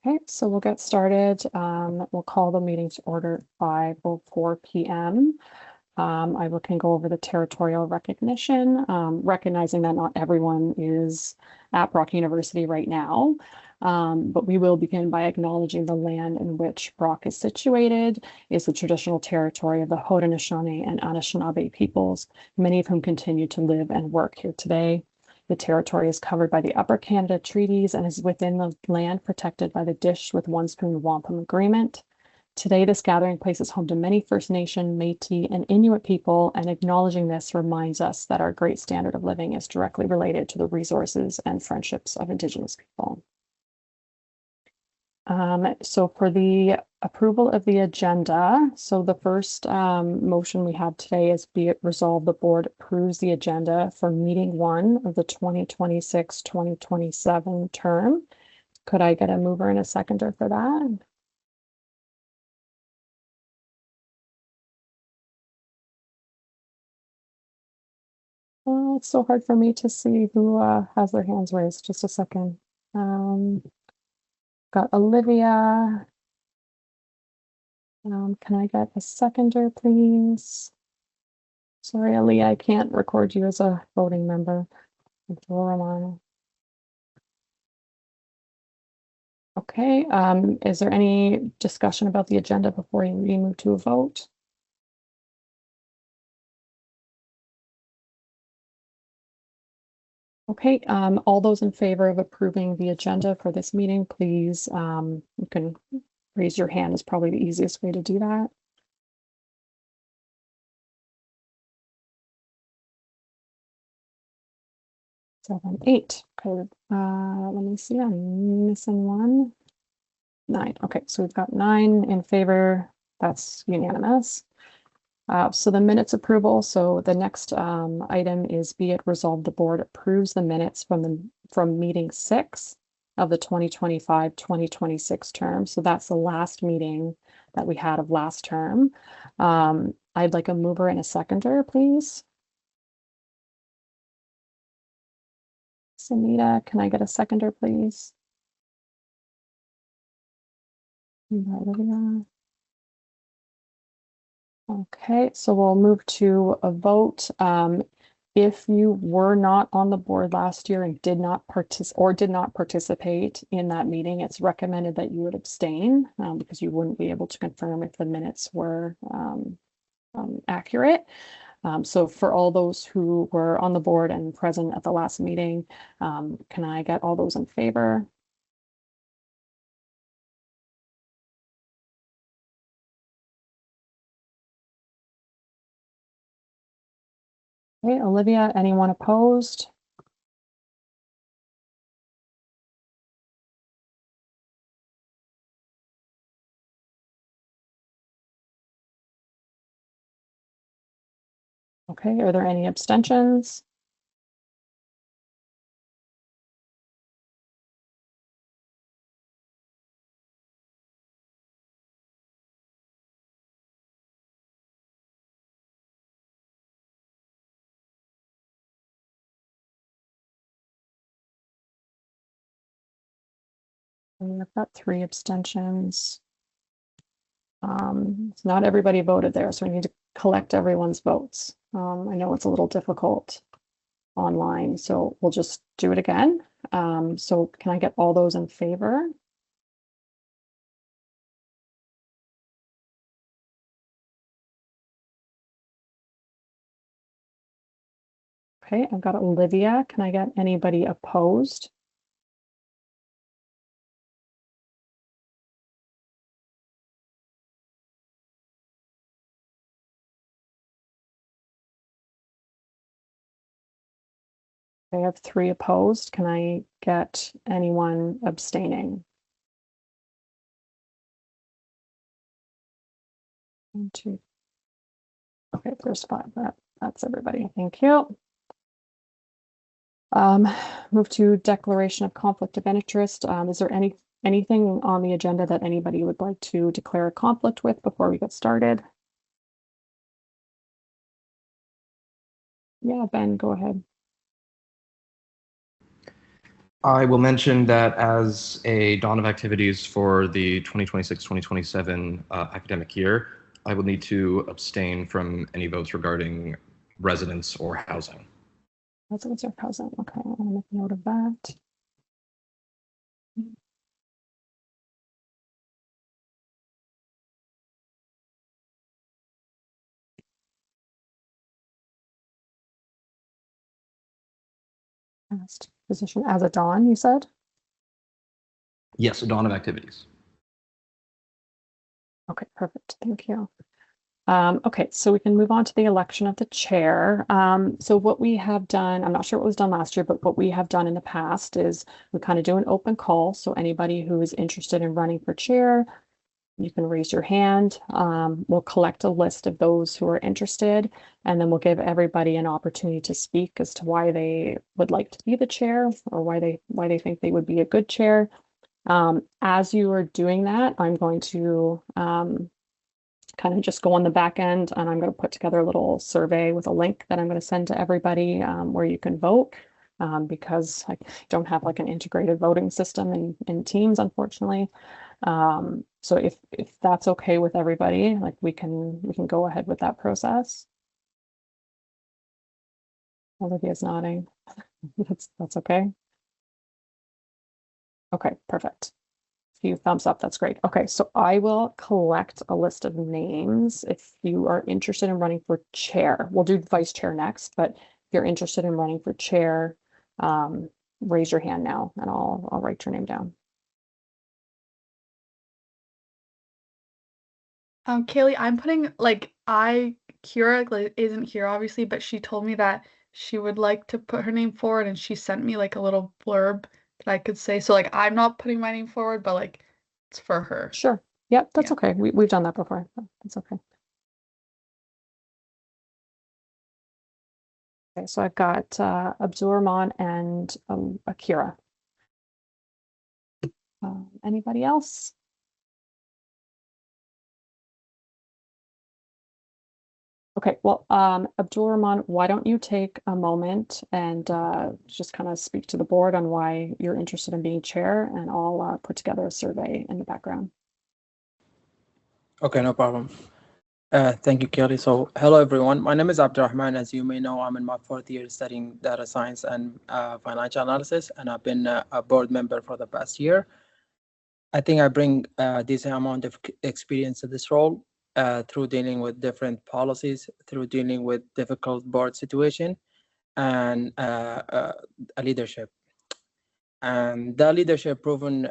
Okay, so we'll get started. We'll call the meeting to order at 5:04 p.m. I can go over the territorial recognition, recognizing that not everyone is at Brock University right now. But we will begin by acknowledging the land in which Brock is situated is the traditional territory of the Haudenosaunee and Anishinaabe peoples, many of whom continue to live and work here today. The territory is covered by the Upper Canada Treaties and is within the land protected by the Dish with One Spoon Wampum Agreement. Today, this gathering place is home to many First Nation, Métis, and Inuit people, and acknowledging this reminds us that our great standard of living is directly related to the resources and friendships of Indigenous people. So for the approval of the agenda, so the first motion we have today is be it resolved the board approves the agenda for meeting 1 of the 2026-2027 term. Could I get a mover and a seconder for that? Oh, it's so hard for me to see who has their hands raised. Just a second. Got Olivia. Can I get a seconder, please? Sorry, Ali, I can't record you as a voting member. Okay, is there any discussion about the agenda before we move to a vote? Okay, all those in favor of approving the agenda for this meeting, please, you can raise your hand is probably the easiest way to do that. Seven, 8. Okay, let me see, I'm missing 1. 9. Okay, so we've got 9 in favor. That's unanimous. So the minutes approval. So the next item is be it resolved the board approves the minutes from meeting 6 of the 2025-2026 term. So that's the last meeting that we had of last term. I'd like a mover and a seconder, please. Sunita, can I get a seconder, please? Okay, so we'll move to a vote. If you were not on the board last year and did not participate in that meeting, it's recommended that you would abstain because you wouldn't be able to confirm if the minutes were accurate. So for all those who were on the board and present at the last meeting, can I get all those in favor? Okay, Olivia, anyone opposed? Okay, are there any abstentions? I've got 3 abstentions. Not everybody voted there, so we need to collect everyone's votes. I know it's a little difficult online, so we'll just do it again. So can I get all those in favor? Okay, I've got Olivia. Can I get anybody opposed? I have 3 opposed. Can I get anyone abstaining? 1, 2. Okay, there's 5. That's everybody. Thank you. Move to declaration of conflict of interest. Is there anything on the agenda that anybody would like to declare a conflict with before we get started? Yeah, Ben, go ahead. I will mention that as a dawn of activities for the 2026-2027 academic year, I will need to abstain from any votes regarding residence or housing. Residents or housing. Okay, I'll make a note of that. Past position as a dawn, you said? Yes, a dawn of activities. Okay, perfect. Thank you. Okay, so we can move on to the election of the chair. So what we have done, I'm not sure what was done last year, but what we have done in the past is we kind of do an open call. So anybody who is interested in running for chair, you can raise your hand. We'll collect a list of those who are interested, and then we'll give everybody an opportunity to speak as to why they would like to be the chair or why they think they would be a good chair. As you are doing that, I'm going to kind of just go on the back end and I'm going to put together a little survey with a link that I'm going to send to everybody where you can vote because I don't have like an integrated voting system in Teams, unfortunately. So if that's okay with everybody, like we can go ahead with that process. Olivia's nodding. That's okay. Okay, perfect. Few thumbs up. That's great. Okay, so I will collect a list of names. If you are interested in running for chair, we'll do vice chair next, but if you're interested in running for chair, raise your hand now and I'll write your name down. Kaylee, I'm putting Kira like, isn't here obviously, but she told me that she would like to put her name forward and she sent me like a little blurb that I could say. So like I'm not putting my name forward, but like it's for her. Sure. Yep, that's Yeah. okay. We've done that before. That's okay. Okay, so I've got Abdulrahman and Akira. Anybody else? Okay, well, Abdulrahman, why don't you take a moment and just kind of speak to the board on why you're interested in being chair, and I'll put together a survey in the background. Okay, no problem. Thank you, Kelly. So, hello everyone. My name is Abdurrahman. As you may know, I'm in my fourth year studying data science and financial analysis, and I've been a board member for the past year. I think I bring a decent amount of experience to this role through dealing with different policies, through dealing with difficult board situation, and a leadership. And the proven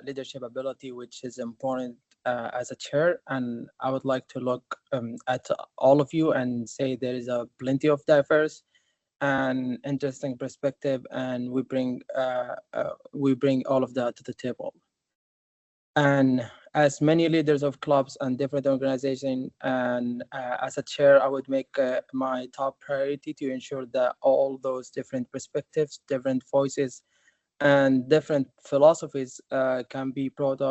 leadership ability, which is important as a chair. And I would like to look at all of you and say there is a plenty of diverse and interesting perspective, and we bring all of that to the table. And as many leaders of clubs and different organizations, and as a chair, I would make my top priority to ensure that all those different perspectives, different voices, and different philosophies can be brought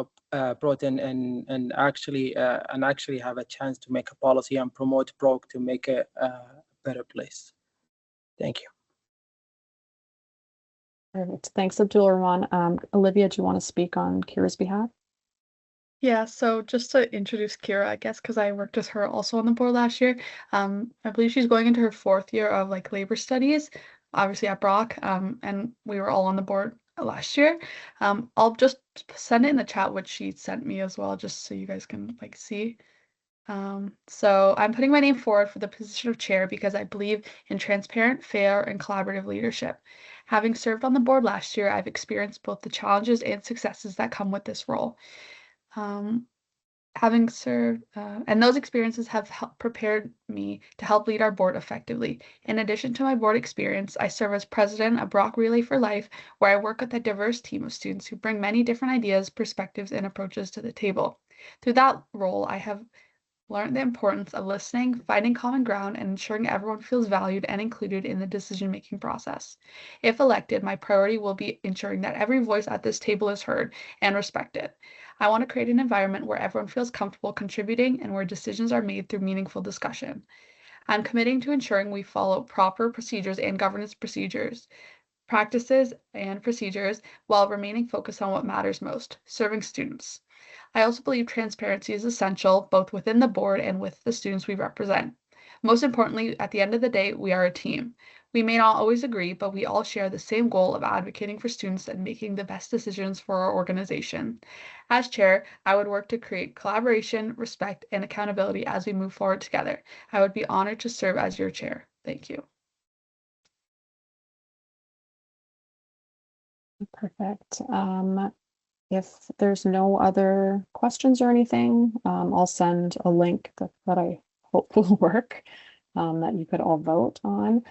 in, and actually have a chance to make a policy and promote Broke to make it a better place. Thank you. Perfect. Thanks, Abdulrahman. Olivia, do you want to speak on Kira's behalf? Yeah, so just to introduce Kira, I guess, because I worked with her also on the board last year. I believe she's going into her fourth year of like labor studies, obviously at Brock. And we were all on the board last year. I'll just send it in the chat what she sent me as well, just so you guys can like see. So I'm putting my name forward for the position of chair because I believe in transparent, fair, and collaborative leadership. Having served on the board last year, I've experienced both the challenges and successes that come with this role. Having served, and those experiences have prepared me to help lead our board effectively. In addition to my board experience, I serve as president of Brock Relay for Life, where I work with a diverse team of students who bring many different ideas, perspectives, and approaches to the table. Through that role, I have learned the importance of listening, finding common ground, and ensuring everyone feels valued and included in the decision-making process. If elected, my priority will be ensuring that every voice at this table is heard and respected. I want to create an environment where everyone feels comfortable contributing and where decisions are made through meaningful discussion. I'm committing to ensuring we follow proper procedures and governance procedures practices, and procedures while remaining focused on what matters most, serving students. I also believe transparency is essential both within the board and with the students we represent. Most importantly, at the end of the day, we are a team. We may not always agree, but we all share the same goal of advocating for students and making the best decisions for our organization. As chair, I would work to create collaboration, respect, and accountability as we move forward together. I would be honored to serve as your chair. Thank you. Perfect. If there's no other questions or anything, I'll send a link that I hope will work, that you could all vote on.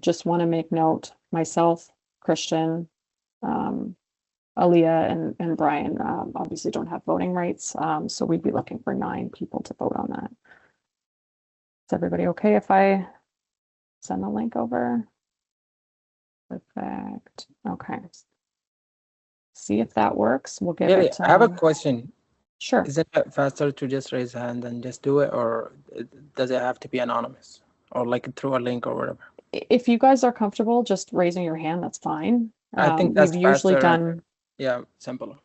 Just want to make note, myself, Christian, Aaliyah and Brian obviously don't have voting rights, so we'd be looking for 9 people to vote on that. Is everybody okay if I send the link over? Perfect. Okay. See if that works. We'll give Kelly, it. I have a question. Sure. Isn't it faster to just raise a hand and just do it, or does it have to be anonymous, or like through a link or whatever? If you guys are comfortable just raising your hand, that's fine. I think that's we've usually faster. done. Yeah, simple.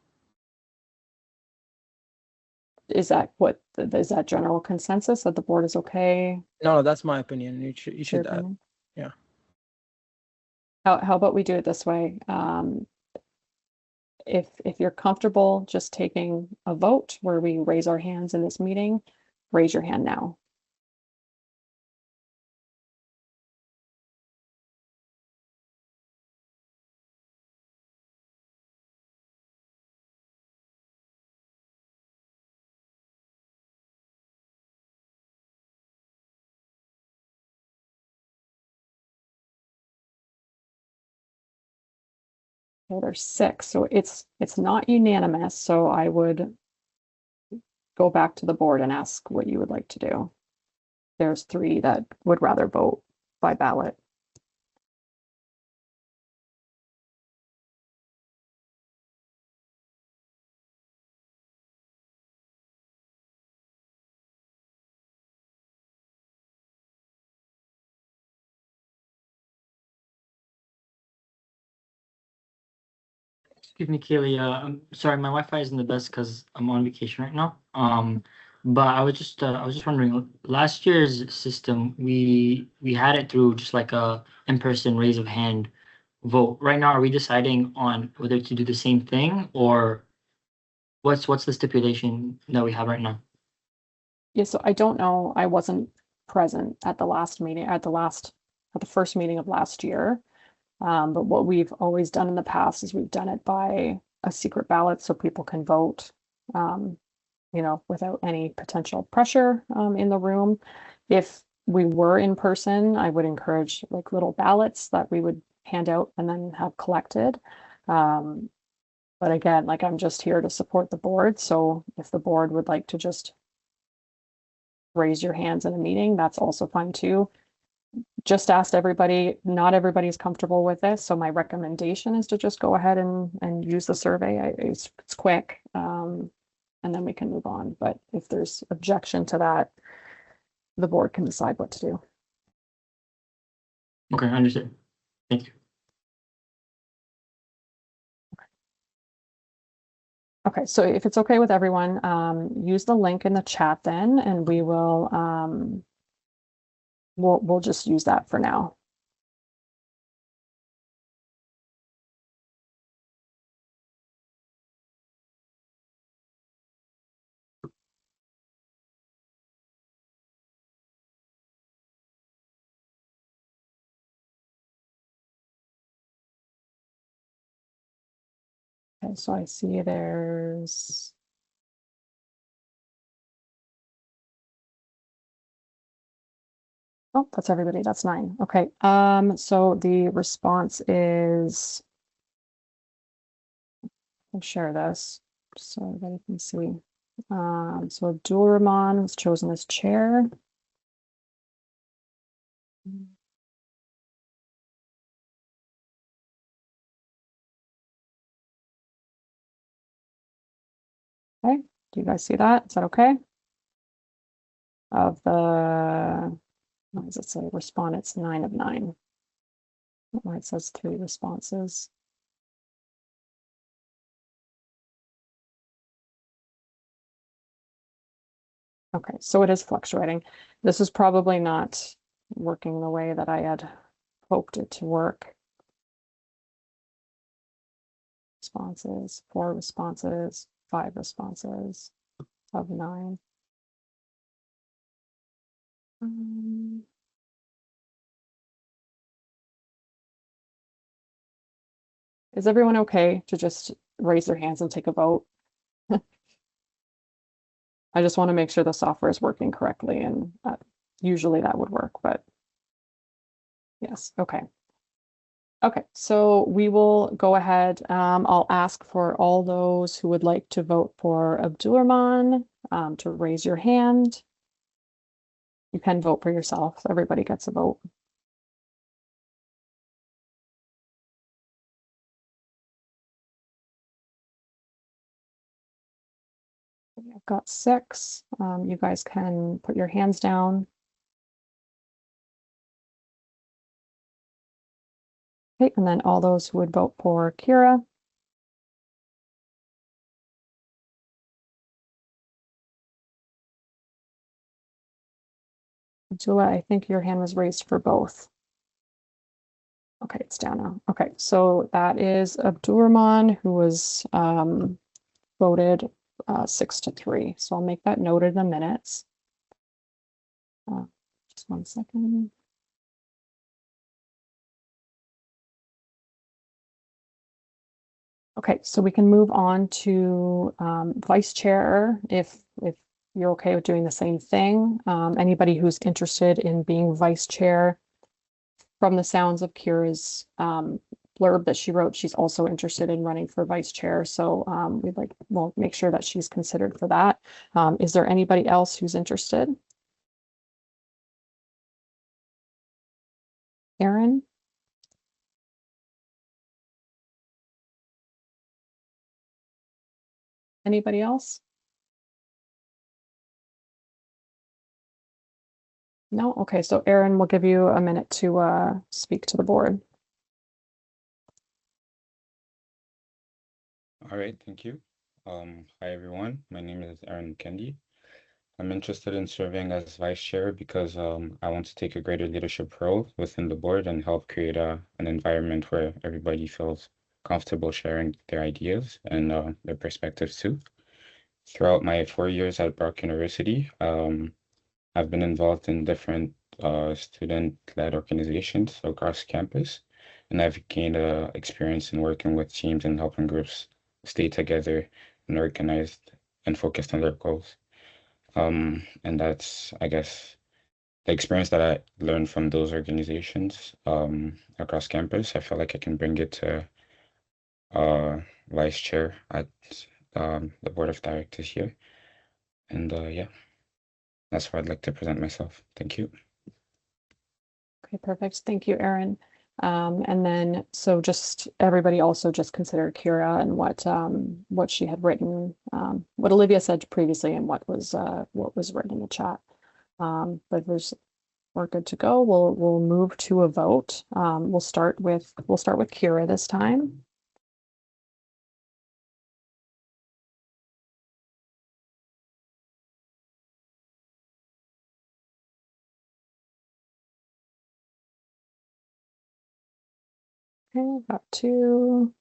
Is that general consensus that the board is okay? No, that's my opinion. You should. Your opinion? Yeah. How about we do it this way? If you're comfortable just taking a vote where we raise our hands in this meeting, raise your hand now. Okay, there's 6, so it's not unanimous. So I would go back to the board and ask what you would like to do. There's 3 that would rather vote by ballot. Excuse me, Kaylee. I'm sorry, my Wi-Fi isn't the best because I'm on vacation right now. But I was just wondering, last year's system, we had it through just like a in-person raise of hand vote. Right now, are we deciding on whether to do the same thing, or what's the stipulation that we have right now? Yeah, so I don't know. I wasn't present at the last meeting, at the first meeting of last year. But what we've always done in the past is we've done it by a secret ballot so people can vote, without any potential pressure in the room. If we were in person, I would encourage like little ballots that we would hand out and then have collected. But again, like I'm just here to support the board. So if the board would like to just raise your hands in a meeting, that's also fine too. Just asked everybody, not everybody's comfortable with this. So my recommendation is to just go ahead and use the survey. It's quick. And then we can move on. But if there's objection to that, the board can decide what to do. Okay, understood. Thank you. Okay, so if it's okay with everyone, use the link in the chat then, and we will we'll just use that for now. Okay, so I see there's oh, that's everybody. That's 9. Okay. So the response is I'll share this so everybody can see. So Abdul Rahman was chosen as chair. Okay, do you guys see that? Is that okay? Of the, what does it say? Respondents, 9 of 9. Why it says 3 responses. Okay, so it is fluctuating. This is probably not working the way that I had hoped it to work. Responses, 4 responses, 5 responses of 9. Is everyone okay to just raise their hands and take a vote? I just want to make sure the software is working correctly, and usually that would work, but yes, okay. Okay, so we will go ahead. I'll ask for all those who would like to vote for Abdulrahman to raise your hand. You can vote for yourself. Everybody gets a vote. I've got 6. You guys can put your hands down. Okay, and then all those who would vote for Kira. Jula, I think your hand was raised for both. Okay, it's down now. Okay, so that is Abdulrahman, who was voted 6-3. So I'll make that noted in the minutes. Just 1 second. Okay, so we can move on to vice chair if you're okay with doing the same thing. Anybody who's interested in being vice chair, from the sounds of Kira's blurb that she wrote, she's also interested in running for vice chair. So we'll make sure that she's considered for that. Is there anybody else who's interested? Aaron? Anybody else? No? Okay, so Aaron, we'll give you a minute to speak to the board. All right, thank you. Hi everyone, my name is Aaron Kendi. I'm interested in serving as vice chair because I want to take a greater leadership role within the board and help create an environment where everybody feels comfortable sharing their ideas and their perspectives too. Throughout my 4 years at Brock University, I've been involved in different student-led organizations across campus, and I've gained experience in working with teams and helping groups stay together and organized and focused on their goals. And that's, I guess, the experience that I learned from those organizations across campus. I feel like I can bring it to vice chair at the board of directors here. And yeah, that's where I'd like to present myself. Thank you. Okay, perfect. Thank you, Aaron. And then, so just everybody also just consider Kira and what she had written, what Olivia said previously, and what was written in the chat. But we're good to go. We'll move to a vote. We'll start with Kira this time. Okay, got 2.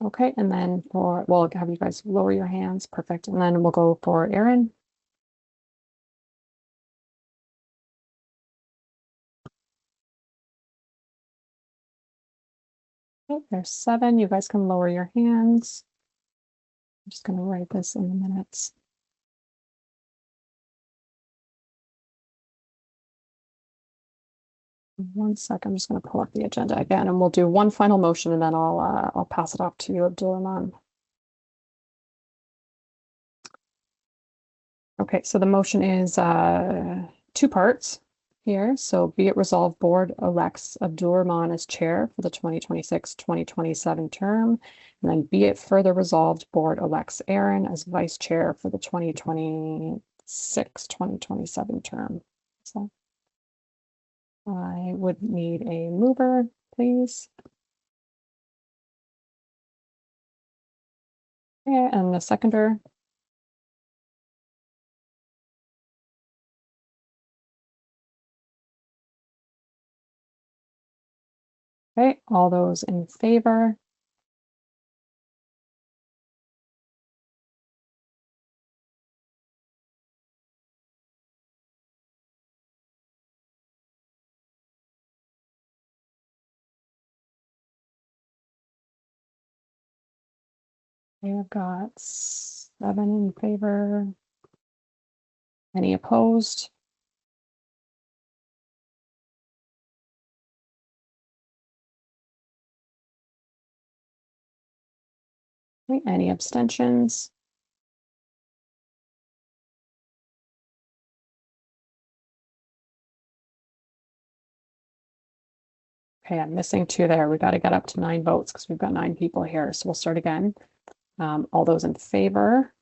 Okay, and then we'll have you guys lower your hands. Perfect. And then we'll go for Aaron. Okay, there's 7. You guys can lower your hands. I'm just going to write this in the minutes. One second, I'm just going to pull up the agenda again, and we'll do one final motion, and then I'll pass it off to you, Abdulrahman. Okay, so the motion is 2 parts here. So be it resolved, board elects Abdulrahman as chair for the 2026-2027 term, and then be it further resolved, board elects Aaron as vice chair for the 2026-2027 term. So I would need a mover, please. Okay, and the seconder. Okay, all those in favor? We've got 7 in favor. Any opposed? Okay, any abstentions? Okay, I'm missing 2 there. We got to get up to 9 votes because we've got 9 people here. So we'll start again. All those in favor?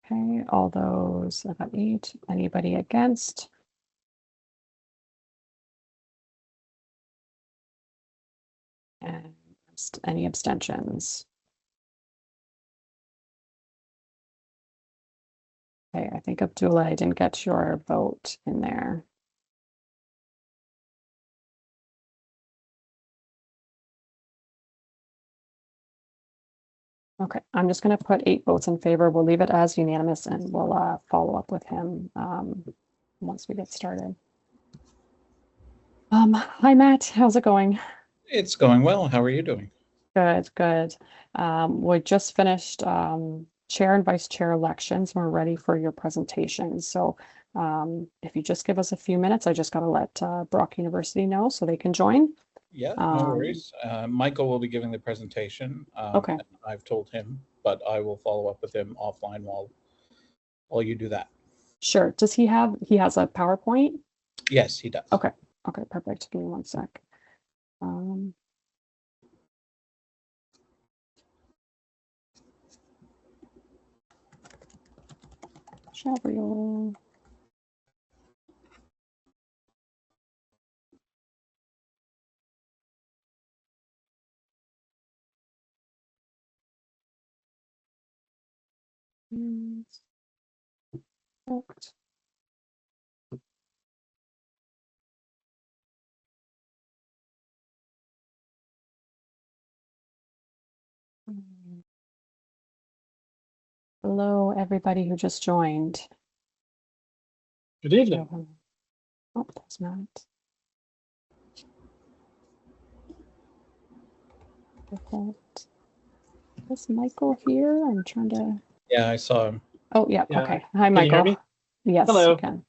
Okay, all those, I got 8. Anybody against? And any abstentions? Okay, I think Abdullah, I didn't get your vote in there. Okay, I'm just going to put 8 votes in favor. We'll leave it as unanimous and we'll follow up with him once we get started. Hi, Matt. How's it going? It's going well. How are you doing? Good, good. We just finished chair and vice chair elections. We're ready for your presentation. So if you just give us a few minutes, I just got to let Brock University know so they can join. Yeah, no worries. Michael will be giving the presentation. Okay. And I've told him, but I will follow up with him offline while you do that. Sure. Does he has a PowerPoint? Yes, he does. Okay. Okay, perfect. Give me 1 sec. Shabriel. Perfect. Hello, everybody who just joined. Good evening. Oh, that's Matt. Perfect. Is Michael here? I'm trying to. Yeah, I saw him. Oh, yeah. Yeah. Okay. Hi, Can you hear Michael. me? Yes, Hello. you can.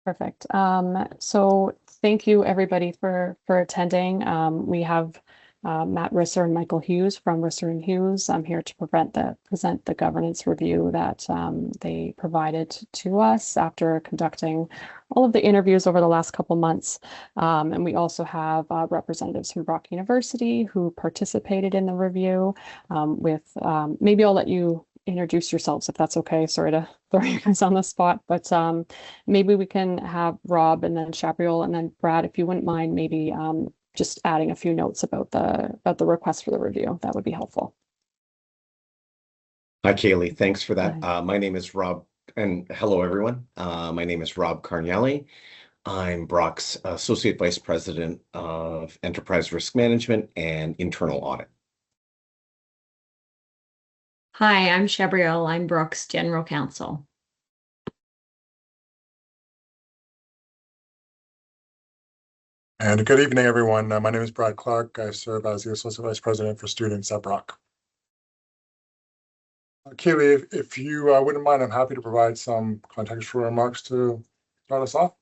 Perfect. So thank you everybody for attending. We have Matt Risser and Michael Hughes from Risser and Hughes. I'm here to present the governance review that they provided to us after conducting all of the interviews over the last couple months. And we also have representatives from Brock University who participated in the review maybe I'll let you introduce yourselves if that's okay. Sorry to throw you guys on the spot, but maybe we can have Rob and then Shabriel and then Brad, if you wouldn't mind, maybe just adding a few notes about the request for the review. That would be helpful. Hi, Kaylee. Thanks for that. Hi. My name is Rob, and hello, everyone. My name is Rob Carnielli. I'm Brock's Associate Vice President of Enterprise Risk Management and Internal Audit. Hi, I'm Shabriel. I'm Brock's General Counsel. And good evening, everyone. My name is Brad Clark. I serve as the Associate Vice President for Students at Brock. Keely, if you wouldn't mind, I'm happy to provide some contextual remarks to start us off.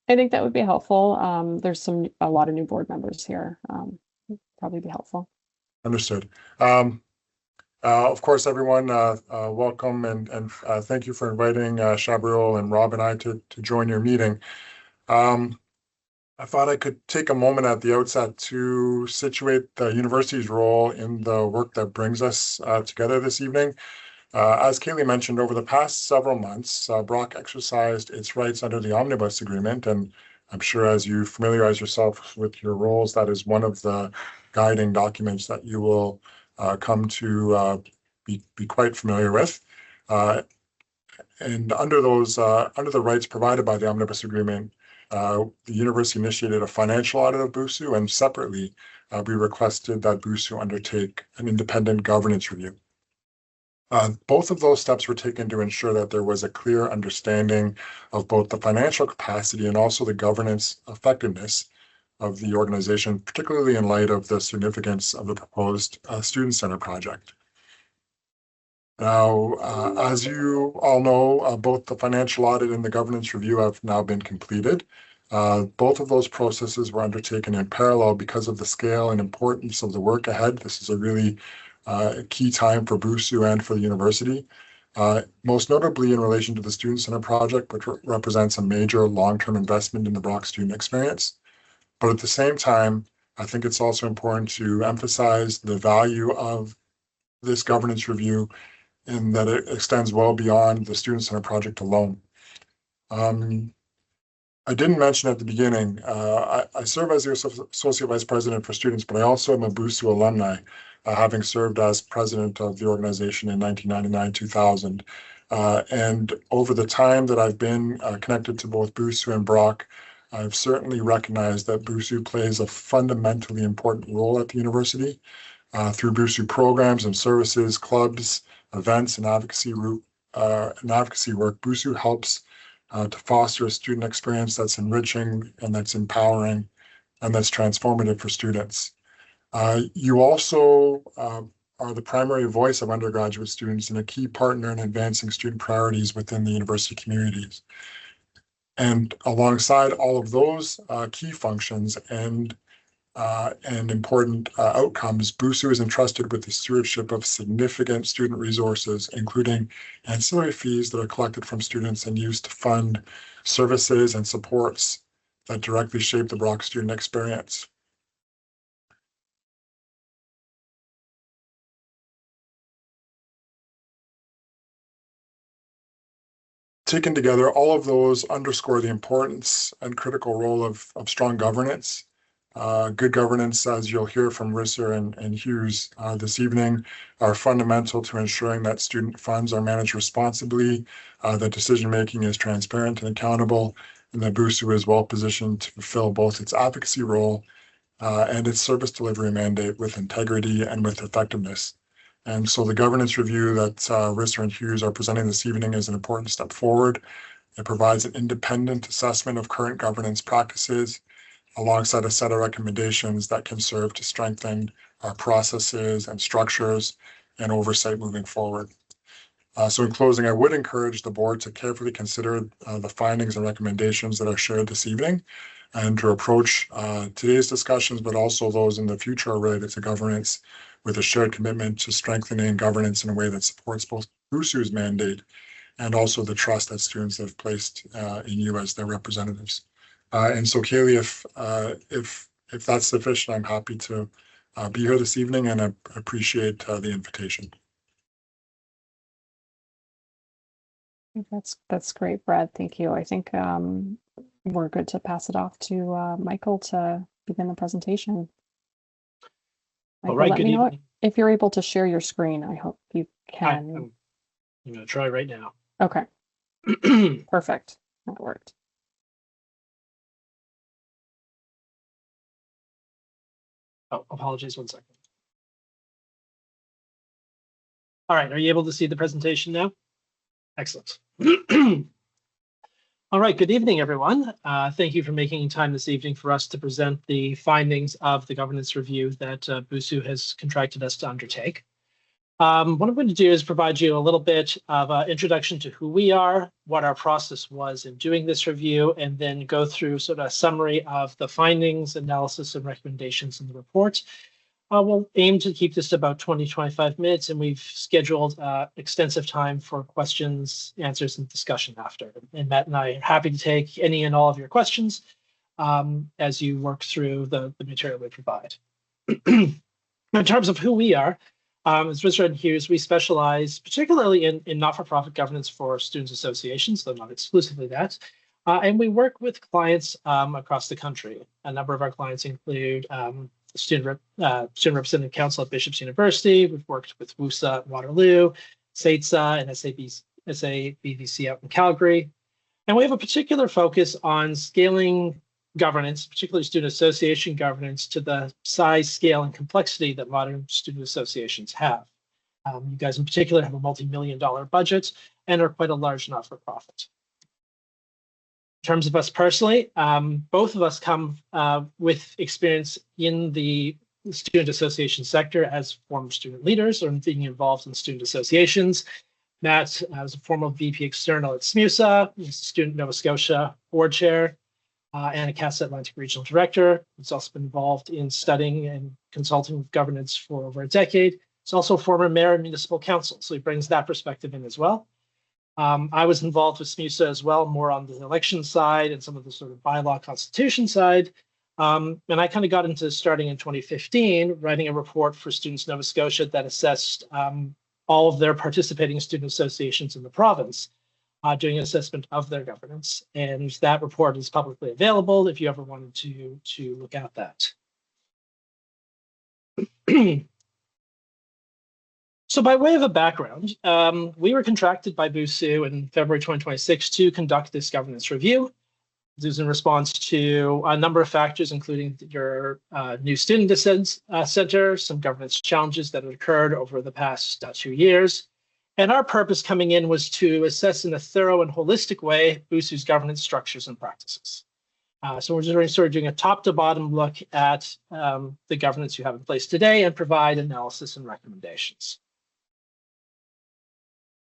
I think that would be helpful. There's a lot of new board members here. Probably be helpful. Understood. Of course, everyone, welcome and thank you for inviting Shabriel and Rob and I to join your meeting. I thought I could take a moment at the outset to situate the university's role in the work that brings us together this evening. As Kaylee mentioned, over the past several months, Brock exercised its rights under the Omnibus Agreement, and I'm sure as you familiarize yourself with your roles, that is one of the guiding documents that you will come to be quite familiar with. And under the rights provided by the Omnibus Agreement, the university initiated a financial audit of BUSU, and separately, we requested that BUSU undertake an independent governance review. Both of those steps were taken to ensure that there was a clear understanding of both the financial capacity and also the governance effectiveness of the organization, particularly in light of the significance of the proposed student center project. Now, as you all know, both the financial audit and the governance review have now been completed. Both of those processes were undertaken in parallel because of the scale and importance of the work ahead. This is a really key time for BUSU and for the university, most notably in relation to the Student Center project, which represents a major long-term investment in the Brock student experience. But at the same time, I think it's also important to emphasize the value of this governance review in that it extends well beyond the Student Center project alone. I didn't mention at the beginning, I serve as the Associate Vice President for Students, but I also am a BUSU alumni, having served as president of the organization in 1999-2000. And over the time that I've been connected to both BUSU and Brock, I've certainly recognized that BUSU plays a fundamentally important role at the university. Through BUSU programs and services, clubs, events, and advocacy work, BUSU helps to foster a student experience that's enriching and that's empowering and that's transformative for students. You also are the primary voice of undergraduate students and a key partner in advancing student priorities within the university communities. And alongside all of those key functions and important outcomes, BUSU is entrusted with the stewardship of significant student resources, including ancillary fees that are collected from students and used to fund services and supports that directly shape the Brock student experience. Taken together, all of those underscore the importance and critical role of strong governance. Good governance, as you'll hear from Risser and Hughes this evening, are fundamental to ensuring that student funds are managed responsibly, that decision-making is transparent and accountable, and that BUSU is well positioned to fulfill both its advocacy role and its service delivery mandate with integrity and with effectiveness. And so the governance review that Risser and Hughes are presenting this evening is an important step forward. It provides an independent assessment of current governance practices alongside a set of recommendations that can serve to strengthen our processes and structures and oversight moving forward. So in closing, I would encourage the board to carefully consider the findings and recommendations that are shared this evening and to approach today's discussions, but also those in the future related to governance with a shared commitment to strengthening governance in a way that supports both BUSU's mandate and also the trust that students have placed in you as their representatives. And so, Kaylee, if that's sufficient, I'm happy to be here this evening, and I appreciate the invitation. That's great, Brad. Thank you. I think we're good to pass it off to Michael to begin the presentation. Michael, all right, let good me know evening. if you're able to share your screen. I hope you can. I'm going to try right now. Okay. Perfect. That worked. Oh, apologies, 1 second. All right, are you able to see the presentation now? Excellent. All right, good evening, everyone. Thank you for making time this evening for us to present the findings of the governance review that BUSU has contracted us to undertake. What I'm going to do is provide you a little bit of an introduction to who we are, what our process was in doing this review, and then go through sort of a summary of the findings, analysis, and recommendations in the report. We'll aim to keep this to about 20-25 minutes, and we've scheduled extensive time for questions, answers, and discussion after. And Matt and I are happy to take any and all of your questions. as you work through the material we provide. In terms of who we are, as Richard Hughes, we specialize particularly in not-for-profit governance for students' associations, though not exclusively that. And we work with clients across the country. A number of our clients include Student Representative Council at Bishop's University. We've worked with WUSA at Waterloo, SATSA, and SABVC out in Calgary. And we have a particular focus on scaling governance, particularly student association governance, to the size, scale, and complexity that modern student associations have. You guys in particular have a multi-million-dollar budget and are quite a large not-for-profit. In terms of us personally, both of us come with experience in the student association sector as former student leaders or being involved in student associations. Matt was a former VP external at SMUSA, he's a student Nova Scotia board chair, and a CASA Atlantic Regional Director. He's also been involved in studying and consulting with governance for over a decade. He's also a former mayor and municipal council, so he brings that perspective in as well. I was involved with SMUSA as well, more on the election side and some of the sort of bylaw constitution side. And I kind of got into starting in 2015, writing a report for Students Nova Scotia that assessed all of their participating student associations in the province, doing an assessment of their governance. And that report is publicly available if you ever wanted to look at that. So by way of a background, we were contracted by BUSU in February 2026 to conduct this governance review. This is in response to a number of factors, including your new student center, some governance challenges that have occurred over the past 2 years. And our purpose coming in was to assess in a thorough and holistic way BUSU's governance structures and practices. So we're just sort of doing a top to bottom look at the governance you have in place today and provide analysis and recommendations.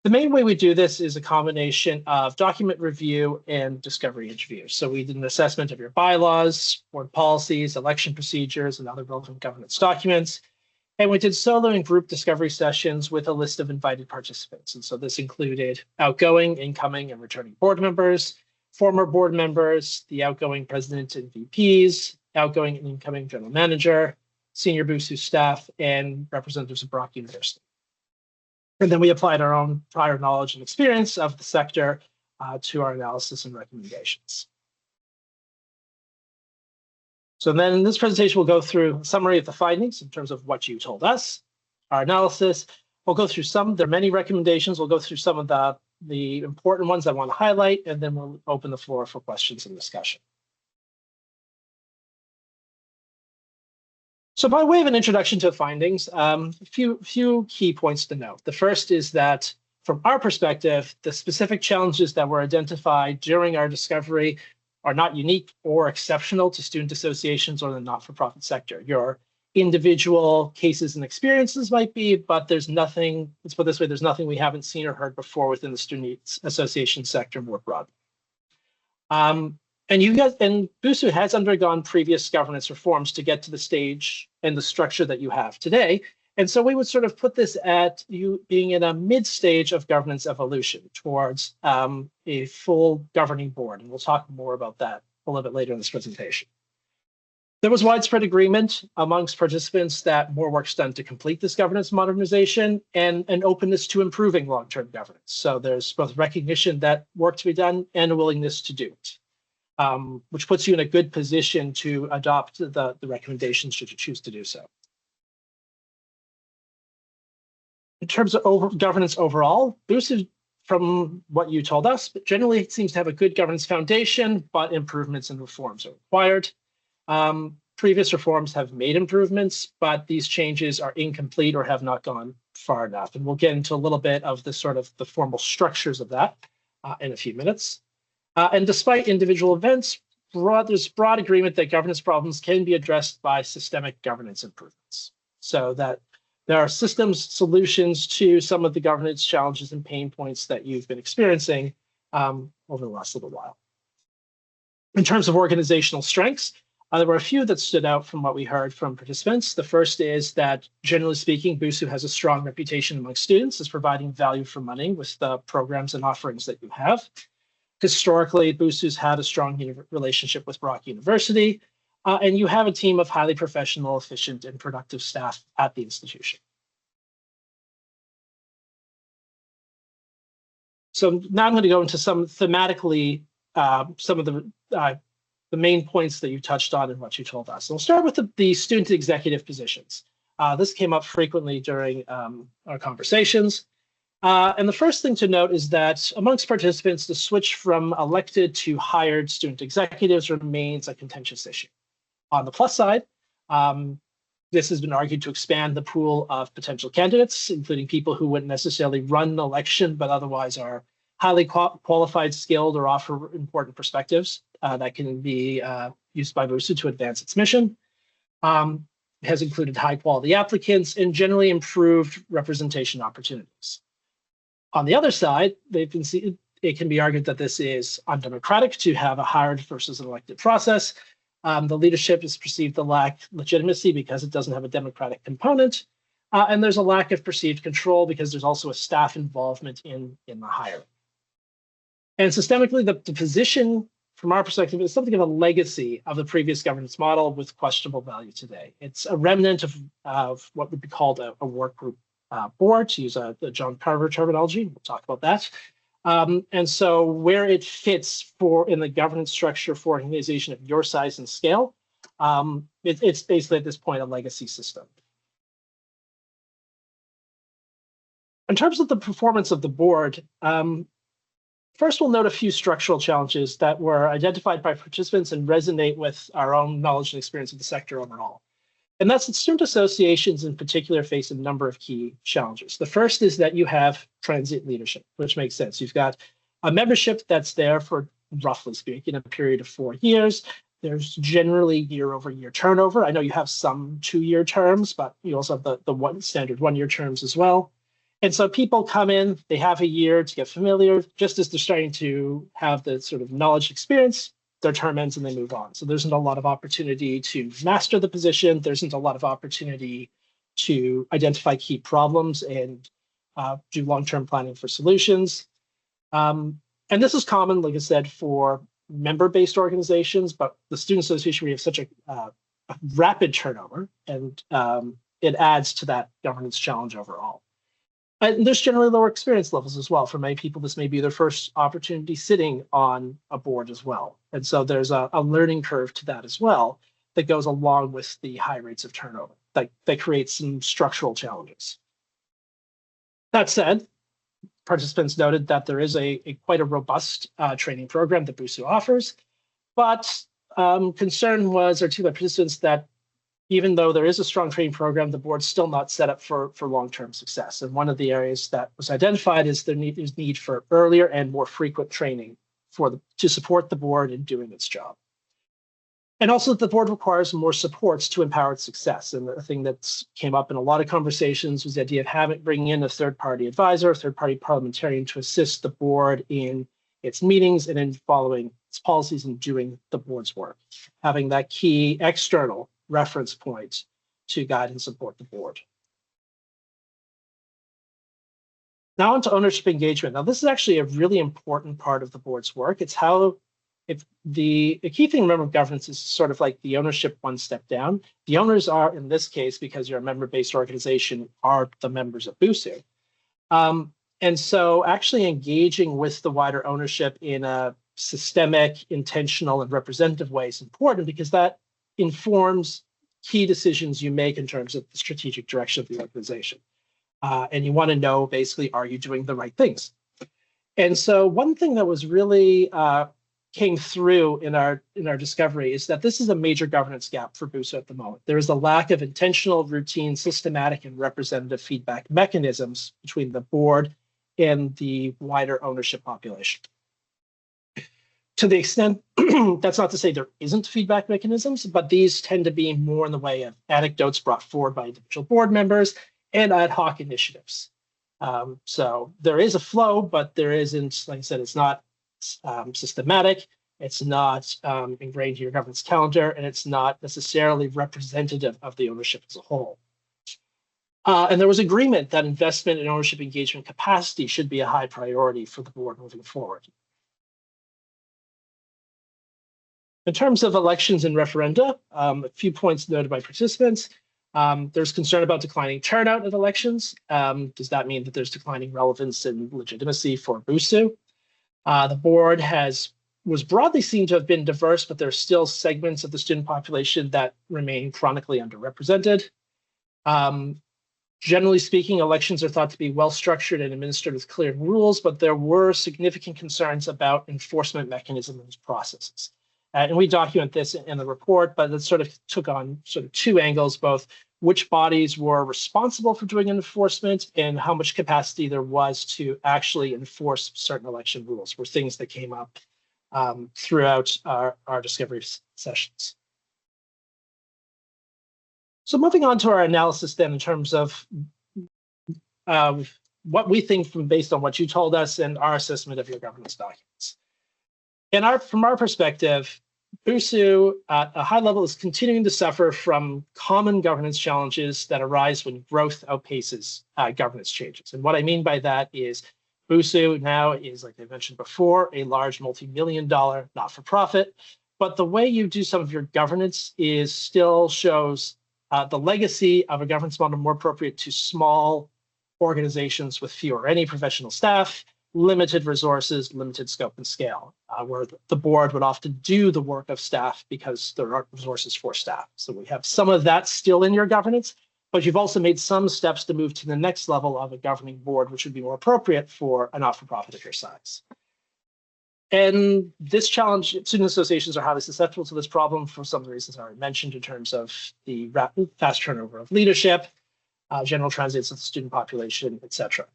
The main way we do this is a combination of document review and discovery interviews. So we did an assessment of your bylaws, board policies, election procedures, and other relevant governance documents. And we did solo and group discovery sessions with a list of invited participants. And so this included outgoing, incoming, and returning board members, former board members, the outgoing president and VPs, outgoing and incoming general manager, senior BUSU staff, and representatives of Brock University. And then we applied our own prior knowledge and experience of the sector to our analysis and recommendations. So then in this presentation, we'll go through a summary of the findings in terms of what you told us, our analysis. We'll go through there are many recommendations. We'll go through some of the important ones I want to highlight, and then we'll open the floor for questions and discussion. So by way of an introduction to findings, a few key points to note. The first is that from our perspective, the specific challenges that were identified during our discovery are not unique or exceptional to student associations or the not-for-profit sector. Your individual cases and experiences might be, but there's nothing, let's put it this way, there's nothing we haven't seen or heard before within the student association sector more broadly. And BUSU has undergone previous governance reforms to get to the stage and the structure that you have today. And so we would sort of put this at you being in a mid-stage of governance evolution towards a full governing board. And we'll talk more about that a little bit later in this presentation. There was widespread agreement amongst participants that more work's done to complete this governance modernization and an openness to improving long-term governance. So there's both recognition that work to be done and a willingness to do it. Which puts you in a good position to adopt the recommendations should you choose to do so. In terms of governance overall, BUSU, from what you told us, but generally it seems to have a good governance foundation, but improvements and reforms are required. Previous reforms have made improvements, but these changes are incomplete or have not gone far enough. And we'll get into a little bit of the formal structures of that in a few minutes. And despite individual events, there's broad agreement that governance problems can be addressed by systemic governance improvements. So that there are systems solutions to some of the governance challenges and pain points that you've been experiencing over the last little while. In terms of organizational strengths, there were a few that stood out from what we heard from participants. The first is that, generally speaking, BUSU has a strong reputation among students as providing value for money with the programs and offerings that you have. Historically, BUSU's had a strong relationship with Brock University, and you have a team of highly professional, efficient, and productive staff at the institution. So now I'm going to go into some thematically, some of the main points that you touched on and what you told us. So we'll start with the student executive positions. This came up frequently during our conversations. And the first thing to note is that amongst participants, the switch from elected to hired student executives remains a contentious issue. On the plus side, this has been argued to expand the pool of potential candidates, including people who wouldn't necessarily run an election, but otherwise are highly qualified, skilled, or offer important perspectives that can be used by BUSU to advance its mission. It has included high quality applicants and generally improved representation opportunities. On the other side, it can be argued that this is undemocratic to have a hired versus an elected process. The leadership is perceived to lack legitimacy because it doesn't have a democratic component. And there's a lack of perceived control because there's also a staff involvement in the hiring. And systemically, the position, from our perspective, is something of a legacy of the previous governance model with questionable value today. It's a remnant of what would be called a work group board, to use the John Carver terminology. We'll talk about that. And so where it fits in the governance structure for an organization of your size and scale, it's basically at this point a legacy system. In terms of the performance of the board, first we'll note a few structural challenges that were identified by participants and resonate with our own knowledge and experience of the sector overall. And that's that student associations in particular face a number of key challenges. The first is that you have transient leadership, which makes sense. You've got a membership that's there for, roughly speaking, a period of 4 years. There's generally year-over-year turnover. I know you have some 2-year terms, but you also have the standard 1-year terms as well. And so people come in, they have a year to get familiar. Just as they're starting to have the sort of knowledge experience, their term ends and they move on. So there isn't a lot of opportunity to master the position. There isn't a lot of opportunity to identify key problems and do long-term planning for solutions. And this is common, like I said, for member-based organizations, but the Student Association, we have such a rapid turnover, and it adds to that governance challenge overall. And there's generally lower experience levels as well. For many people, this may be their first opportunity sitting on a board as well. And so there's a learning curve to that as well that goes along with the high rates of turnover that creates some structural challenges. That said, participants noted that there is quite a robust training program that BUSU offers, but concern was articulated by participants that even though there is a strong training program, the board's still not set up for long-term success. And one of the areas that was identified is there's need for earlier and more frequent training to support the board in doing its job. And also the board requires more supports to empower its success. And the thing that came up in a lot of conversations was the idea of bringing in a third-party advisor, a third-party parliamentarian to assist the board in its meetings and in following its policies and doing the board's work. Having that key external reference point to guide and support the board. Now onto ownership engagement. Now this is actually a really important part of the board's work. It's how, the key thing to remember with governance is sort of like the ownership one step down. The owners are, in this case, because you're a member-based organization, are the members of BUSU. And so actually engaging with the wider ownership in a systemic, intentional, and representative way is important because that informs key decisions you make in terms of the strategic direction of the organization. And you want to know, basically, are you doing the right things? And so one thing that was really came through in our discovery is that this is a major governance gap for BUSU at the moment. There is a lack of intentional, routine, systematic, and representative feedback mechanisms between the board and the wider ownership population. To the extent, that's not to say there isn't feedback mechanisms, but these tend to be more in the way of anecdotes brought forward by individual board members and ad hoc initiatives. So there is a flow, but there isn't, like I said, it's not systematic, it's not ingrained in your governance calendar, and it's not necessarily representative of the ownership as a whole. And there was agreement that investment in ownership engagement capacity should be a high priority for the board moving forward. In terms of elections and referenda, a few points noted by participants. There's concern about declining turnout at elections. Does that mean that there's declining relevance and legitimacy for BUSU? The board was broadly seen to have been diverse, but there are still segments of the student population that remain chronically underrepresented. Generally speaking, elections are thought to be well structured and administered with clear rules, but there were significant concerns about enforcement mechanisms and processes. And we document this in the report, but it sort of took on sort of two angles, both which bodies were responsible for doing enforcement and how much capacity there was to actually enforce certain election rules were things that came up throughout our discovery sessions. So moving on to our analysis then in terms of what we think based on what you told us and our assessment of your governance documents. From our perspective, BUSU at a high level is continuing to suffer from common governance challenges that arise when growth outpaces governance changes. And what I mean by that is BUSU now is, like I mentioned before, a large multi-million-dollar not-for-profit, but the way you do some of your governance is still shows the legacy of a governance model more appropriate to small organizations with few or any professional staff, limited resources, limited scope and scale, where the board would often do the work of staff because there aren't resources for staff. So we have some of that still in your governance, but you've also made some steps to move to the next level of a governing board, which would be more appropriate for a not-for-profit of your size. And this challenge, student associations are highly susceptible to this problem for some of the reasons I already mentioned in terms of the fast turnover of leadership, general transience of the student population, etc.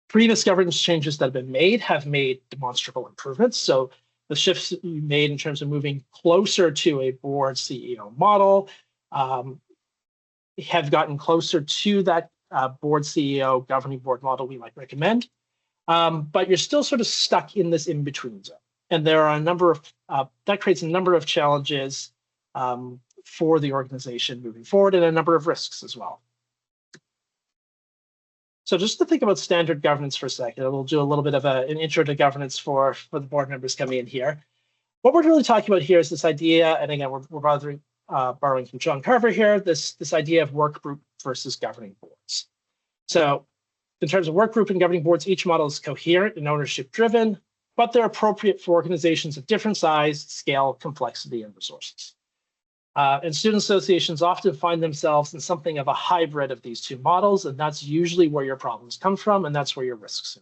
Previous governance changes that have been made have made demonstrable improvements. So the shifts that you made in terms of moving closer to a board CEO model have gotten closer to that board CEO governing board model we might recommend. But you're still sort of stuck in this in-between zone. And there are a number of, that creates a number of challenges for the organization moving forward and a number of risks as well. So just to think about standard governance for a second, we'll do a little bit of an intro to governance for the board members coming in here. What we're really talking about here is this idea, and again, we're borrowing from John Carver here, this idea of work group versus governing boards. So in terms of work group and governing boards, each model is coherent and ownership driven, but they're appropriate for organizations of different size, scale, complexity, and resources. And student associations often find themselves in something of a hybrid of these two models, and that's usually where your problems come from, and that's where your risks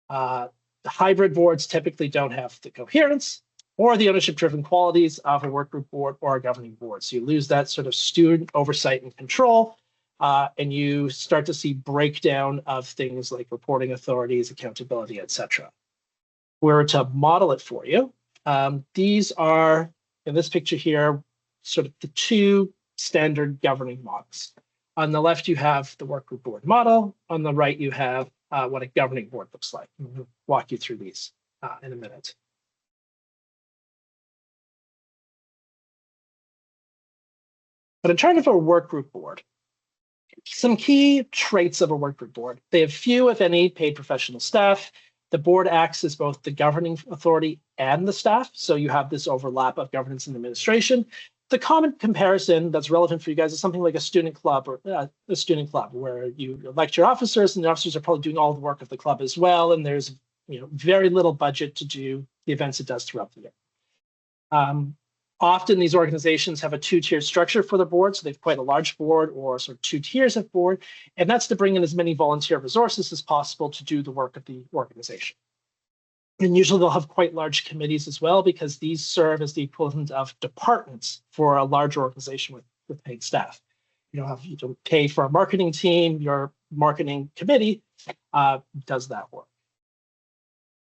are. The hybrid boards typically don't have the coherence or the ownership-driven qualities of a workgroup board or a governing board. So you lose that sort of student oversight and control, and you start to see breakdown of things like reporting authorities, accountability, etc. We're to model it for you. These are, in this picture here, sort of the two standard governing models. On the left, you have the workgroup board model. On the right, you have what a governing board looks like. We'll walk you through these in a minute. But in terms of a workgroup board, some key traits of a workgroup board. They have few, if any, paid professional staff. The board acts as both the governing authority and the staff, so you have this overlap of governance and administration. The common comparison that's relevant for you guys is something like a student club or a student club where you elect your officers, and the officers are probably doing all the work of the club as well, and there's very little budget to do the events it does throughout the year. Often these organizations have a two-tiered structure for the board, so they've quite a large board or sort of two tiers of board, and that's to bring in as many volunteer resources as possible to do the work of the organization. And usually they'll have quite large committees as well, because these serve as the equivalent of departments for a large organization with paid staff. You don't pay for a marketing team, your marketing committee does that work.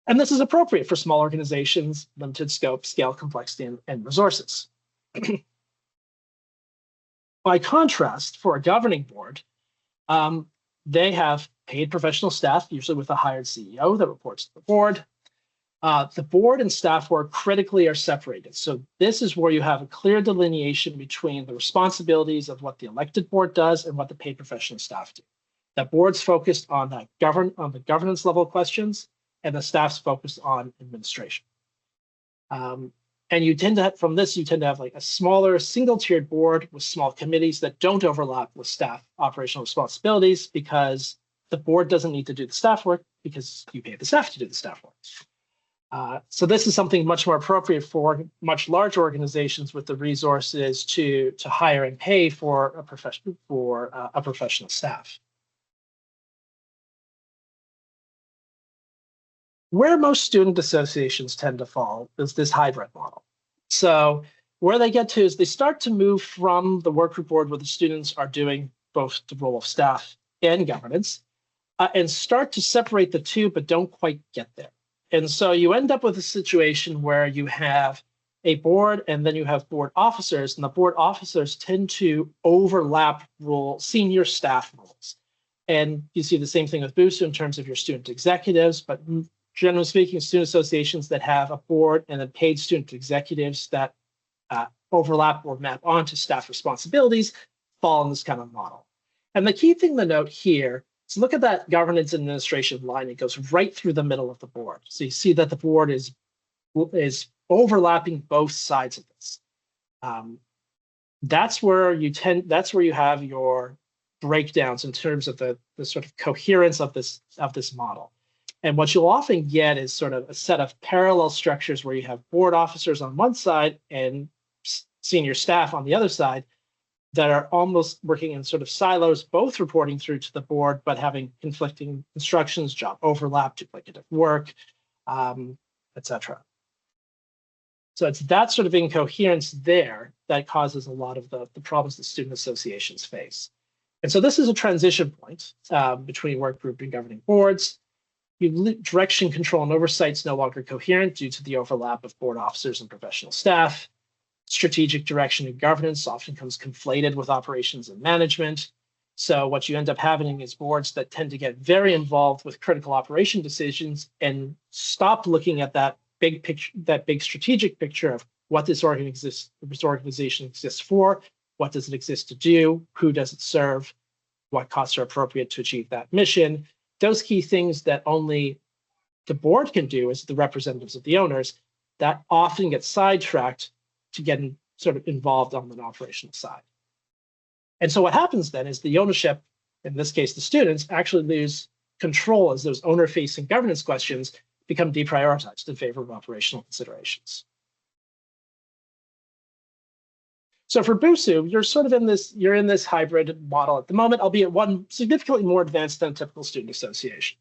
And this is appropriate for small organizations, limited scope, scale, complexity, and resources. By contrast, for a governing board, they have paid professional staff, usually with a hired CEO that reports to the board. The board and staff work critically are separated. So this is where you have a clear delineation between the responsibilities of what the elected board does and what the paid professional staff do. That board's focused on the governance level questions, and the staff's focused on administration. And you tend to have, from this, you tend to have like a smaller single-tiered board with small committees that don't overlap with staff operational responsibilities, because the board doesn't need to do the staff work because you pay the staff to do the staff work. So this is something much more appropriate for much larger organizations with the resources to hire and pay for a professional staff. Where most student associations tend to fall is this hybrid model. So where they get to is they start to move from the work group board where the students are doing both the role of staff and governance, and start to separate the two, but don't quite get there. And so you end up with a situation where you have a board and then you have board officers, and the board officers tend to overlap senior staff roles. And you see the same thing with BUSU in terms of your student executives, but generally speaking, student associations that have a board and then paid student executives that overlap or map onto staff responsibilities fall in this kind of model. And the key thing to note here is look at that governance and administration line. It goes right through the middle of the board. So you see that the board is overlapping both sides of this. That's where you have your breakdowns in terms of the sort of coherence of this model. And what you'll often get is sort of a set of parallel structures where you have board officers on one side and senior staff on the other side that are almost working in sort of silos, both reporting through to the board, but having conflicting instructions, job overlap, duplicative work, etc. So it's that sort of incoherence there that causes a lot of the problems that student associations face. And so this is a transition point between work group and governing boards. Direction, control, and oversight is no longer coherent due to the overlap of board officers and professional staff. Strategic direction and governance often comes conflated with operations and management. So what you end up having is boards that tend to get very involved with critical operation decisions and stop looking at that big picture, that big strategic picture of what this organization exists for, what does it exist to do, who does it serve, what costs are appropriate to achieve that mission. Those key things that only the board can do as the representatives of the owners, that often gets sidetracked to get sort of involved on the operational side. And so what happens then is the ownership, in this case, the students, actually lose control as those owner-facing governance questions become deprioritized in favor of operational considerations. So for BUSU, you're sort of in this hybrid model at the moment, albeit one significantly more advanced than a typical student association.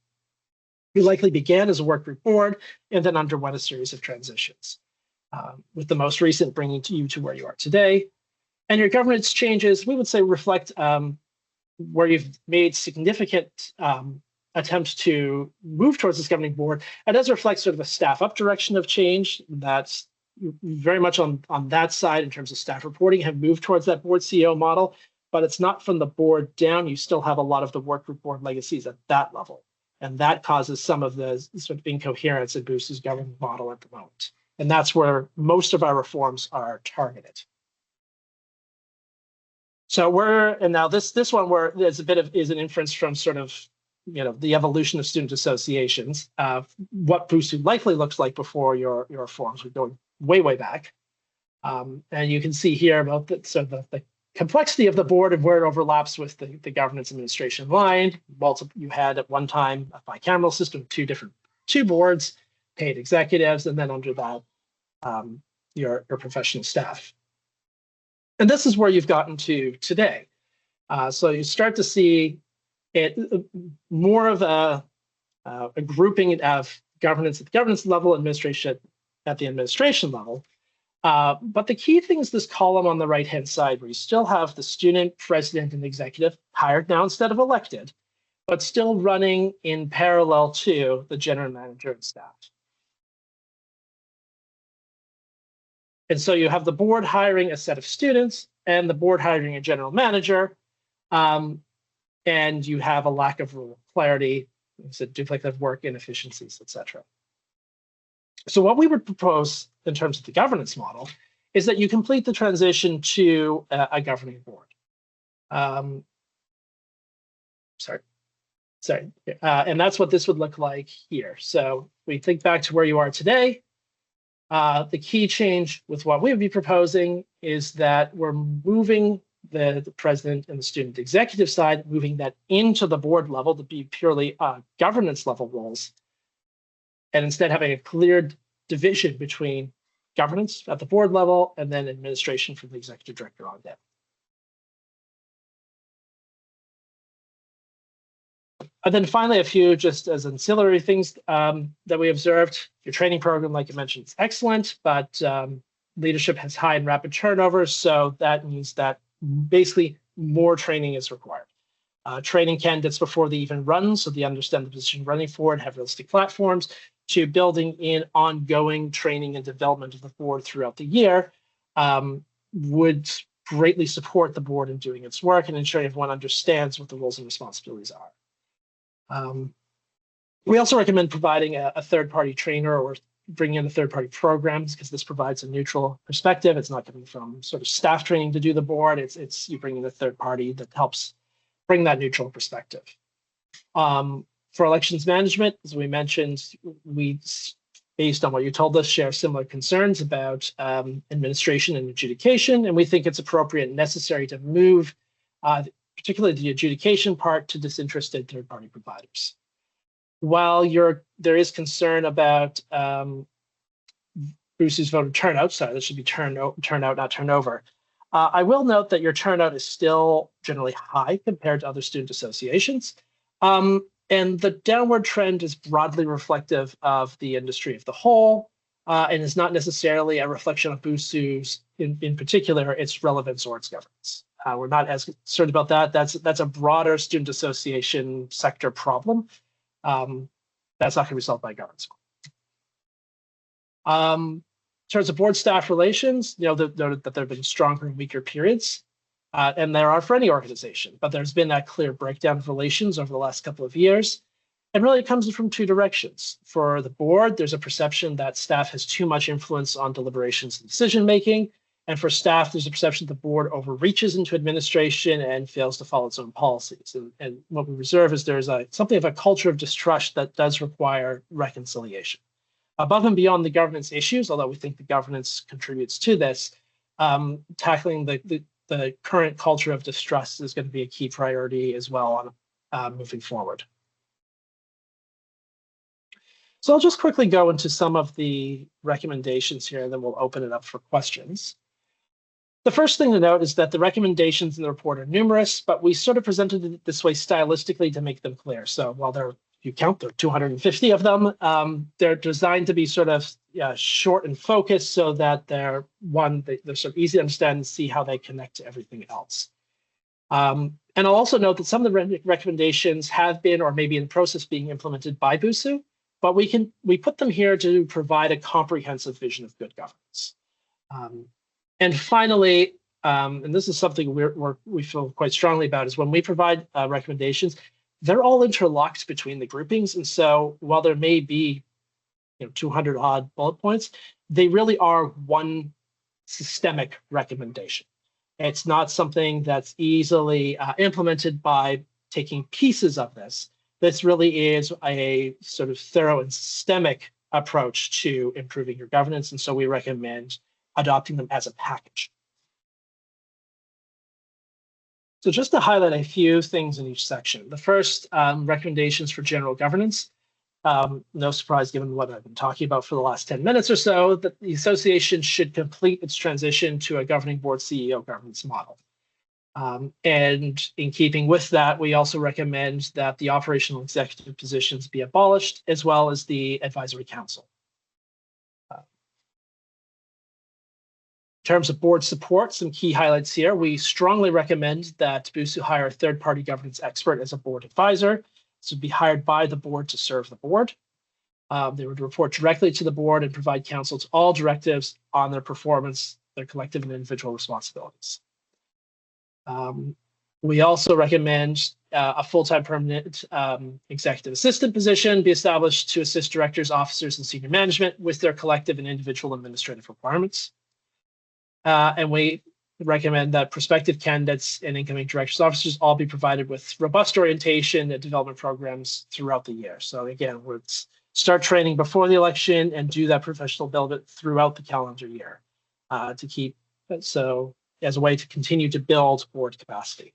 You likely began as a work group board and then underwent a series of transitions, with the most recent bringing you to where you are today. And your governance changes, we would say, reflect where you've made significant attempts to move towards this governing board. It does reflect sort of a staff up direction of change that's very much on that side in terms of staff reporting, have moved towards that board CEO model, but it's not from the board down. You still have a lot of the work group board legacies at that level. And that causes some of the sort of incoherence in BUSU's governing model at the moment. And that's where most of our reforms are targeted. So now this one where there's a bit of is an inference from sort of, the evolution of student associations, what BUSU likely looks like before your reforms. We're going way, way back. And you can see here about the complexity of the board and where it overlaps with the governance administration line. You had at one time a bicameral system, two boards, paid executives, and then under that, your professional staff. And this is where you've gotten to today. So you start to see more of a grouping of governance at the governance level, administration at the administration level. But the key thing is this column on the right-hand side, where you still have the student, president, and executive hired now instead of elected, but still running in parallel to the general manager and staff. And so you have the board hiring a set of students and the board hiring a general manager. And you have a lack of rule clarity, duplicative work, inefficiencies, etc. So what we would propose in terms of the governance model is that you complete the transition to a governing board. And that's what this would look like here. So we think back to where you are today. The key change with what we would be proposing is that we're moving the president and the student executive side, moving that into the board level to be purely governance level roles, and instead having a clear division between governance at the board level and then administration from the executive director on down. And then finally, a few just as ancillary things that we observed. Your training program, like I mentioned, is excellent, but leadership has high and rapid turnover. So that means that basically more training is required. Training candidates before they even run, so they understand the position running for and have realistic platforms, to building in ongoing training and development of the board throughout the year would greatly support the board in doing its work and ensuring everyone understands what the roles and responsibilities are. We also recommend providing a third-party trainer or bringing in a third-party programs, because this provides a neutral perspective. It's not coming from sort of staff training to do the board. It's you bring in a third party that helps bring that neutral perspective. For elections management, as we mentioned, we, based on what you told us, share similar concerns about administration and adjudication, and we think it's appropriate and necessary to move particularly the adjudication part to disinterested third-party providers. While there is concern about BUSU's voter turnout, sorry, that should be turnout, not turnover. I will note that your turnout is still generally high compared to other student associations. And the downward trend is broadly reflective of the industry of the whole, and is not necessarily a reflection of BUSU's, in particular, its relevance or its governance. We're not as concerned about that. That's a broader student association sector problem. That's not going to be solved by governance. In terms of board staff relations, that there have been stronger and weaker periods, and there are for any organization, but there's been that clear breakdown of relations over the last couple of years. And really, it comes from two directions. For the board, there's a perception that staff has too much influence on deliberations and decision-making. And for staff, there's a perception that the board overreaches into administration and fails to follow its own policies. And what we observe is there's something of a culture of distrust that does require reconciliation. Above and beyond the governance issues, although we think the governance contributes to this, tackling the current culture of distrust is going to be a key priority as well on moving forward. So I'll just quickly go into some of the recommendations here, and then we'll open it up for questions. The first thing to note is that the recommendations in the report are numerous, but we sort of presented it this way stylistically to make them clear. So while there are 250 of them, they're designed to be sort of short and focused so that they're sort of easy to understand and see how they connect to everything else. And I'll also note that some of the recommendations have been or may be in the process of being implemented by BUSU, but we put them here to provide a comprehensive vision of good governance. And finally, and this is something we feel quite strongly about, is when we provide recommendations, they're all interlocked between the groupings. And so while there may be 200 odd bullet points, they really are one systemic recommendation. It's not something that's easily implemented by taking pieces of this. This really is a sort of thorough and systemic approach to improving your governance. And so we recommend adopting them as a package. So just to highlight a few things in each section. The first, recommendations for general governance. No surprise given what I've been talking about for the last 10 minutes or so, that the association should complete its transition to a governing board CEO governance model. And in keeping with that, we also recommend that the operational executive positions be abolished, as well as the advisory council. In terms of board support, some key highlights here. We strongly recommend that BUSU hire a third-party governance expert as a board advisor. This would be hired by the board to serve the board. They would report directly to the board and provide counsel to all directives on their performance, their collective and individual responsibilities. We also recommend a full-time permanent executive assistant position be established to assist directors, officers, and senior management with their collective and individual administrative requirements. And we recommend that prospective candidates and incoming directors, officers all be provided with robust orientation and development programs throughout the year. So again, it's start training before the election and do that professional development throughout the calendar year to keep so as a way to continue to build board capacity.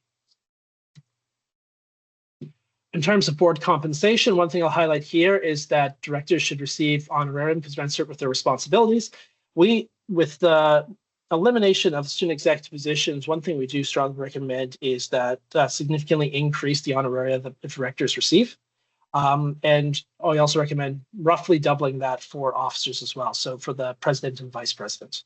In terms of board compensation, one thing I'll highlight here is that directors should receive honorarium commensurate with their responsibilities. With the elimination of student executive positions, one thing we do strongly recommend is that significantly increase the honoraria that the directors receive. And I also recommend roughly doubling that for officers as well. So for the president and vice president.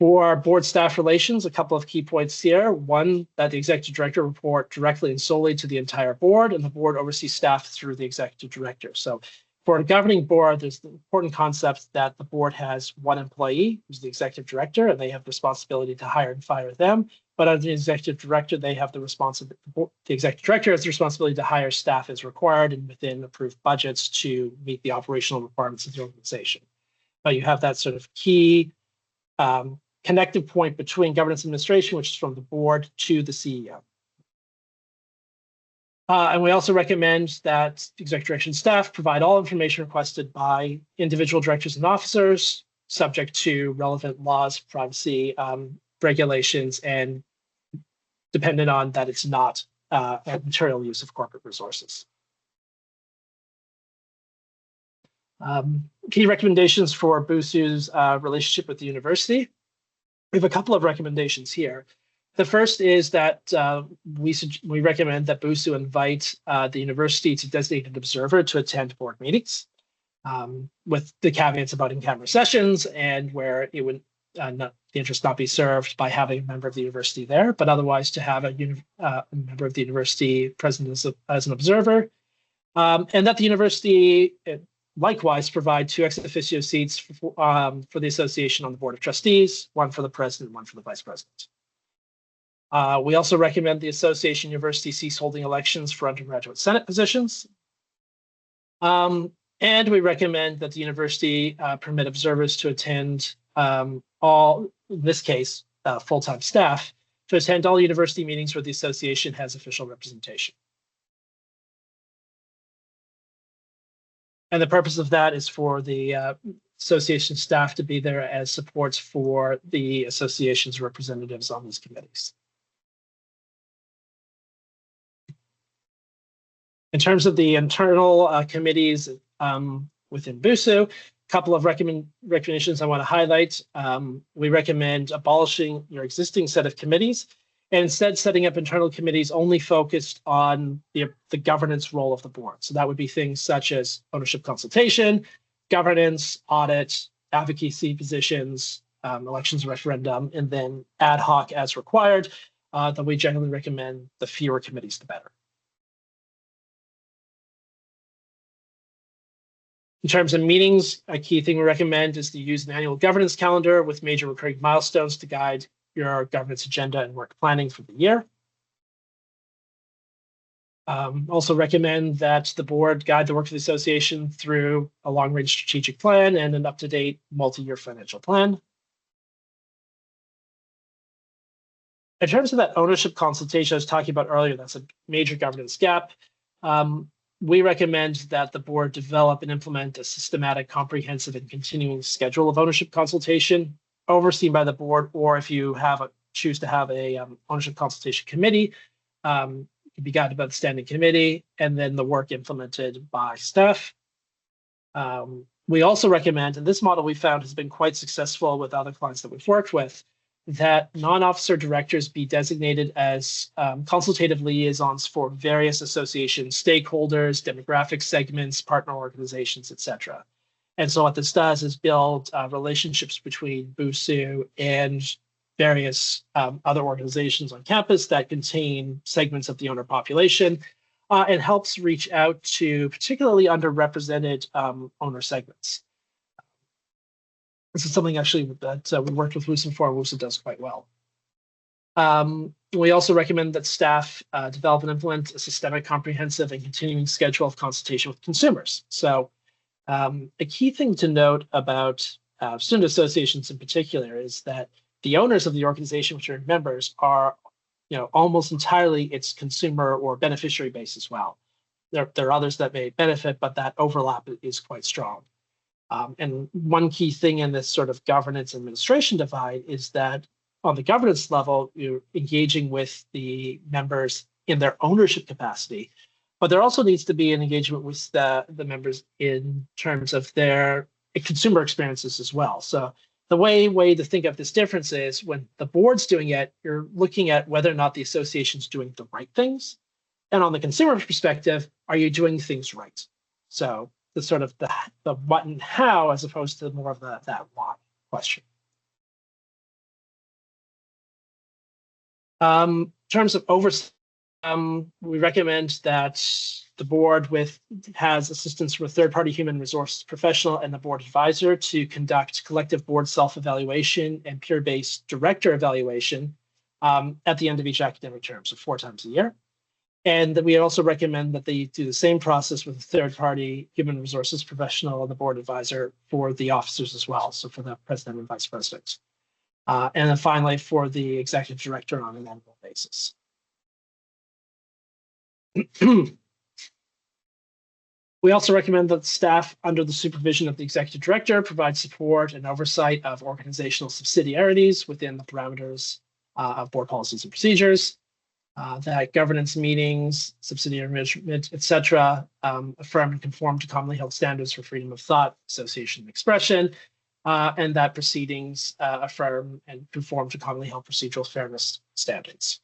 For board staff relations, a couple of key points here. One, that the executive director report directly and solely to the entire board, and the board oversees staff through the executive director. So for a governing board, there's the important concept that the board has one employee, who's the executive director, and they have responsibility to hire and fire them. But under the executive director, they have the responsibility, the executive director has the responsibility to hire staff as required and within approved budgets to meet the operational requirements of the organization. But you have that sort of key connective point between governance administration, which is from the board to the CEO. And we also recommend that the executive direction staff provide all information requested by individual directors and officers, subject to relevant laws, privacy regulations, and dependent on that it's not a material use of corporate resources. Key recommendations for BUSU's relationship with the university. We have a couple of recommendations here. The first is that we recommend that BUSU invite the university to designate an observer to attend board meetings, with the caveats about in-camera sessions and where it would the interest not be served by having a member of the university there, but otherwise to have a member of the university present as an observer, and that the university likewise provide 2 ex officio seats for the association on the board of trustees, 1 for the president, 1 for the vice president. We also recommend the association university cease holding elections for undergraduate senate positions. And we recommend that the university permit observers to attend all, in this case, full-time staff, to attend all university meetings where the association has official representation. And the purpose of that is for the association staff to be there as supports for the association's representatives on these committees. In terms of the internal committees within BUSU, a couple of recommendations I want to highlight. We recommend abolishing your existing set of committees and instead setting up internal committees only focused on the governance role of the board. So that would be things such as ownership consultation, governance, audit, advocacy positions, elections, referendum, and then ad hoc as required. That we generally recommend the fewer committees, the better. In terms of meetings, a key thing we recommend is to use an annual governance calendar with major recurring milestones to guide your governance agenda and work planning for the year. Also recommend that the board guide the work of the association through a long-range strategic plan and an up-to-date multi-year financial plan. In terms of that ownership consultation I was talking about earlier, that's a major governance gap. We recommend that the board develop and implement a systematic, comprehensive, and continuing schedule of ownership consultation overseen by the board, or if you choose to have a ownership consultation committee, it can be guided by the standing committee, and then the work implemented by staff. We also recommend, and this model we found has been quite successful with other clients that we've worked with, that non-officer directors be designated as consultative liaisons for various association stakeholders, demographic segments, partner organizations, etc. And so what this does is build relationships between BUSU and various other organizations on campus that contain segments of the owner population, and helps reach out to particularly underrepresented owner segments. This is something actually that we worked with WUSU for, and WUSU does quite well. We also recommend that staff develop and implement a systemic, comprehensive, and continuing schedule of consultation with consumers. So a key thing to note about student associations in particular is that the owners of the organization, which are members, are almost entirely it's consumer or beneficiary based as well. There are others that may benefit, but that overlap is quite strong. And one key thing in this sort of governance administration divide is that on the governance level, you're engaging with the members in their ownership capacity, but there also needs to be an engagement with the members in terms of their consumer experiences as well. So the way to think of this difference is when the board's doing it, you're looking at whether or not the association's doing the right things. And on the consumer perspective, are you doing things right? So the sort of the what and how, as opposed to more of that why question. In terms of oversight, we recommend that the board has assistance from a third-party human resource professional and the board advisor to conduct collective board self-evaluation and peer-based director evaluation at the end of each academic term, so 4 times a year. And that we also recommend that they do the same process with a third-party human resources professional and the board advisor for the officers as well, so for the president and vice president. And then finally, for the executive director on an annual basis. We also recommend that staff under the supervision of the executive director provide support and oversight of organizational subsidiarities within the parameters of board policies and procedures, that governance meetings, subsidiary management, etc., affirm and conform to commonly held standards for freedom of thought, association, and expression, and that proceedings affirm and conform to commonly held procedural fairness standards.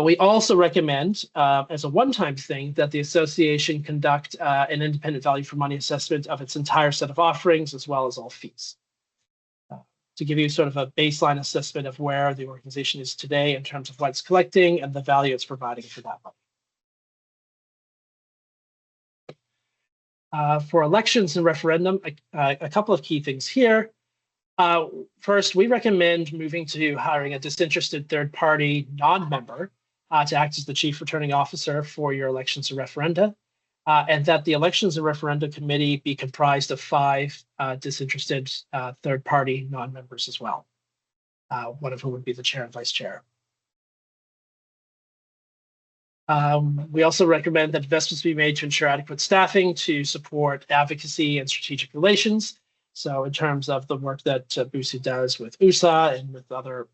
We also recommend, as a one-time thing, that the association conduct an independent value for money assessment of its entire set of offerings, as well as all fees, to give you sort of a baseline assessment of where the organization is today in terms of what it's collecting and the value it's providing for that money. For elections and referendum, a couple of key things here. First, we recommend moving to hiring a disinterested third-party non-member to act as the chief returning officer for your elections and referenda, and that the elections and referenda committee be comprised of 5 disinterested third-party non-members as well, one of whom would be the chair and vice chair. We also recommend that investments be made to ensure adequate staffing to support advocacy and strategic relations. So in terms of the work that BUSU does with USA and with other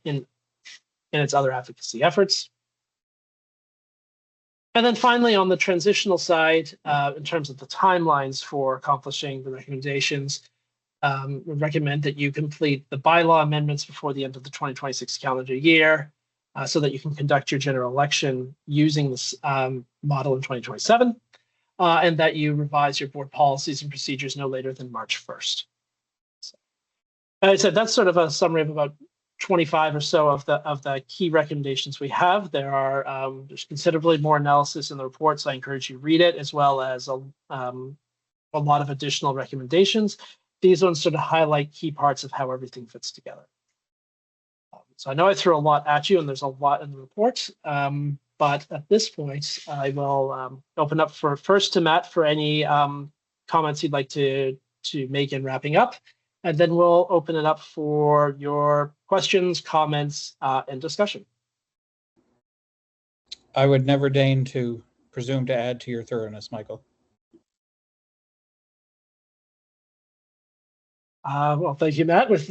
in its other advocacy efforts. And then finally, on the transitional side, in terms of the timelines for accomplishing the recommendations, we recommend that you complete the bylaw amendments before the end of the 2026 calendar year, so that you can conduct your general election using this model in 2027. And that you revise your board policies and procedures no later than March 1st. So, as I said, that's sort of a summary of about 25 or so of the key recommendations we have. There's considerably more analysis in the report, so I encourage you to read it, as well as a lot of additional recommendations. These ones sort of highlight key parts of how everything fits together. So I know I threw a lot at you, and there's a lot in the report. But at this point, I will open up first to Matt for any comments you'd like to make in wrapping up, and then we'll open it up for your questions, comments, and discussion. I would never deign to presume to add to your thoroughness, Michael. Well, thank you, Matt. With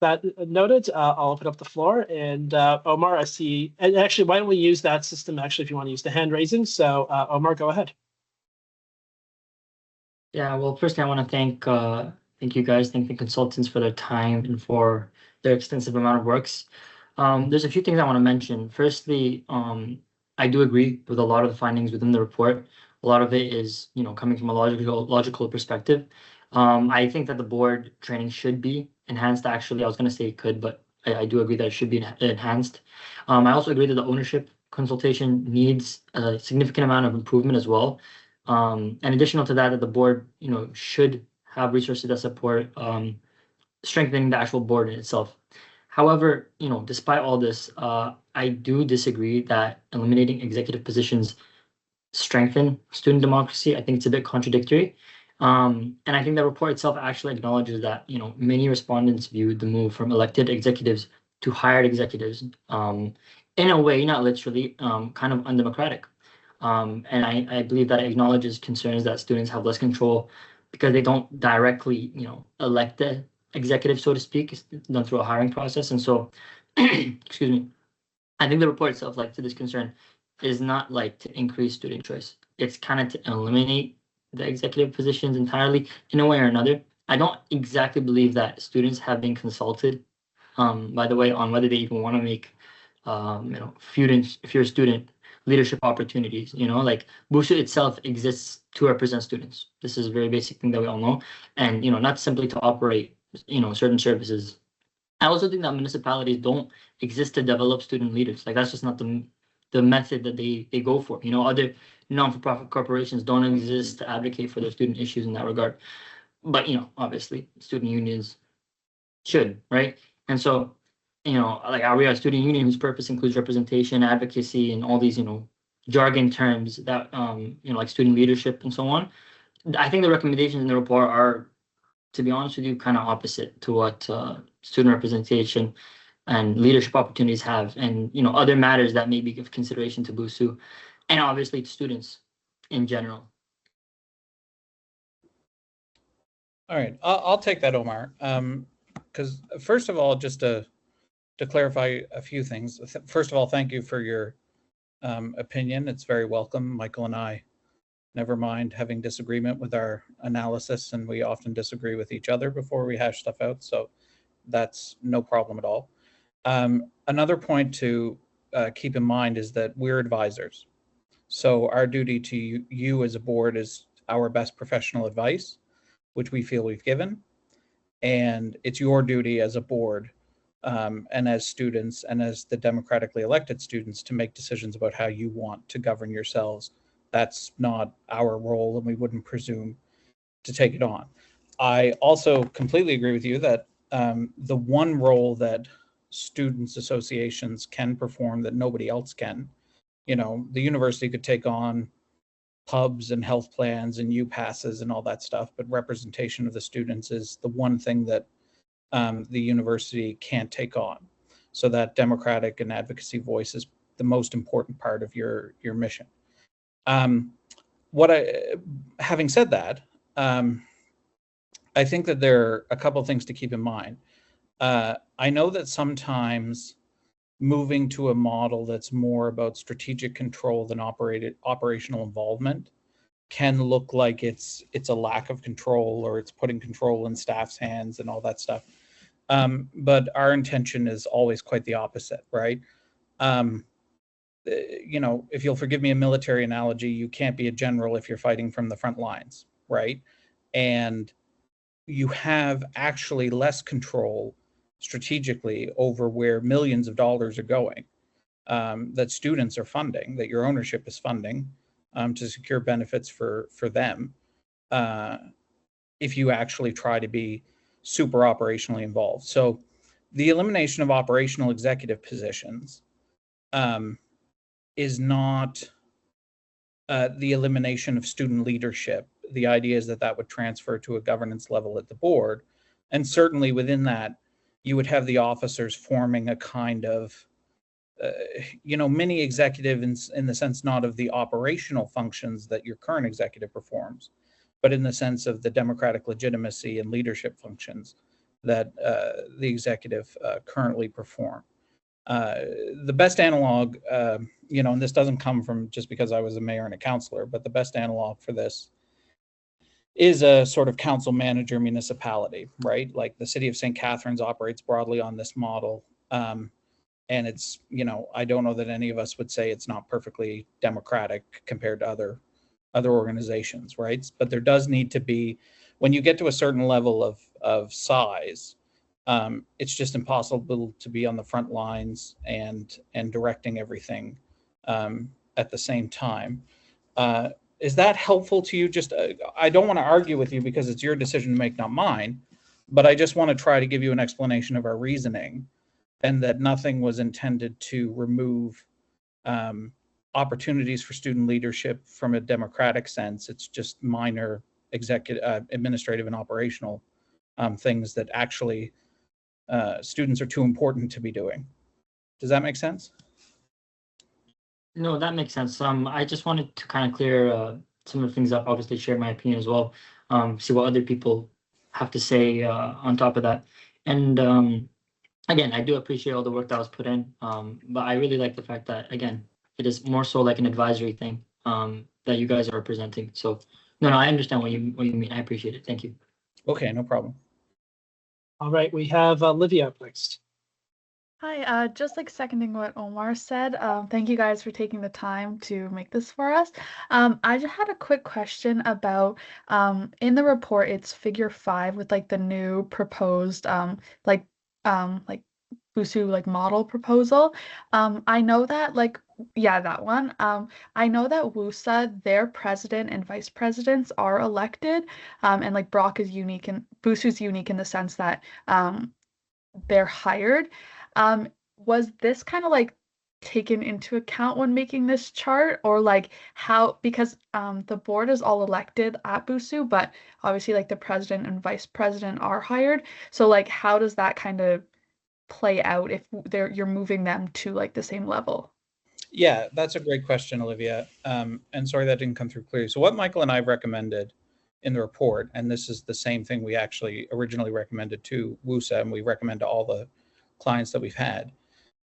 that noted, I'll open up the floor, and Omar, I see, and actually, why don't we use that system, actually, if you want to use the hand raising. So Omar, go ahead. Yeah, well, firstly, I want to thank you guys, thank the consultants for their time and for their extensive amount of works. There's a few things I want to mention. Firstly, I do agree with a lot of the findings within the report. A lot of it is, coming from a logical perspective. I think that the board training should be enhanced. Actually, I was going to say it could, but I do agree that it should be enhanced. I also agree that the ownership consultation needs a significant amount of improvement as well. And additional to that the board, should have resources that support strengthening the actual board in itself. However, despite all this, I do disagree that eliminating executive positions strengthen student democracy. I think it's a bit contradictory. And I think the report itself actually acknowledges that, many respondents viewed the move from elected executives to hired executives, in a way, not literally, kind of undemocratic. And I believe that it acknowledges concerns that students have less control because they don't directly, elect the executive, so to speak. It's done through a hiring process. And so, excuse me, I think the report itself, like, to this concern, is not like to increase student choice. It's kind of to eliminate the executive positions entirely in a way or another. I don't exactly believe that students have been consulted, by the way, on whether they even want to make, if you're a student, leadership opportunities. Like BUSU itself exists to represent students. This is a very basic thing that we all know, and not simply to operate, certain services. I also think that municipalities don't exist to develop student leaders. Like, that's just not the method that they go for. Other non-for-profit corporations don't exist to advocate for their student issues in that regard. But obviously, student unions should, right? And so, like, we are a student union whose purpose includes representation, advocacy, and all these, jargon terms that, like student leadership and so on. I think the recommendations in the report are, to be honest with you, kind of opposite to what student representation and leadership opportunities have, and other matters that may be of consideration to BUSU, and obviously to students in general. All right, I'll take that, Omar. Because first of all, just to clarify a few things. First of all, thank you for your opinion. It's very welcome. Michael and I never mind having disagreement with our analysis, and we often disagree with each other before we hash stuff out. So that's no problem at all. Another point to keep in mind is that we're advisors. So our duty to you as a board is our best professional advice, which we feel we've given. And it's your duty as a board and as students and as the democratically elected students to make decisions about how you want to govern yourselves. That's not our role, and we wouldn't presume to take it on. I also completely agree with you that the one role that students associations can perform that nobody else can, the university could take on pubs and health plans and U-passes and all that stuff, but representation of the students is the one thing that the university can't take on. So that democratic and advocacy voice is the most important part of your mission. Having said that, I think that there are a couple of things to keep in mind. I know that sometimes moving to a model that's more about strategic control than operational involvement can look like it's a lack of control, or it's putting control in staff's hands and all that stuff. But our intention is always quite the opposite, right? If you'll forgive me a military analogy, you can't be a general if you're fighting from the front lines, right? And you have actually less control strategically over where millions of dollars are going, that students are funding, that your ownership is funding to secure benefits for them, if you actually try to be super operationally involved. So the elimination of operational executive positions is not the elimination of student leadership. The idea is that would transfer to a governance level at the board. And certainly within that, you would have the officers forming a kind of, mini executive in the sense not of the operational functions that your current executive performs, but in the sense of the democratic legitimacy and leadership functions that the executive currently perform. The best analog, and this doesn't come from just because I was a mayor and a councillor, but the best analog for this is a sort of council manager municipality, right? Like the city of St. Catharines operates broadly on this model. And it's, I don't know that any of us would say it's not perfectly democratic compared to other organizations, right? But there does need to be, when you get to a certain level of size, it's just impossible to be on the front lines and directing everything at the same time. Is that helpful to you? Just, I don't want to argue with you because it's your decision to make, not mine, but I just want to try to give you an explanation of our reasoning, and that nothing was intended to remove opportunities for student leadership from a democratic sense. It's just minor administrative and operational things that actually students are too important to be doing. Does that make sense? No, that makes sense. I just wanted to kind of clear some of the things up, obviously share my opinion as well, see what other people have to say on top of that. And again, I do appreciate all the work that was put in, but I really like the fact that, again, it is more so like an advisory thing that you guys are presenting. So, no, I understand what you mean. I appreciate it. Thank you. Okay, no problem. All right, we have Livy up next. Hi, just like seconding what Omar said, thank you guys for taking the time to make this for us. I just had a quick question about in the report, it's figure 5 with like the new proposed like BUSU like model proposal. I know that that one. I know that WUSA, their president and vice presidents are elected, and like Brock is unique and BUSU's unique in the sense that they're hired. Was this kind of like taken into account when making this chart, or like how, because the board is all elected at BUSU, but obviously like the president and vice president are hired. So like how does that kind of play out if you're moving them to like the same level? Yeah, that's a great question, Olivia. And sorry that didn't come through clearly. So what Michael and I recommended in the report, and this is the same thing we actually originally recommended to WUSA, and we recommend to all the clients that we've had,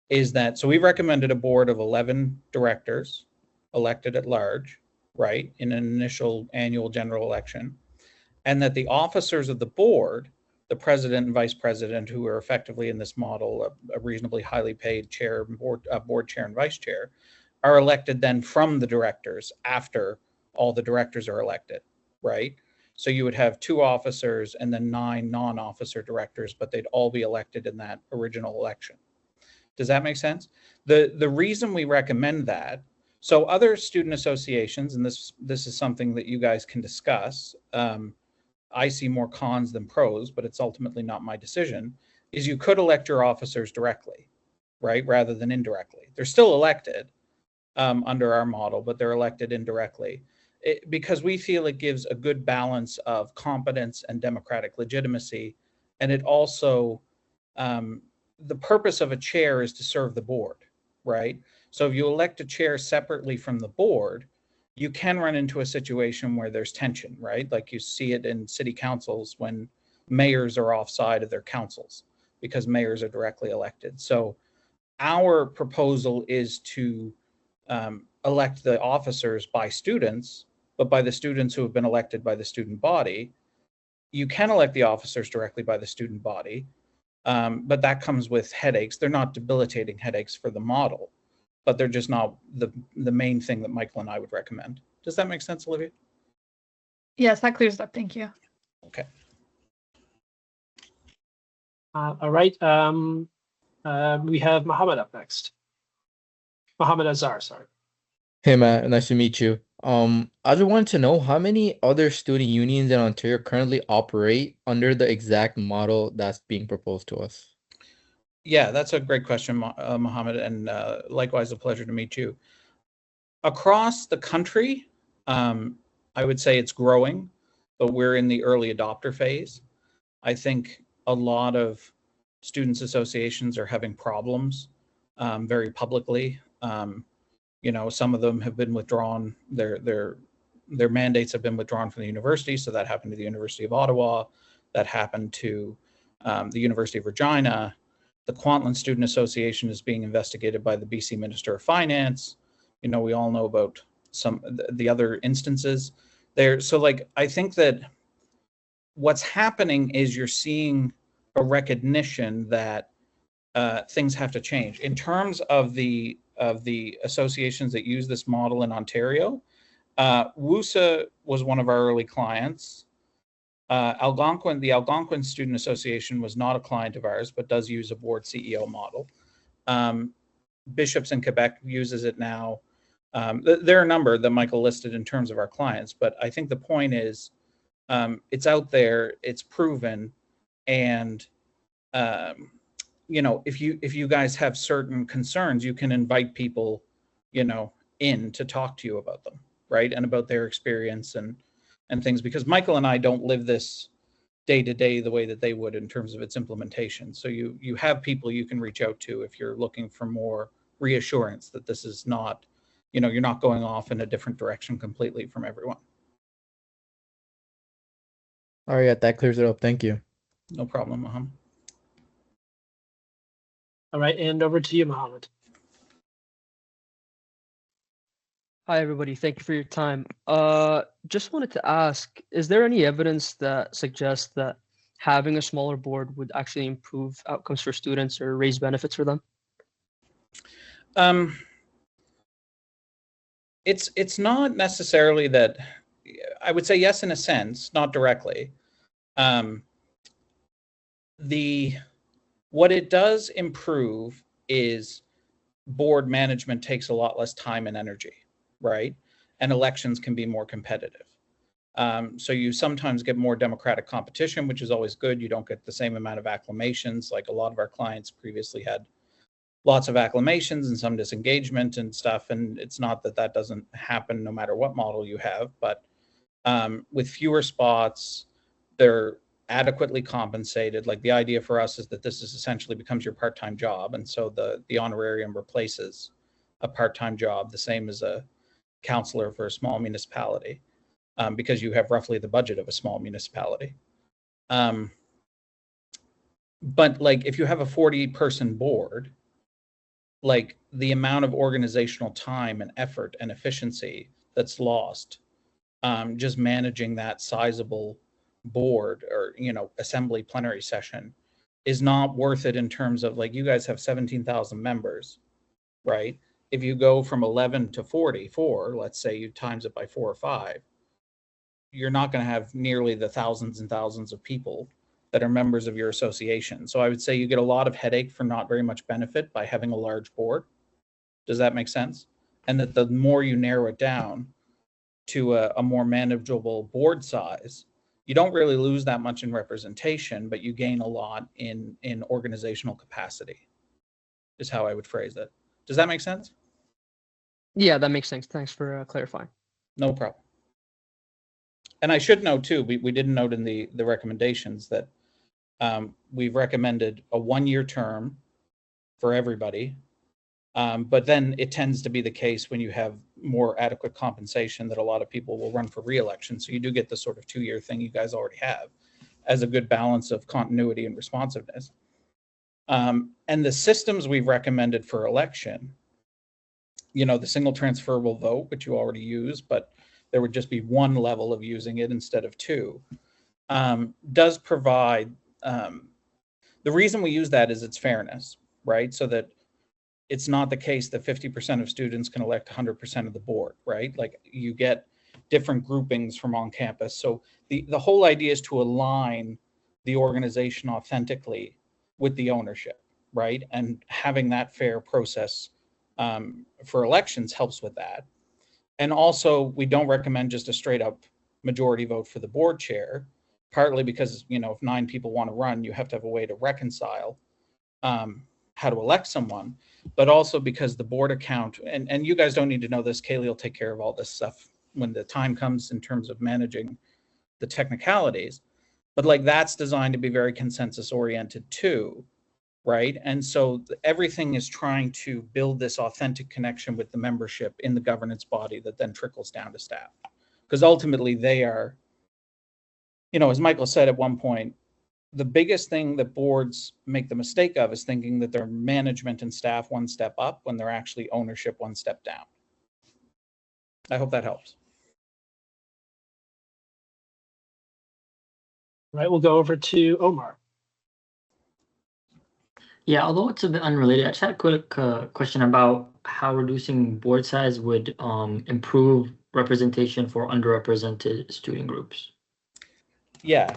is that, so we recommended a board of 11 directors elected at large, right, in an initial annual general election, and that the officers of the board, the president and vice president, who are effectively in this model a reasonably highly paid chair, board chair and vice chair, are elected then from the directors after all the directors are elected, right? So you would have 2 officers and then 9 non-officer directors, but they'd all be elected in that original election. Does that make sense? The reason we recommend that, so other student associations, and this is something that you guys can discuss, I see more cons than pros, but it's ultimately not my decision, is you could elect your officers directly, right, rather than indirectly. They're still elected under our model, but they're elected indirectly. Because we feel it gives a good balance of competence and democratic legitimacy. And it also, the purpose of a chair is to serve the board, right? So if you elect a chair separately from the board, you can run into a situation where there's tension, right? Like you see it in city councils when mayors are offside of their councils because mayors are directly elected. So our proposal is to elect the officers by students, but by the students who have been elected by the student body. You can elect the officers directly by the student body, but that comes with headaches. They're not debilitating headaches for the model, but they're just not the main thing that Michael and I would recommend. Does that make sense, Olivia? Yes, that clears it up. Thank you. Okay. All right. We have Mohammed up next. Mohammed Azhar, sorry. Hey Matt, nice to meet you. I just wanted to know how many other student unions in Ontario currently operate under the exact model that's being proposed to us. Yeah, that's a great question, Mohammed, and likewise a pleasure to meet you. Across the country, I would say it's growing, but we're in the early adopter phase. I think a lot of students associations are having problems very publicly. You know, some of them have been withdrawn. Their mandates have been withdrawn from the university. So that happened to the University of Ottawa. That happened to the University of Regina. The Kwantlen Student Association is being investigated by the BC Minister of Finance. You know, we all know about some the other instances there. So like, I think that what's happening is you're seeing a recognition that things have to change. In terms of the associations that use this model in Ontario, WUSA was one of our early clients. The Algonquin Student Association was not a client of ours, but does use a board CEO model. Bishops in Quebec uses it now. There are a number that Michael listed in terms of our clients, but I think the point is it's out there, it's proven, and you know, if you guys have certain concerns, you can invite people, you know, in to talk to you about them, right, and about their experience and and things, because Michael and I don't live this day to day the way that they would in terms of its implementation. So you have people you can reach out to if you're looking for more reassurance that this is not, you're not going off in a different direction completely from everyone. All right, yeah, that clears it up. Thank you. No problem, Mohammed. All right, and over to you, Mohammed. Hi, everybody. Thank you for your time. Just wanted to ask, is there any evidence that suggests that having a smaller board would actually improve outcomes for students or raise benefits for them? It's not necessarily that. I would say yes, in a sense, not directly. What it does improve is board management takes a lot less time and energy, right? And elections can be more competitive. So you sometimes get more democratic competition, which is always good. You don't get the same amount of acclamations. Like a lot of our clients previously had lots of acclamations and some disengagement and stuff. And it's not that that doesn't happen no matter what model you have, but with fewer spots, they're adequately compensated. Like the idea for us is that this is essentially becomes your part-time job. And so the honorarium replaces a part-time job, the same as a counselor for a small municipality, because you have roughly the budget of a small municipality. But like if you have a 40-person board, like the amount of organizational time and effort and efficiency that's lost just managing that sizable board or assembly plenary session is not worth it in terms of, like, you guys have 17,000 members, right? If you go from 11 to 44, let's say you times it by 4 or 5, you're not going to have nearly the thousands and thousands of people that are members of your association. So I would say you get a lot of headache for not very much benefit by having a large board. Does that make sense? And that the more you narrow it down to a more manageable board size, you don't really lose that much in representation, but you gain a lot in organizational capacity, is how I would phrase it. Does that make sense? Yeah, that makes sense. Thanks for clarifying. No problem. And I should note too, we didn't note in the recommendations that we've recommended a 1-year term for everybody. But then it tends to be the case when you have more adequate compensation that a lot of people will run for re-election. So you do get the sort of 2-year thing you guys already have as a good balance of continuity and responsiveness. And the systems we've recommended for election, the single transferable vote, which you already use, but there would just be one level of using it instead of 2, does provide, the reason we use that is its fairness, right? So that it's not the case that 50% of students can elect 100% of the board, right? Like you get different groupings from on campus. So the whole idea is to align the organization authentically with the ownership, right? And having that fair process for elections helps with that. And also, we don't recommend just a straight up majority vote for the board chair, partly because, if 9 people want to run, you have to have a way to reconcile how to elect someone, but also because the board account, and you guys don't need to know this, Kaylee will take care of all this stuff when the time comes in terms of managing the technicalities, but like that's designed to be very consensus oriented too, right? And so everything is trying to build this authentic connection with the membership in the governance body that then trickles down to staff. Because ultimately they are, as Michael said at one point, the biggest thing that boards make the mistake of is thinking that they're management and staff one step up when they're actually ownership one step down. I hope that helps. Right, we'll go over to Omar. Yeah, although it's a bit unrelated, I just had a quick question about how reducing board size would improve representation for underrepresented student groups. Yeah,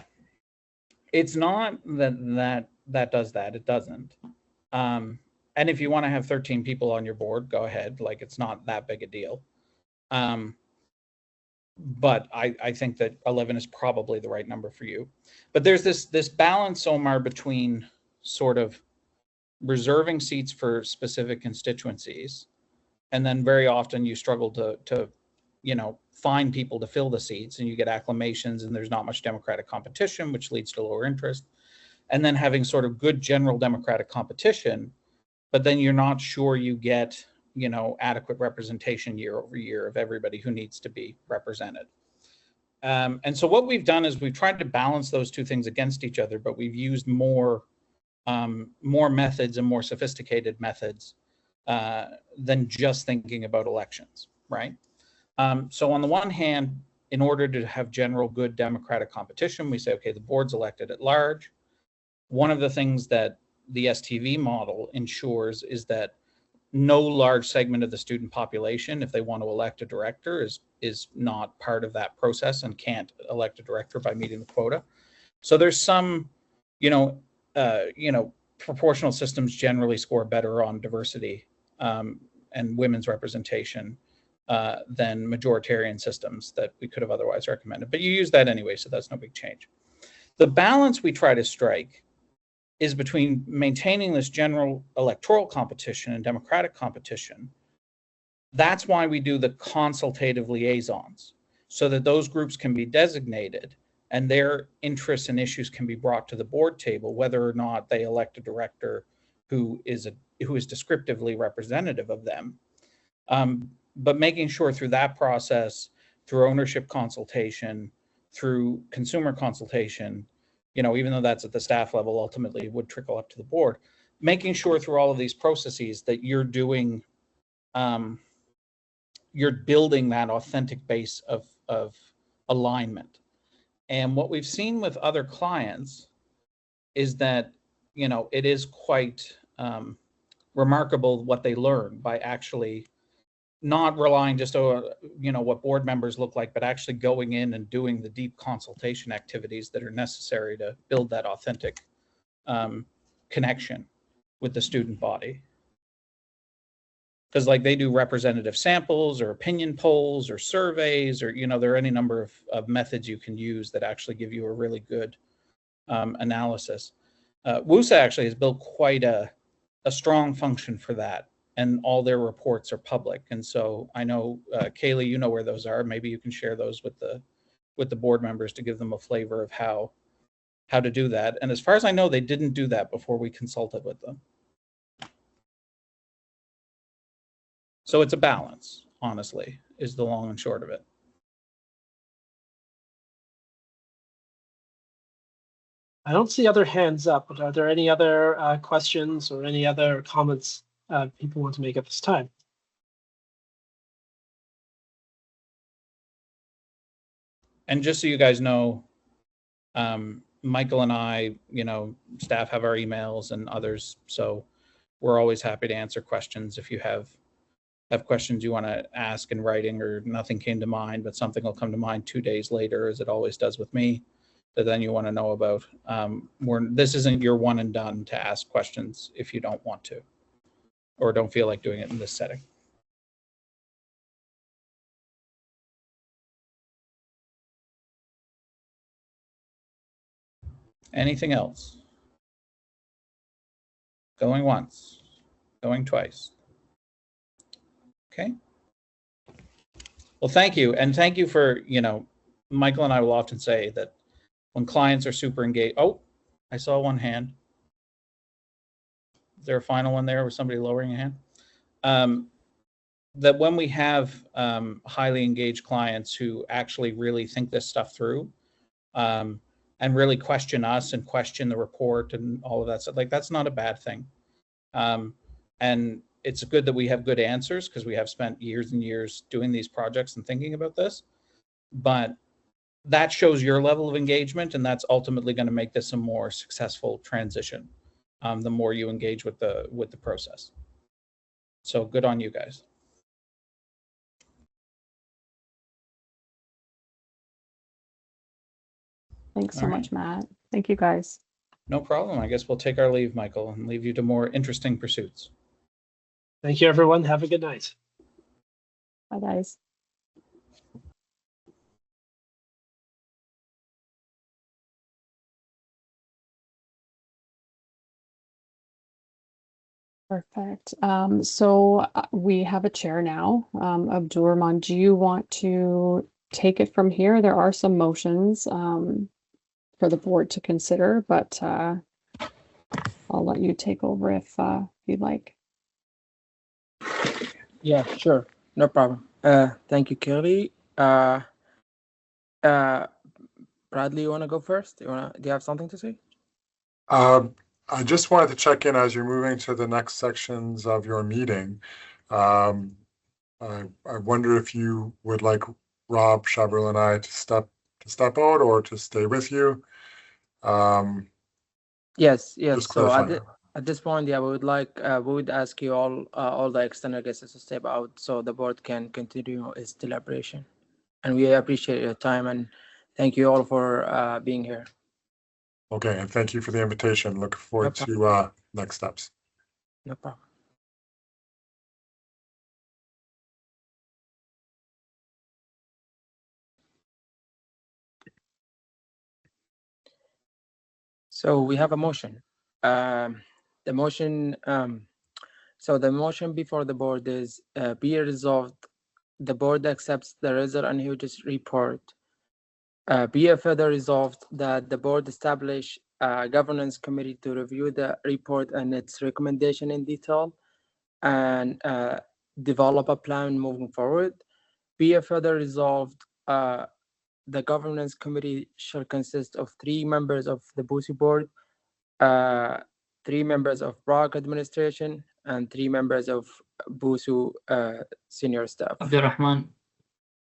it's not that does that. It doesn't. And if you want to have 13 people on your board, go ahead. Like, it's not that big a deal. But I think that 11 is probably the right number for you. But there's this balance, Omar, between sort of reserving seats for specific constituencies, and then very often you struggle to find people to fill the seats, and you get acclamations, and there's not much democratic competition, which leads to lower interest. And then having sort of good general democratic competition, but then you're not sure you get, adequate representation year over year of everybody who needs to be represented. And so what we've done is we've tried to balance those two things against each other, but we've used more methods and more sophisticated methods than just thinking about elections, right? So on the one hand, in order to have general good democratic competition, we say, okay, the board's elected at large. One of the things that the STV model ensures is that no large segment of the student population, if they want to elect a director, is not part of that process and can't elect a director by meeting the quota. So there's some, proportional systems generally score better on diversity and women's representation than majoritarian systems that we could have otherwise recommended. But you use that anyway, so that's no big change. The balance we try to strike is between maintaining this general electoral competition and democratic competition. That's why we do the consultative liaisons, so that those groups can be designated and their interests and issues can be brought to the board table, whether or not they elect a director who is descriptively representative of them. But making sure through that process, through ownership consultation, through consumer consultation, even though that's at the staff level, ultimately it would trickle up to the board, making sure through all of these processes that you're building that authentic base of alignment. And what we've seen with other clients is that, it is quite remarkable what they learn by actually not relying just on, what board members look like, but actually going in and doing the deep consultation activities that are necessary to build that authentic connection with the student body. Because they do representative samples or opinion polls or surveys, or, there are any number of methods you can use that actually give you a really good analysis. WUSA actually has built quite a strong function for that, and all their reports are public. And so I know, Kaylee, you know where those are. Maybe you can share those with the board members to give them a flavor of how to do that. And as far as I know, they didn't do that before we consulted with them. So it's a balance, honestly, is the long and short of it. I don't see other hands up, but are there any other questions or any other comments people want to make at this time? And just so you guys know, Michael and I, staff have our emails and others, so we're always happy to answer questions. If you have questions you want to ask in writing, or nothing came to mind, but something will come to mind 2 days later, as it always does with me, that then you want to know about. This isn't your one and done to ask questions if you don't want to, or don't feel like doing it in this setting. Anything else? Going once, going twice. Okay. Well, thank you. And thank you for, Michael and I will often say that when clients are super engaged. Oh, I saw one hand. Is there a final one there with somebody lowering a hand? That when we have highly engaged clients who actually really think this stuff through, and really question us and question the report and all of that stuff, that's not a bad thing. And it's good that we have good answers, because we have spent years and years doing these projects and thinking about this. But that shows your level of engagement, and that's ultimately going to make this a more successful transition, the more you engage with the process. So good on you guys. Thanks so much, Matt. Thank you, guys. No problem. I guess we'll take our leave, Michael, and leave you to more interesting pursuits. Thank you, everyone. Have a good night. Bye, guys. Perfect. So we have a chair now. Abdurrahman, do you want to take it from here? There are some motions for the board to consider, but I'll let you take over if you'd like. Yeah, sure. No problem. Thank you, Kelly. Bradley, you want to go first? Do you have something to say? I just wanted to check in as you're moving to the next sections of your meeting. I wonder if you would like Rob, Shabril, and I to step out or to stay with you. Yes. Just So clarify. at this point, yeah, we would ask you all the external guests to step out so the board can continue its deliberation. And we appreciate your time and thank you all for being here. Okay, and thank you for the invitation. Look forward to next steps. No problem. So we have a motion. The motion before the board is be it resolved, the board accepts the Rizal and Hughes report. Be it further resolved that the board establish a governance committee to review the report and its recommendation in detail and develop a plan moving forward. Be it further resolved, the governance committee shall consist of 3 members of the BUSU board, 3 members of BROC administration, and 3 members of BUSU senior staff. Abdurrahman,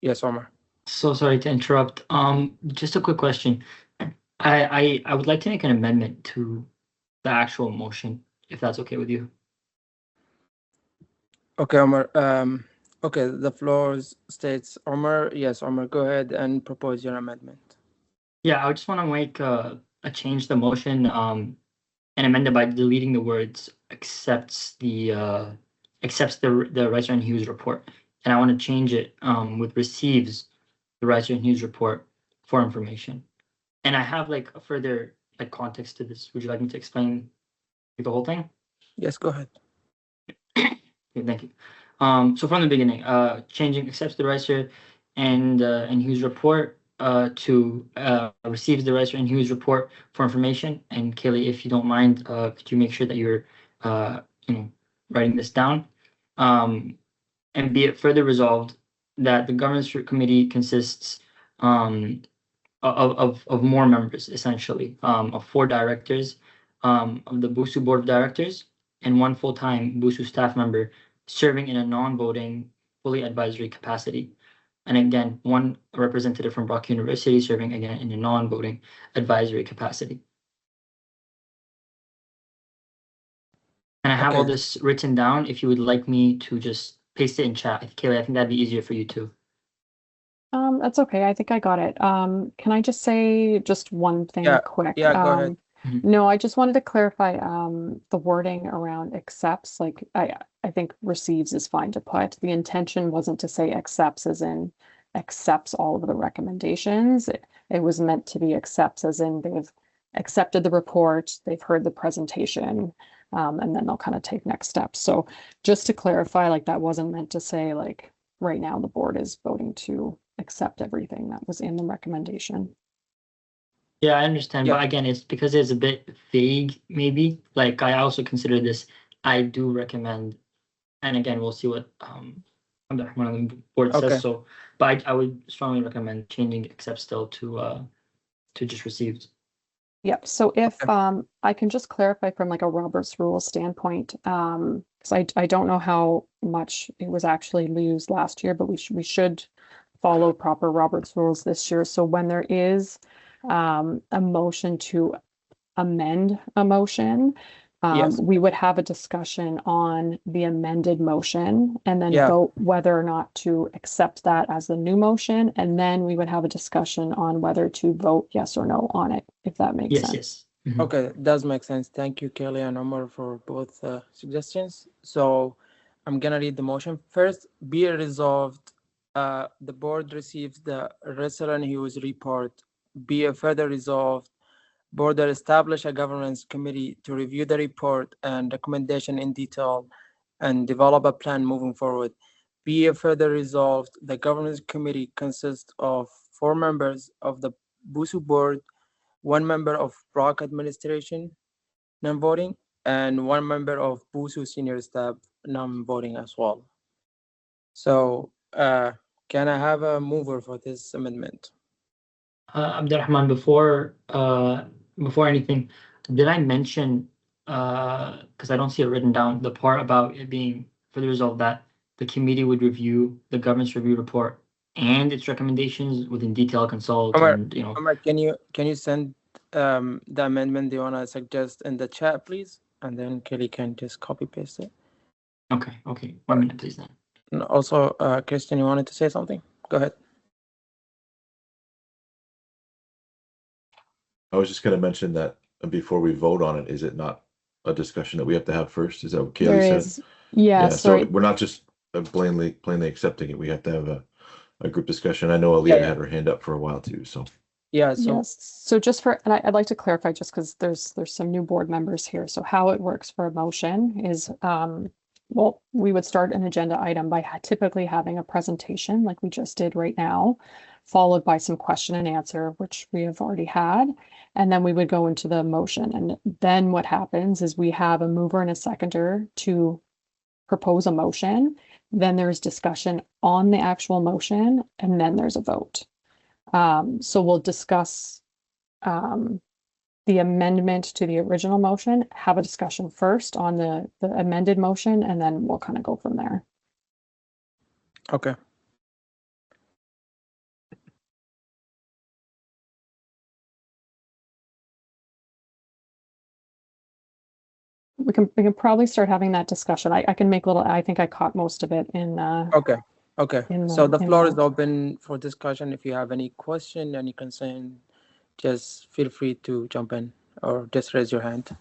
Yes, Omar. so sorry to interrupt. Just a quick question. I would like to make an amendment to the actual motion, if that's okay with you. Okay, Omar. Okay, the floor states Omar. Yes, Omar, go ahead and propose your amendment. Yeah, I just want to make a change the motion and amend it by deleting the words accepts the Reiser and Hughes report, and I want to change it with receives the Reiser and Hughes report for information. And I have like a further like context to this. Would you like me to explain the whole thing? Yes, go ahead. Okay, thank you. So from the beginning, changing accepts the Reiser and Hughes report to receives the Reiser and Hughes report for information. And Kaylee, if you don't mind, could you make sure that you're writing this down? And be it further resolved that the governance committee consists of more members, essentially, of 4 directors of the BUSU board of directors and 1 full-time BUSU staff member serving in a non-voting, fully advisory capacity. And again, 1 representative from Brock University serving again in a non-voting advisory capacity. And I have all this written down. If you would like me to just paste it in chat, Kaylee, I think that'd be easier for you too. That's okay. I think I got it. Can I just say just one thing quick? Yeah, go ahead. No, I just wanted to clarify the wording around accepts. Like I think receives is fine to put. The intention wasn't to say accepts as in accepts all of the recommendations. It was meant to be accepts as in they've accepted the report, they've heard the presentation, and then they'll kind of take next steps. So just to clarify, like that wasn't meant to say like right now the board is voting to accept everything that was in the recommendation. Yeah, I understand. But again, it's because it's a bit vague, maybe. Like I also consider this, I do recommend, and again, we'll see what one of the board says. So, but I would strongly recommend changing accept still to just received. Yep. So if I can just clarify from like a Robert's rule standpoint, because I don't know how much it was actually used last year, but we should follow proper Robert's rules this year. So when there is a motion to amend a motion, we would have a discussion on the amended motion and then vote whether or not to accept that as the new motion. And then we would have a discussion on whether to vote yes or no on it, if that makes sense. Yes. Okay, it does make sense. Thank you, Kelly and Omar, for both suggestions. So I'm gonna read the motion first. Be it resolved, the board receives the Russell and Hughes report. Be it further resolved, board that establish a governance committee to review the report and recommendation in detail and develop a plan moving forward. Be it further resolved, the governance committee consists of 4 members of the BUSU board, 1 member of Brock administration, non-voting, and 1 member of BUSU senior staff, non-voting as well. So can I have a mover for this amendment? Abdurrahman, before anything, did I mention, because I don't see it written down, the part about it being for the result that the committee would review the governance review report and its recommendations within detail consult Omar, and Omar, can you send the amendment you want to suggest in the chat, please? And then Kelly can just copy paste it. Okay, 1 minute, please then. And also, Christian, you wanted to say something? Go ahead. I was just going to mention that before we vote on it, is it not a discussion that we have to have first? Is that what Kaylee said? Is. Yeah, So sorry. we're not just plainly accepting it. We have to have a group discussion. I know Aaliyah had her hand up for a while too. So Yes. So just for, and I'd like to clarify just because there's some new board members here. So how it works for a motion is, well, we would start an agenda item by typically having a presentation like we just did right now, followed by some question and answer, which we have already had. And then we would go into the motion. And then what happens is we have a mover and a seconder to propose a motion. Then there's discussion on the actual motion, and then there's a vote. So we'll discuss the amendment to the original motion, have a discussion first on the amended motion, and then we'll kind of go from there. Okay. We can probably start having that discussion. I can make I think I caught most of it in Okay. So the in floor is open for discussion. If you have any question, any concern, just feel free to jump in or just raise your hand.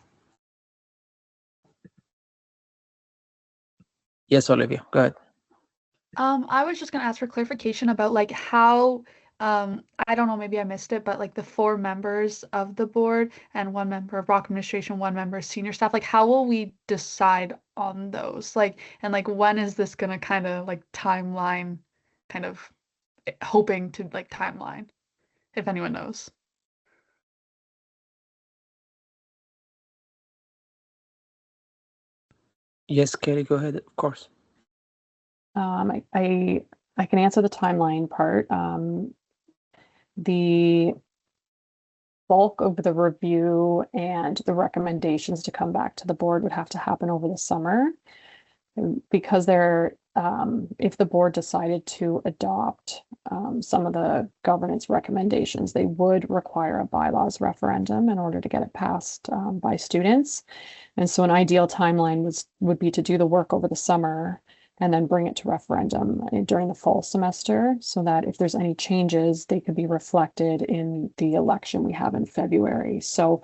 Yes, Olivia, go ahead. I was just gonna ask for clarification about like how, I don't know, maybe I missed it, but like the 4 members of the board and 1 member of Rock administration, 1 member of senior staff, like how will we decide on those? Like, and like when is this gonna kind of like timeline, kind of hoping to like timeline, if anyone knows? Yes, Kelly, go ahead, of course. I can answer the timeline part. The bulk of the review and the recommendations to come back to the board would have to happen over the summer. Because if the board decided to adopt some of the governance recommendations, they would require a bylaws referendum in order to get it passed by students. And so an ideal timeline would be to do the work over the summer and then bring it to referendum during the fall semester, so that if there's any changes, they could be reflected in the election we have in February. So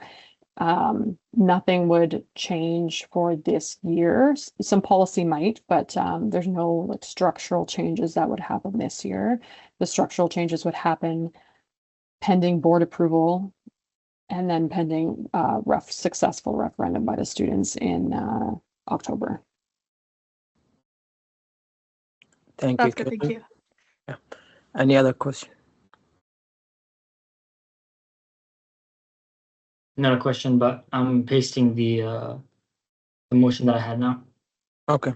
nothing would change for this year. Some policy might, but there's no like structural changes that would happen this year. The structural changes would happen pending board approval and then pending successful referendum by the students in October. Thank That's you. good, thank you. Yeah. Any other question? Not a question, but I'm pasting the motion that I had now. Okay.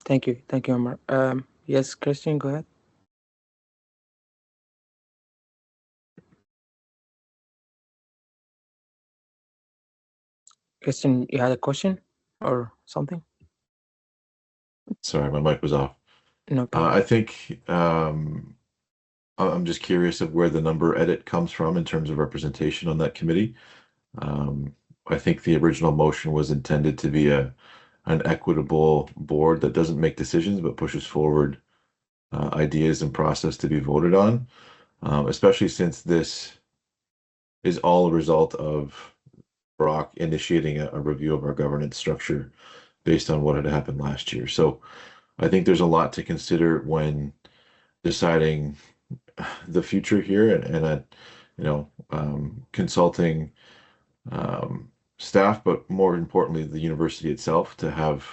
Thank you, Omar. Yes, Christian, go ahead. Christian, you had a question or something? sorry, my mic was off. No problem. I think I'm just curious of where the number edit comes from in terms of representation on that committee. I think the original motion was intended to be an equitable board that doesn't make decisions but pushes forward ideas and process to be voted on, especially since this is all a result of Brock initiating a review of our governance structure based on what had happened last year. So I think there's a lot to consider when deciding the future here, and consulting staff, but more importantly, the university itself to have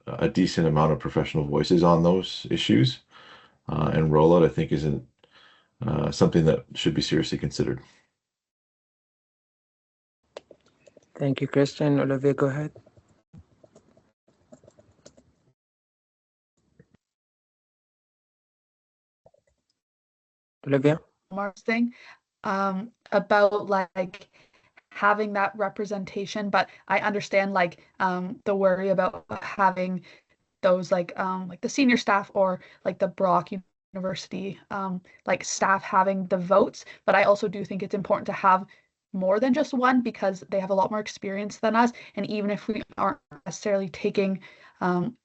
a decent amount of professional voices on those issues and rollout, I think, isn't something that should be seriously considered. Thank you, Christian. Olivia, go ahead. Olivia? Mark's thing about like having that representation, but I understand like the worry about having those like the senior staff or like the Brock University like staff having the votes, but I also do think it's important to have more than just one because they have a lot more experience than us, and even if we aren't necessarily taking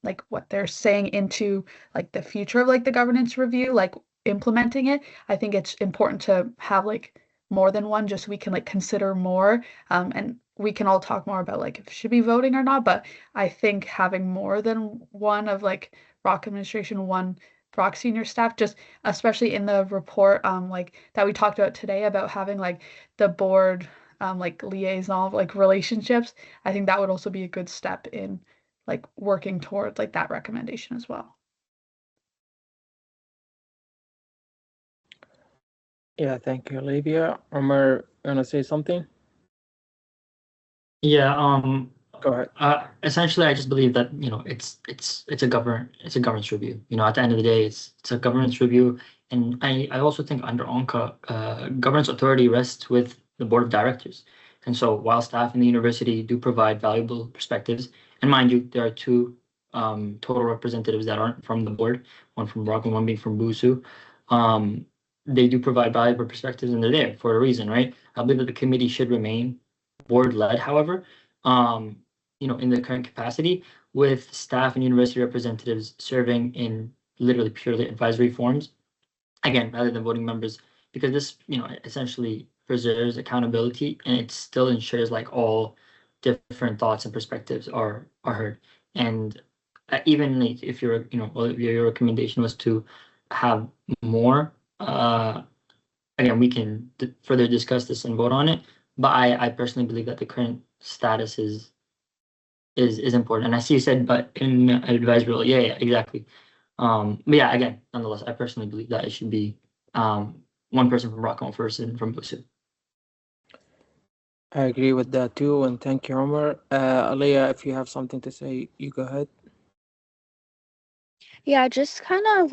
like what they're saying into like the future of like the governance review, like implementing it, I think it's important to have like more than one just so we can like consider more, and we can all talk more about like if it should be voting or not, but I think having more than one of like Brock administration, one Brock senior staff, just especially in the report like that we talked about today about having like the board like liaison like relationships, I think that would also be a good step in like working towards like that recommendation as well. Yeah, thank you, Olivia. Omar, gonna say something? Yeah, Go ahead. essentially, I just believe that it's a governance review. At the end of the day, it's a governance review, and I also think under ONCA, governance authority rests with the board of directors. And so, while staff in the university do provide valuable perspectives, and mind you, there are two total representatives that aren't from the board, one from Brock and one being from BUSU. They do provide valuable perspectives, and they're there for a reason, right? I believe that the committee should remain board-led, however, in the current capacity, with staff and university representatives serving in literally purely advisory forms, again, rather than voting members, because this, essentially preserves accountability and it still ensures like all different thoughts and perspectives are heard. And even like if your recommendation was to have more, again, we can further discuss this and vote on it. But I personally believe that the current status is important. And I see you said, but in advisory role, yeah, exactly. But yeah, again, nonetheless, I personally believe that it should be one person from Rock, one person from BUSU. I agree with that too, and thank you, Omar. Aliyah, if you have something to say, you go ahead. Yeah, just kind of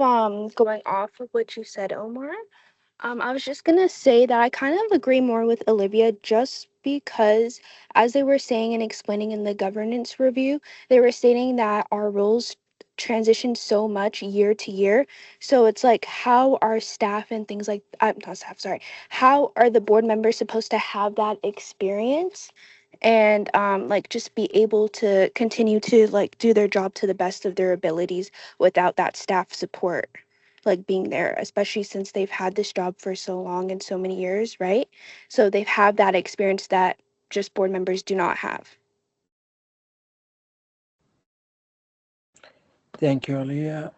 going off of what you said, Omar. I was just gonna say that I kind of agree more with Olivia just because, as they were saying and explaining in the governance review, they were stating that our roles transition so much year to year. So it's like, how are staff and things like, not staff, sorry, how are the board members supposed to have that experience and like just be able to continue to like do their job to the best of their abilities without that staff support like being there, especially since they've had this job for so long and so many years, right? So they've had that experience that just board members do not have. Thank you, Aliyah.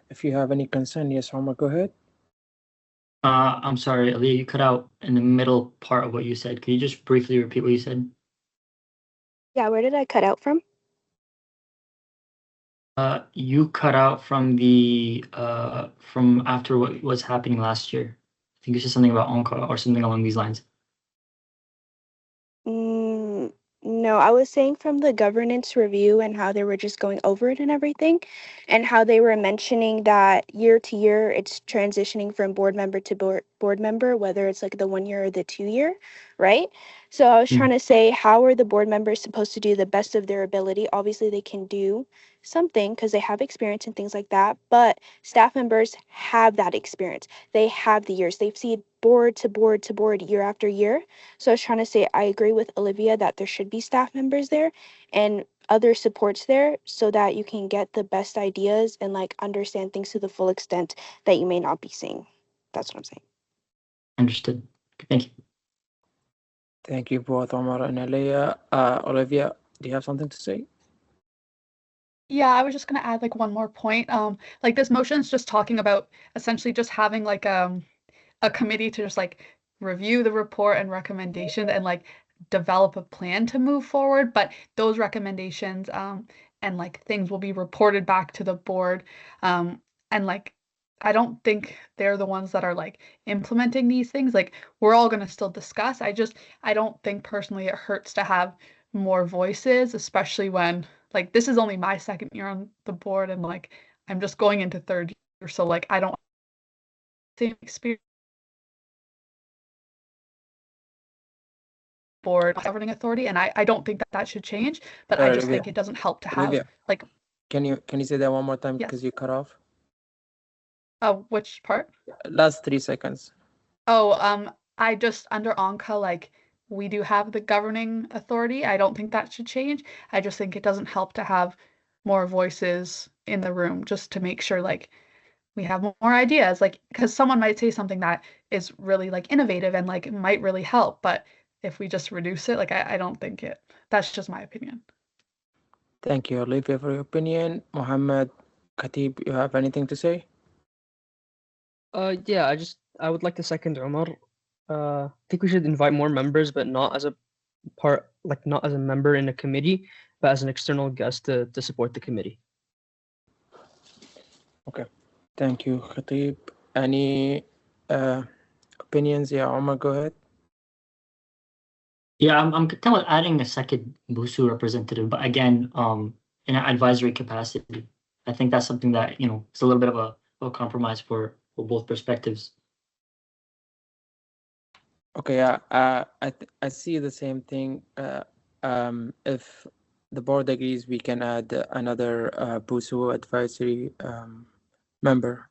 If you have any concern, yes, Omar, go ahead. I'm sorry, Aaliyah, you cut out in the middle part of what you said. Can you just briefly repeat what you said? Yeah, where did I cut out from? You cut out from the from after what was happening last year. I think you said something about ONCA or something along these lines. No, I was saying from the governance review and how they were just going over it and everything, and how they were mentioning that year to year it's transitioning from board member to board member, whether it's like the 1 year or the 2 year, right? So I was trying to say, how are the board members supposed to do the best of their ability? Obviously, they can do something because they have experience and things like that, but staff members have that experience. They have the years. They've seen board to board to board year after year. So I was trying to say, I agree with Olivia that there should be staff members there and other supports there so that you can get the best ideas and like understand things to the full extent that you may not be seeing. That's what I'm saying. Understood. Thank you. Thank you both, Omar and Aliyah. Olivia, do you have something to say? Yeah, I was just gonna add like one more point. Like this motion is just talking about essentially just having like a committee to just like review the report and recommendations and like develop a plan to move forward. But those recommendations and like things will be reported back to the board. And like I don't think they're the ones that are like implementing these things. Like we're all gonna still discuss. I don't think personally it hurts to have more voices, especially when like this is only my second year on the board and like I'm just going into third year. So like I don't have the same experience board governing authority, and I don't think that that should change, but I just Olivia, think it doesn't help to have Olivia, like can you say that one more time yes. because you cut off? Which part? Last 3 seconds. Oh, I just under Anka like we do have the governing authority. I don't think that should change. I just think it doesn't help to have more voices in the room just to make sure like we have more ideas like because someone might say something that is really like innovative and like might really help, but if we just reduce it, like I don't think it. That's just my opinion. Thank you, Olivia, for your opinion. Mohammed, Khatib, you have anything to say? Yeah, I would like to second Omar. I think we should invite more members, but not as a part, like not as a member in a committee, but as an external guest to support the committee. Okay. Thank you, Khatib. Any opinions? Yeah, Omar, go ahead. Yeah, I'm kind of adding a second BUSU representative, but again, in an advisory capacity. I think that's something that, you know, it's a little bit of a compromise for both perspectives. Okay, yeah, I see the same thing. If the board agrees, we can add another BUSU advisory member.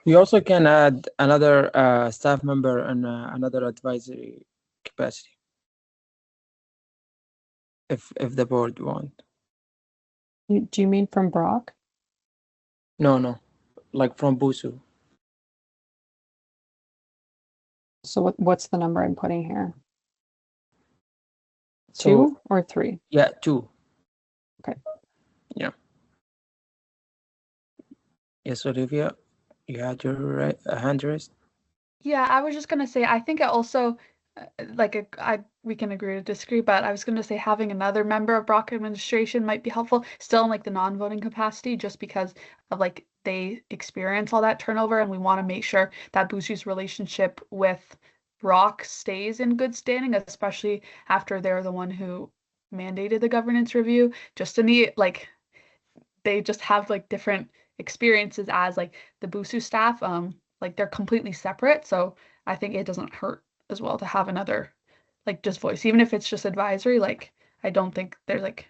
We also can add another staff member and another advisory capacity, if the board want. Do you mean from Brock? No, like from BUSU. So what's the number I'm putting here? So, 2 or 3? Yeah, 2. Okay. Yeah. Yes, Olivia, you had your hand raised. Yeah, I was just gonna say, I think it also, we can agree to disagree, but I was gonna say having another member of Brock administration might be helpful, still in like the non-voting capacity, just because of like they experience all that turnover, and we want to make sure that BUSU's relationship with Brock stays in good standing, especially after they're the one who mandated the governance review. Just to me, like they just have like different experiences as like the BUSU staff. Like they're completely separate. So I think it doesn't hurt as well to have another like just voice, even if it's just advisory. Like I don't think there's like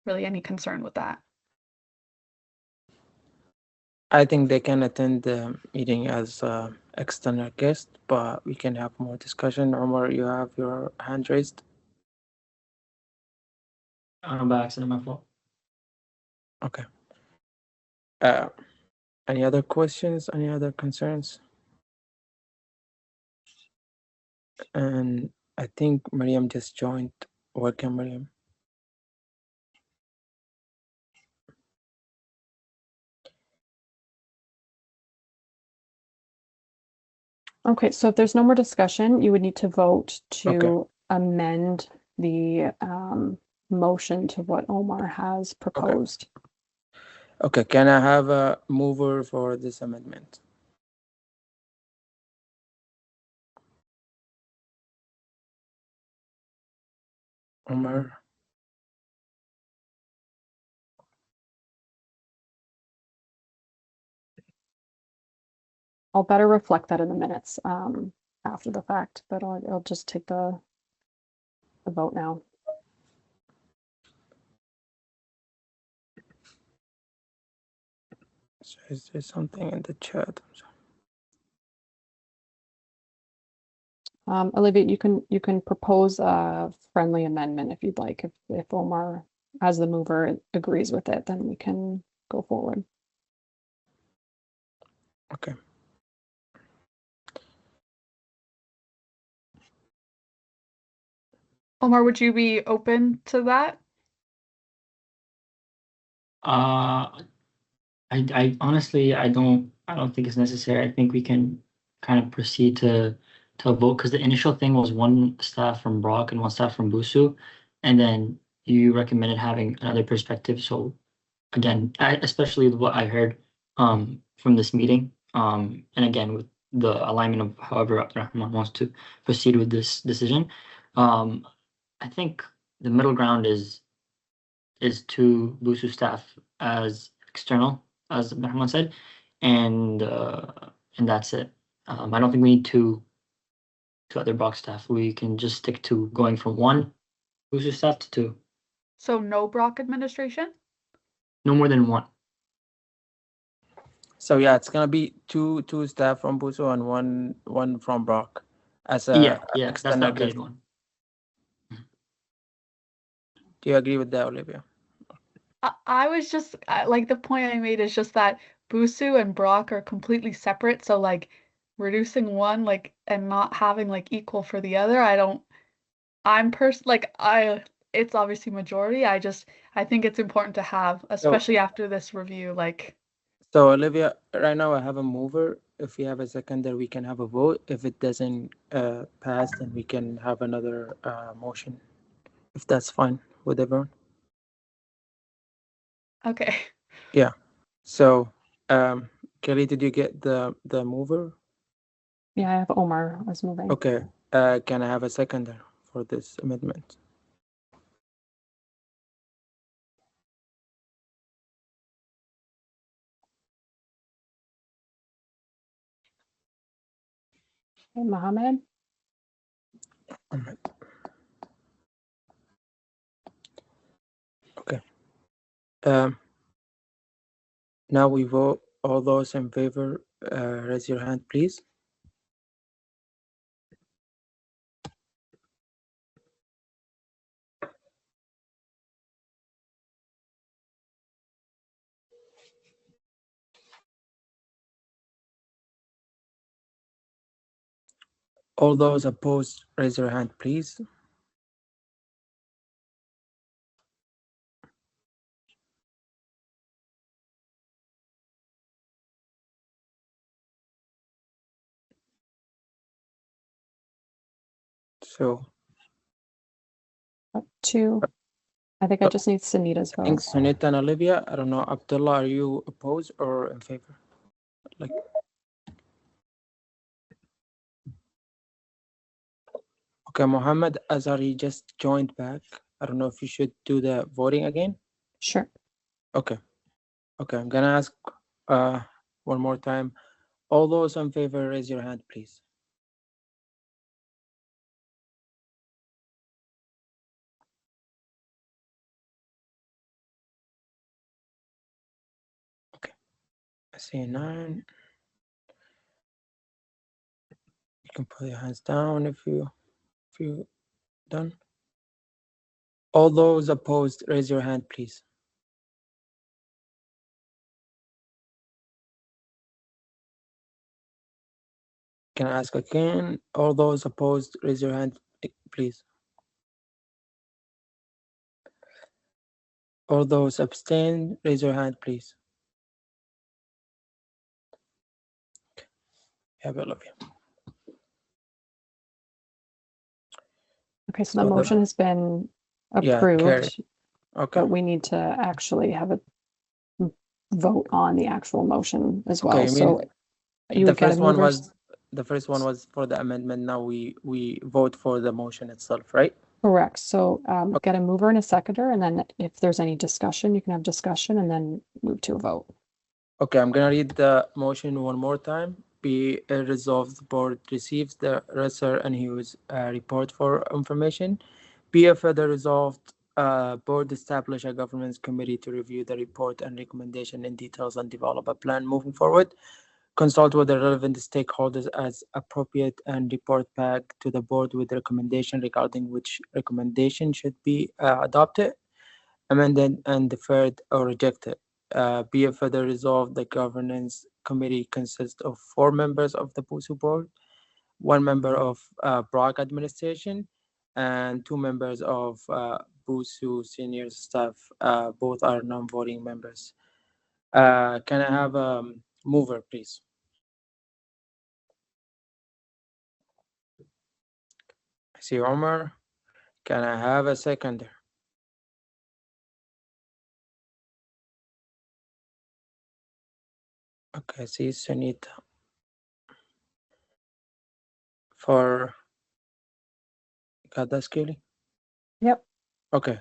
really any concern with that. I think they can attend the meeting as external guest, but we can have more discussion. Omar, you have your hand raised. By accident, my fault. Okay. Any other questions? Any other concerns? And I think Mariam just joined. Welcome, Mariam. Okay, so if there's no more discussion, you would need to vote to amend the motion to what Omar has proposed. Okay, can I have a mover for this amendment? Omar. I'll better reflect that in the minutes after the fact, but I'll just take the vote now. So is there something in the chat? Olivia, you can propose a friendly amendment if you'd like. If Omar, as the mover, agrees with it, then we can go forward. Okay. Omar, would you be open to that? I honestly I don't think it's necessary. I think we can kind of proceed to a vote because the initial thing was one staff from Brock and one staff from BUSU, and then you recommended having another perspective. So again, especially what I heard from this meeting, and again with the alignment of however Abdurrahman wants to proceed with this decision, I think the middle ground is two BUSU staff as external, as Abdurrahman said, and that's it. I don't think we need two other box staff. We can just stick to going from one BUSU staff to two. So no Brock administration? No more than one. So yeah, it's gonna be two staff from BUSU and one from Brock as a Yeah, that's the external updated guest. one. Do you agree with that, Olivia? I was just like the point I made is just that BUSU and Brock are completely separate. So like reducing one like and not having like equal for the other, it's obviously majority. I think it's important to have, especially after this review. Like, So Olivia, right now I have a mover. If we have a seconder, we can have a vote. If it doesn't pass, then we can have another motion. If that's fine with everyone. okay. Yeah. So Kelly, did you get the mover? Yeah, I have Omar as moving. Okay. Can I have a seconder for this amendment? Hey, Mohammed. Okay. Now we vote. All those in favor, raise your hand, please. All those opposed, raise your hand, please. So Two. I think I just need Sunita's vote. thanks, Sunita and Olivia. I don't know, Abdullah, are you opposed or in favor? Like, okay, Mohammed Azari just joined back. I don't know if you should do the voting again. Sure. Okay. Okay, I'm gonna ask one more time. All those in favor, raise your hand, please. Okay, I see 9. You can put your hands down if you done. All those opposed, raise your hand, please. Can I ask again? All those opposed, raise your hand, please. All those abstain, raise your hand, please. Have all of you. Okay, so the motion has been approved. Okay. But we need to actually have a vote on the actual motion as well. Okay, So you the would get a first one mover. was for the amendment. Now we vote for the motion itself, right? Correct. So get a mover and a seconder, and then if there's any discussion, you can have discussion and then move to a vote. Okay, I'm gonna read the motion one more time. Be resolved, the board receives the Resser and Hughes report for information. Be further resolved, board establish a governance committee to review the report and recommendation in details and develop a plan moving forward. Consult with the relevant stakeholders as appropriate and report back to the board with recommendation regarding which recommendation should be adopted, amended, and deferred or rejected. Be it further resolved, the governance committee consists of 4 members of the BUSU board, 1 member of Brock administration, and 2 members of BUSU senior staff. Both are non-voting members. Can I have a mover, please? I see Omar. Can I have a seconder? Okay, I see Sunita. For got that, Kelly? Yep. Okay.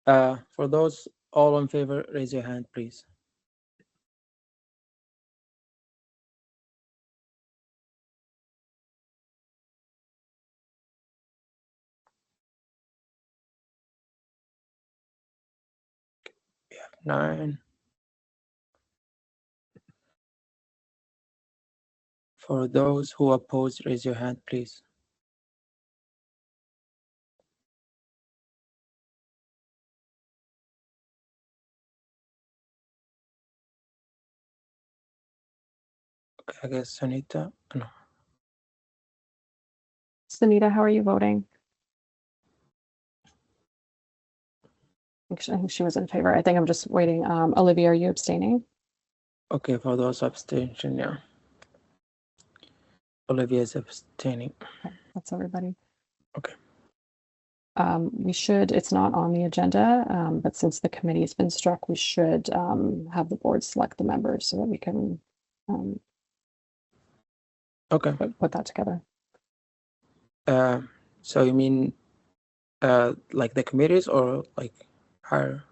For those all in favor, raise your hand, please. We have 9. For those who oppose, raise your hand, please. Okay, I guess Sunita. No. Sunita, how are you voting? I think she was in favor. I think I'm just waiting. Olivia, are you abstaining? Okay, for those abstention, yeah. Olivia is abstaining. Okay, that's everybody. Okay. It's not on the agenda, but since the committee's been struck, we should have the board select the members so that we can okay, put that together. So you mean like the committees or like hire?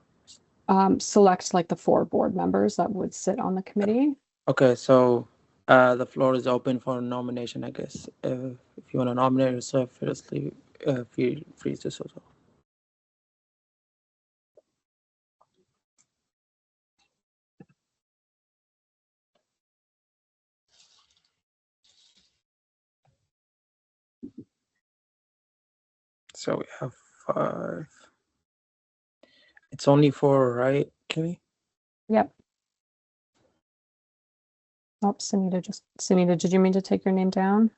Select like the 4 board members that would sit on the committee. Okay, so the floor is open for nomination, I guess. If you want to nominate yourself, firstly, feel free to do so. So we have 5. It's only 4, right, Kimmy? Yep. Oh, Sunita, did you mean to take your name down?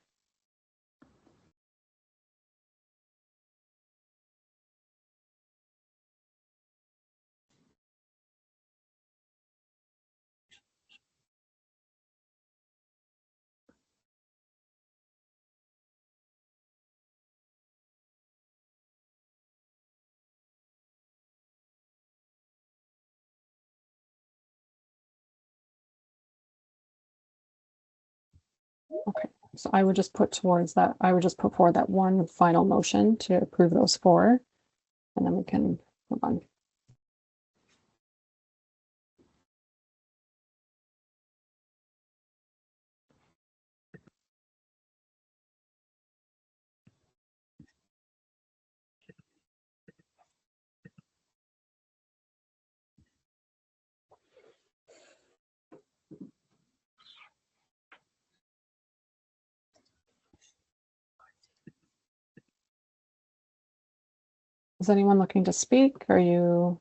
Okay, so I would just put forward that one final motion to approve those 4, and then we can move on. Is anyone looking to speak? Are you?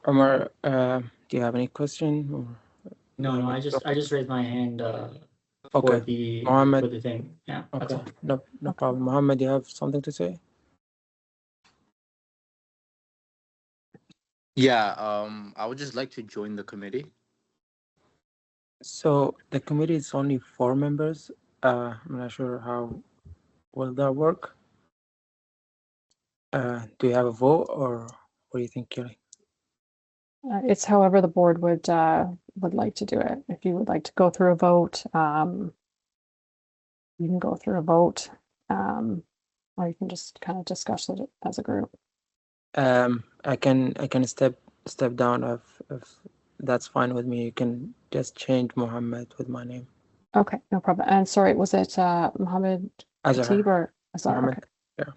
Omar, do you have any question? Or No, I just raised my hand okay. for the thing. Yeah, that's Okay, all. no problem. Mohammed, do you have something to say? Yeah, I would just like to join the committee. So the committee is only 4 members. I'm not sure how will that work. Do you have a vote, or what do you think, Kelly? It's however the board would like to do it. If you would like to go through a vote, you can go through a vote, or you can just kind of discuss it as a group. I can step down if that's fine with me. You can just change Mohammed with my name. Okay, no problem. And sorry, was it Mohammed Khatib or Azhar? Mohammed, Okay. yeah.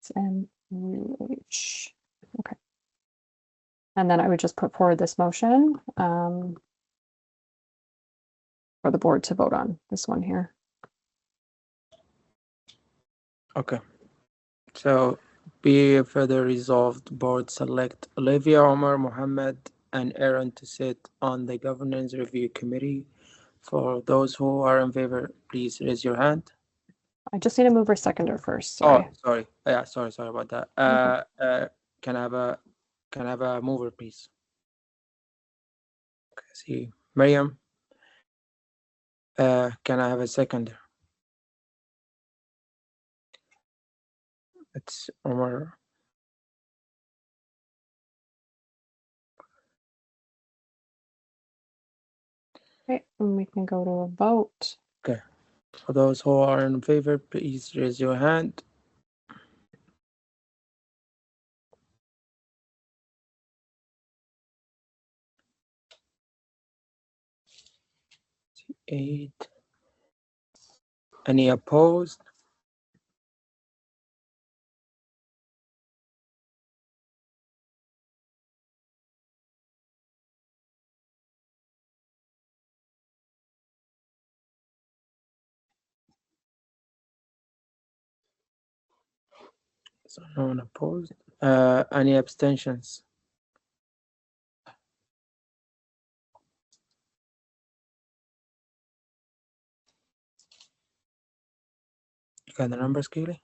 It's MUH. Okay. And then I would just put forward this motion for the board to vote on this one here. Okay. So be further resolved, board select Olivia, Omar, Mohammed, and Aaron to sit on the governance review committee. For those who are in favor, please raise your hand. I just need a mover seconder first. Sorry. Oh, sorry. Yeah, sorry about that. Can I have a mover, please? Okay, see, Miriam. Can I have a seconder? It's Omar. Okay, and we can go to a vote. Okay. For those who are in favor, please raise your hand. Eight. Any opposed? So no one opposed. Any abstentions? You got the numbers, Keely?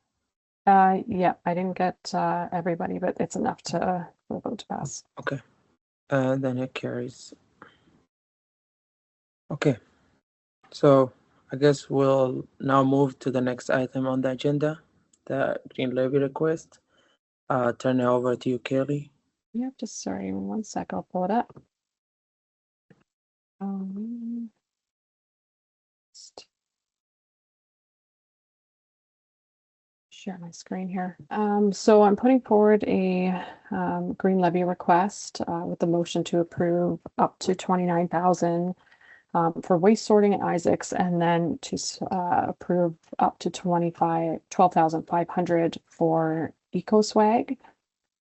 Yeah, I didn't get everybody, but it's enough to for the vote to pass. Okay. Then it carries. Okay. So I guess we'll now move to the next item on the agenda, the green levy request. Turn it over to you, Kelly. Yeah, just sorry, 1 sec, I'll pull it up. Share my screen here. So I'm putting forward a green levy request with the motion to approve up to 29,000 for waste sorting at Isaacs, and then to approve up to 12,500 for EcoSwag.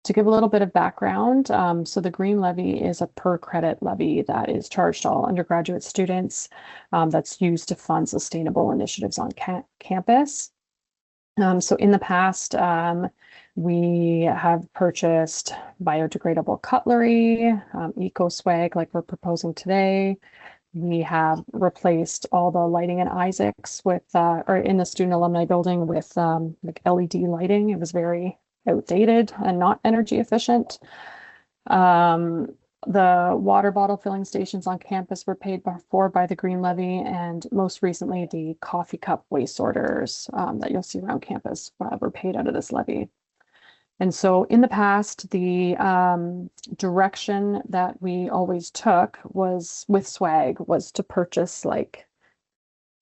To give a little bit of background, so the green levy is a per credit levy that is charged to all undergraduate students that's used to fund sustainable initiatives on campus. So in the past, we have purchased biodegradable cutlery, EcoSwag like we're proposing today. We have replaced all the lighting in Isaacs with, or in the student alumni building with like LED lighting. It was very outdated and not energy efficient. The water bottle filling stations on campus were paid for by the Green Levy, and most recently the coffee cup waste sorters that you'll see around campus were paid out of this levy. And so in the past, the direction that we always took was with swag was to purchase like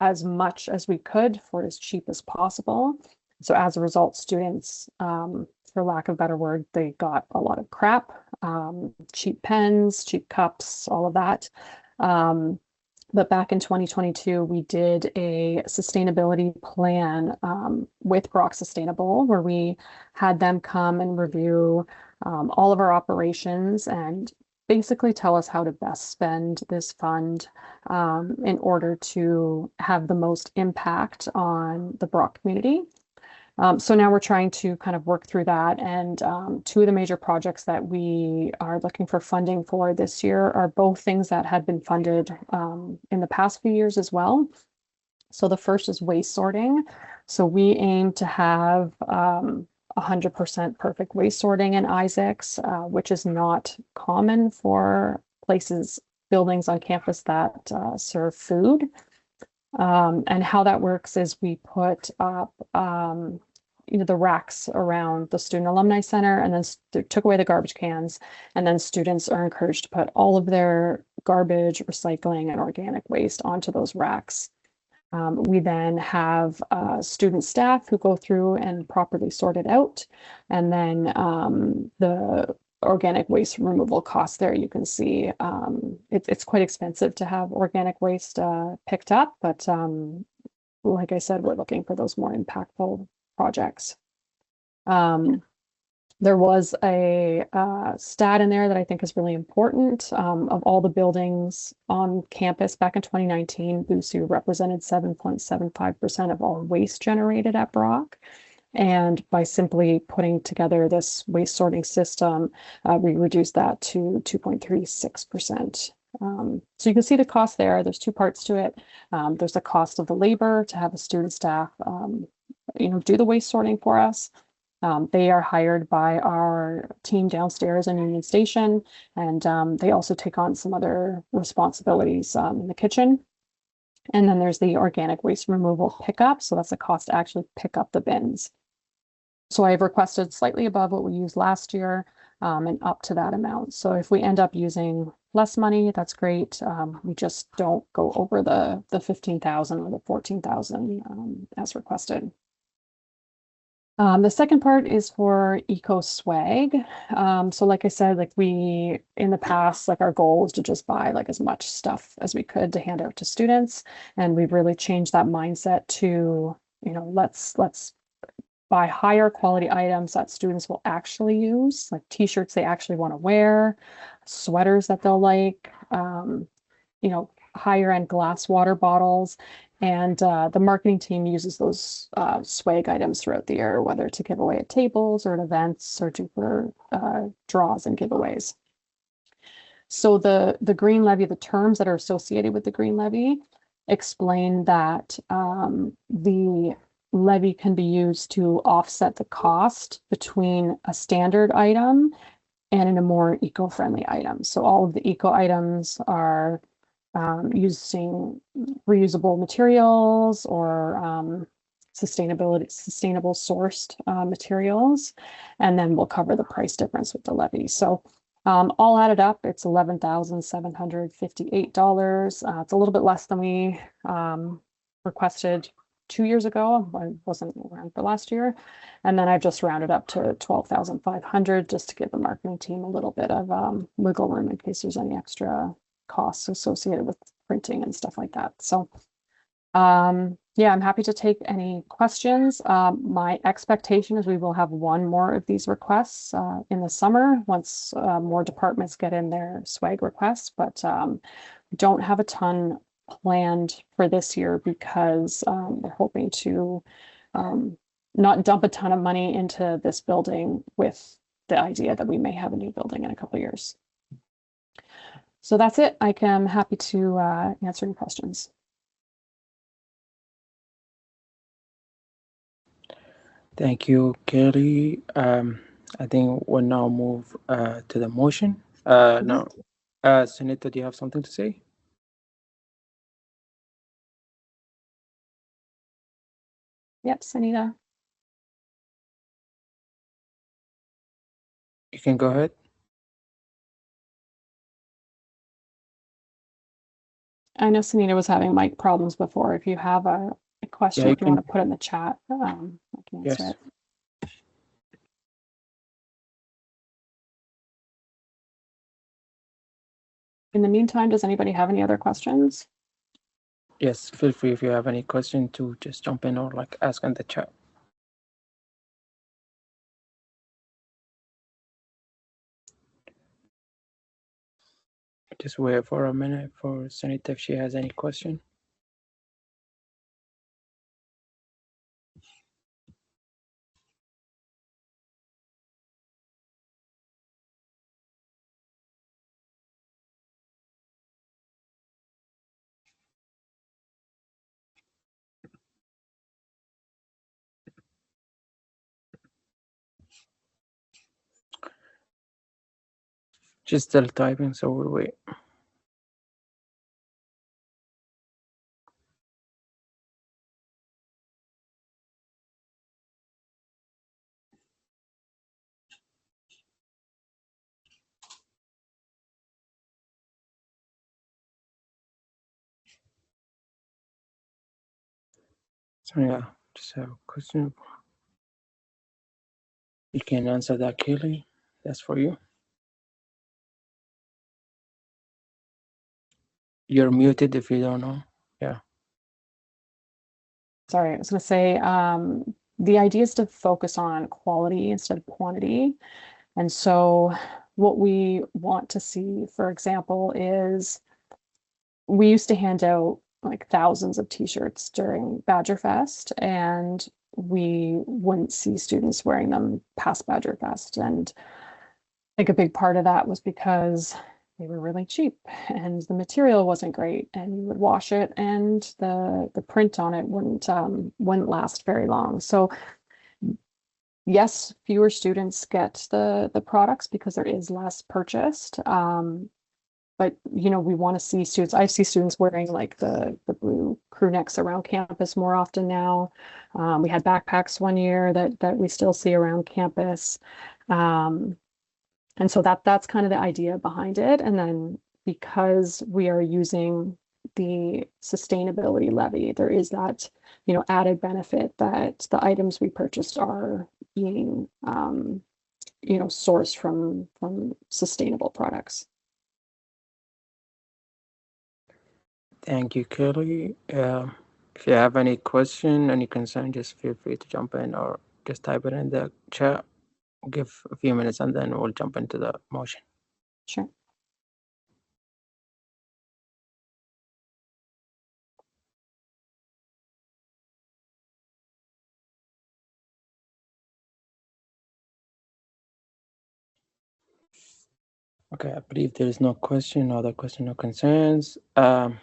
as much as we could for as cheap as possible. So as a result, students, for lack of a better word, they got a lot of crap, cheap pens, cheap cups, all of that. But back in 2022, we did a sustainability plan with Brock Sustainable, where we had them come and review all of our operations and basically tell us how to best spend this fund in order to have the most impact on the Brock community. So now we're trying to kind of work through that. And two of the major projects that we are looking for funding for this year are both things that had been funded in the past few years as well. So the first is waste sorting. So we aim to have 100% perfect waste sorting in Isaacs, which is not common for buildings on campus that serve food. And how that works is we put up the racks around the Student Alumni Center, and then took away the garbage cans, and then students are encouraged to put all of their garbage, recycling, and organic waste onto those racks. We then have student staff who go through and properly sort it out, and then the organic waste removal costs there, you can see it's quite expensive to have organic waste picked up, but like I said, we're looking for those more impactful projects. There was a stat in there that I think is really important. Of all the buildings on campus back in 2019, BUSU represented 7.75% of all waste generated at Brock. And by simply putting together this waste sorting system, we reduced that to 2.36%. So you can see the cost there. There's two parts to it. There's the cost of the labor to have a student staff do the waste sorting for us. They are hired by our team downstairs in Union Station, and they also take on some other responsibilities in the kitchen. And then there's the organic waste removal pickup. So that's the cost to actually pick up the bins. So I've requested slightly above what we used last year and up to that amount. So if we end up using less money, that's great. We just don't go over the 15,000 or the 14,000 as requested. The second part is for Eco Swag. So like I said, like we, in the past, like our goal was to just buy like as much stuff as we could to hand out to students. And we've really changed that mindset to, let's buy higher quality items that students will actually use, like t-shirts they actually want to wear, sweaters that they'll like, higher end glass water bottles. And the marketing team uses those swag items throughout the year, whether to give away at tables or at events or do for draws and giveaways. So the Green Levy, the terms that are associated with the Green Levy explain that the levy can be used to offset the cost between a standard item and a more eco-friendly item. So all of the eco items are using reusable materials or sustainable sourced materials, and then we'll cover the price difference with the levy. So all added up, it's $11,758. It's a little bit less than we requested 2 years ago. I wasn't around for last year. And then I've just rounded up to 12,500 just to give the marketing team a little bit of wiggle room in case there's any extra costs associated with printing and stuff like that. So yeah, I'm happy to take any questions. My expectation is we will have one more of these requests in the summer once more departments get in their swag requests, but we don't have a ton planned for this year because we're hoping to not dump a ton of money into this building with the idea that we may have a new building in a couple of years. So that's it. I am happy to answer any questions. Thank you, Kelly. I think we'll now move to the motion. No, Sunita, do you have something to say? Yep, Sunita. You can go ahead. I know Sunita was having mic problems before. If you have a question, Yeah, if you want to put it in the chat, I can answer Yes. it. In the meantime, does anybody have any other questions? Yes, feel free if you have any question to just jump in or like ask in the chat. Just wait for a minute for Sunita if she has any question. She's still typing, so we'll wait. So yeah, just have a question. You can answer that, Kelly. That's for you. You're muted if you don't know. Yeah. Sorry, I was going to say the idea is to focus on quality instead of quantity. And so what we want to see, for example, is we used to hand out like thousands of t-shirts during Badger Fest, and we wouldn't see students wearing them past Badger Fest. And I think a big part of that was because they were really cheap and the material wasn't great, and you would wash it and the print on it wouldn't last very long. So yes, fewer students get the products because there is less purchased. But we want to see students. I see students wearing like the blue crew necks around campus more often now. We had backpacks one year that we still see around campus. And so that's kind of the idea behind it. And then because we are using the sustainability levy, there is that, added benefit that the items we purchased are being, sourced from sustainable products. Thank you, Kelly. If you have any question, any concern, just feel free to jump in or just type it in the chat. Give a few minutes and then we'll jump into the motion. Sure. Okay, I believe there is no question, no other question, no concerns. Kelly,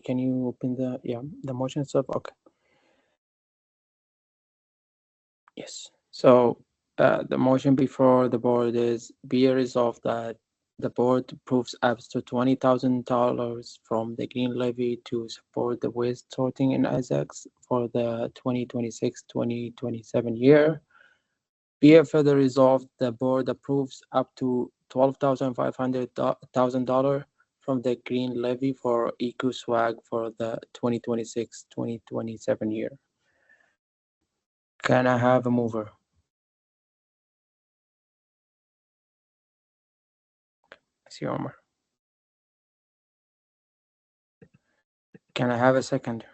can you open the motion itself? Okay. Yes. So the motion before the board is be it resolved that the board approves up to $20,000 from the Green Levy to support the waste sorting in Essex for the 2026-2027 year. Be it further resolved, the board approves up to $12,500 from the Green Levy for Eco Swag for the 2026-2027 year. Can I have a mover? I see Omar. Can I have a second?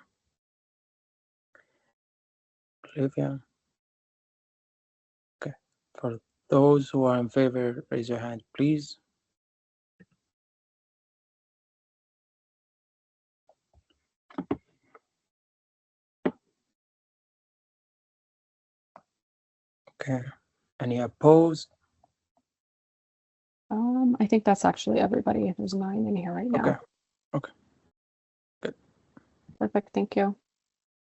Olivia? Okay. For those who are in favor, raise your hand, please. Okay. Any opposed? I think that's actually everybody. There's 9 in here right now. Okay. Okay. Good. Perfect. Thank you.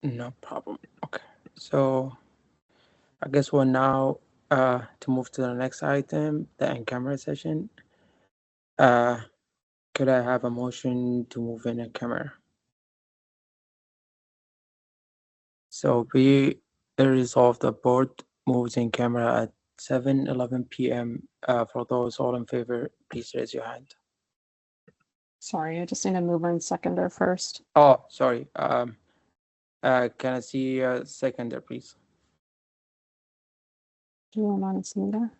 No problem. Okay. So I guess we're now to move to the next item, the in-camera session. Could I have a motion to move in a camera? So be it resolved the board moves in camera at 7:11 p.m. For those all in favor, please raise your hand. Sorry, I just need a mover and seconder first. Oh, sorry. Can I see a seconder, please? Do you want to see that?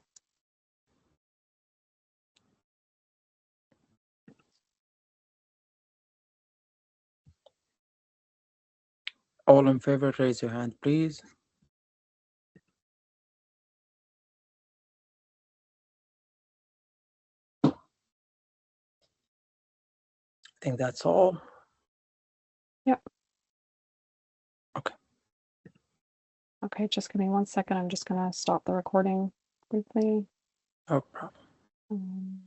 All in favor, raise your hand, please. I think that's all. Yep. Okay. Okay, just give me 1 second. I'm just gonna stop the recording briefly. No problem.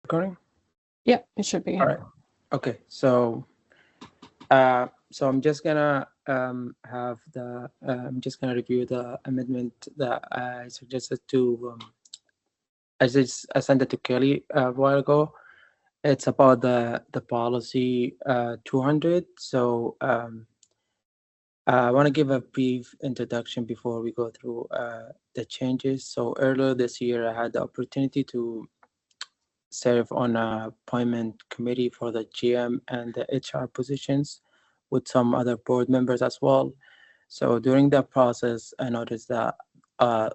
Recording? Yep, it should be. All right. Okay, so I'm just gonna have the I'm just gonna review the amendment that I suggested to I sent it to Kelly a while ago. It's about the policy 200. So I want to give a brief introduction before we go through the changes. So earlier this year, I had the opportunity to serve on a appointment committee for the GM and the HR positions with some other board members as well. So during that process, I noticed that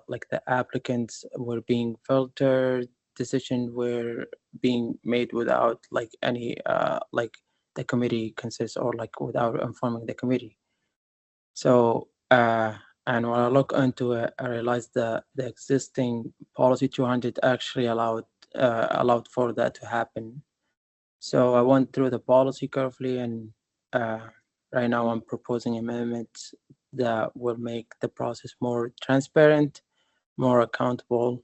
like the applicants were being filtered, decisions were being made without like any like the committee consists or like without informing the committee. So and when I look into it, I realized that the existing policy 200 actually allowed for that to happen. So I went through the policy carefully and right now I'm proposing amendments that will make the process more transparent, more accountable,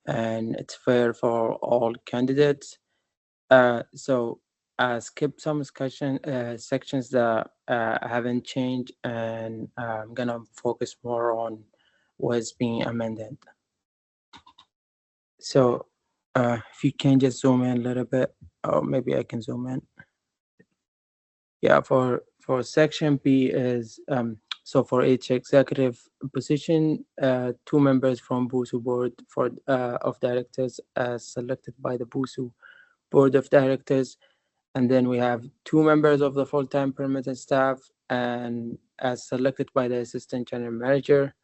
and it's fair for all candidates. So I skipped some sections that haven't changed, and I'm gonna focus more on what's being amended. So if you can just zoom in a little bit, or maybe I can zoom in. Yeah, for section B is so for each executive position, 2 members from BUSU board of directors as selected by the BUSU board of directors, and then we have 2 members of the full-time permanent staff and as selected by the assistant general manager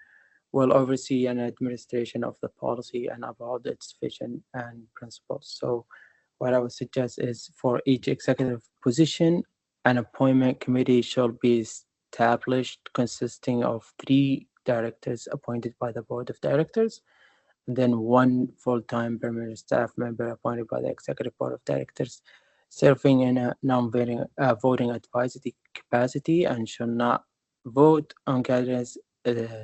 will oversee an administration of the policy and about its vision and principles. So what I would suggest is for each executive position, an appointment committee shall be established consisting of 3 directors appointed by the board of directors, and then 1 full-time permanent staff member appointed by the executive board of directors, serving in a non-voting voting advisory capacity and shall not vote on candidates,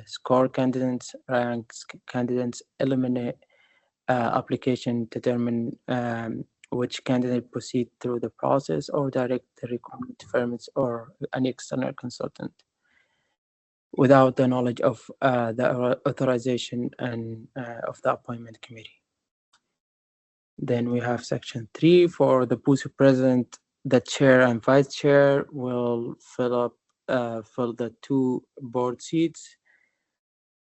score candidates, rank candidates, eliminate application, determine which candidate proceed through the process, or direct the recruitment firms or an external consultant without the knowledge of the authorization and of the appointment committee. Then we have section 3 for the BUSU president. The chair and vice chair will fill the 2 board seats.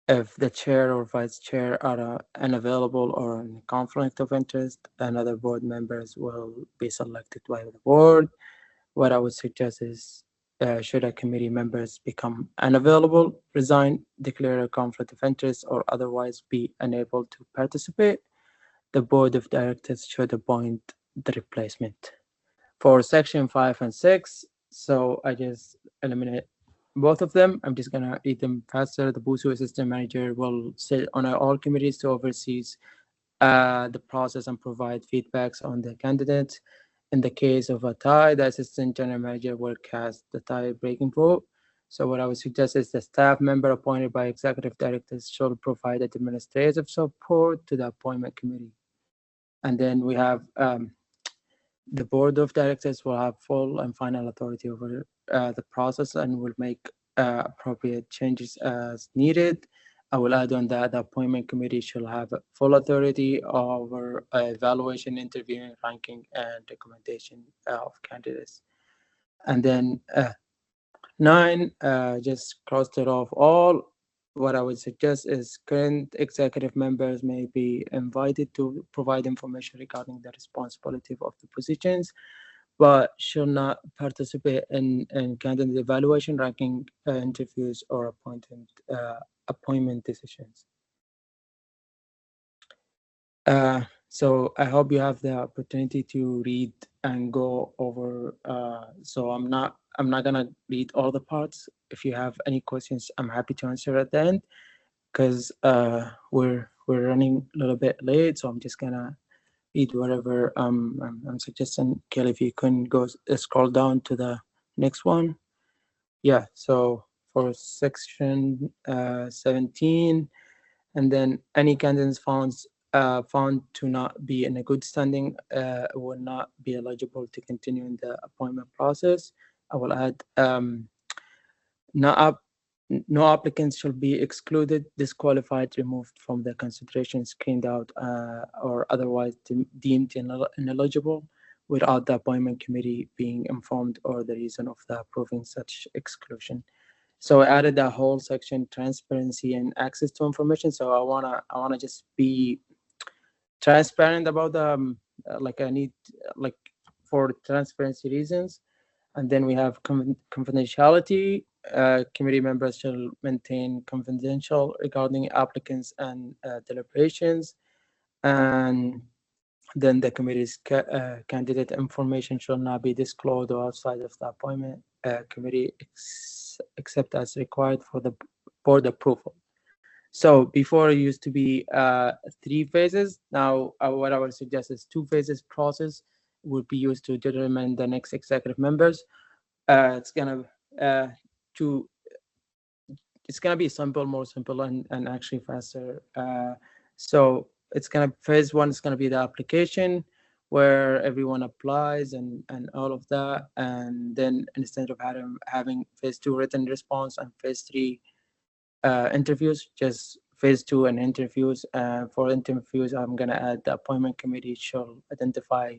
If the chair or vice chair are unavailable or in conflict of interest, another board members will be selected by the board. What I would suggest is, should a committee members become unavailable, resign, declare a conflict of interest, or otherwise be unable to participate, the board of directors should appoint the replacement. For section 5 and 6, so I just eliminate both of them. I'm just gonna read them faster. The BUSU assistant manager will sit on all committees to oversee the process and provide feedbacks on the candidates. In the case of a tie, the assistant general manager will cast the tie-breaking vote. So what I would suggest is the staff member appointed by executive directors should provide administrative support to the appointment committee. And then we have the board of directors will have full and final authority over the process and will make appropriate changes as needed. I will add on that the appointment committee shall have full authority over evaluation, interviewing, ranking, and recommendation of candidates. And then 9, just crossed it off all. What I would suggest is current executive members may be invited to provide information regarding the responsibility of the positions, but shall not participate in candidate evaluation, ranking interviews, or appointment decisions. So I hope you have the opportunity to read and go over. So I'm not gonna read all the parts. If you have any questions, I'm happy to answer at the end, because we're running a little bit late. So I'm just gonna read whatever I'm suggesting. Kelly, if you can go scroll down to the next one. Yeah. So for section 17, and then any candidates found to not be in a good standing will not be eligible to continue in the appointment process. I will add no applicants shall be excluded, disqualified, removed from the consideration, screened out, or otherwise deemed ineligible without the appointment committee being informed or the reason of the approving such exclusion. So I added that whole section, transparency and access to information. So I wanna just be transparent about the I need for transparency reasons. And then we have confidentiality. Committee members shall maintain confidential regarding applicants and deliberations. And then the committee's candidate information shall not be disclosed or outside of the appointment committee except as required for the board approval. So before it used to be 3 phases. Now what I would suggest is 2 phases process would be used to determine the next executive members. It's gonna to it's gonna be simple, more simple, and actually faster. So it's gonna phase one is gonna be the application where everyone applies and all of that, and then instead of having phase two written response and phase three interviews, just phase two and interviews. For interviews, I'm gonna add the appointment committee shall identify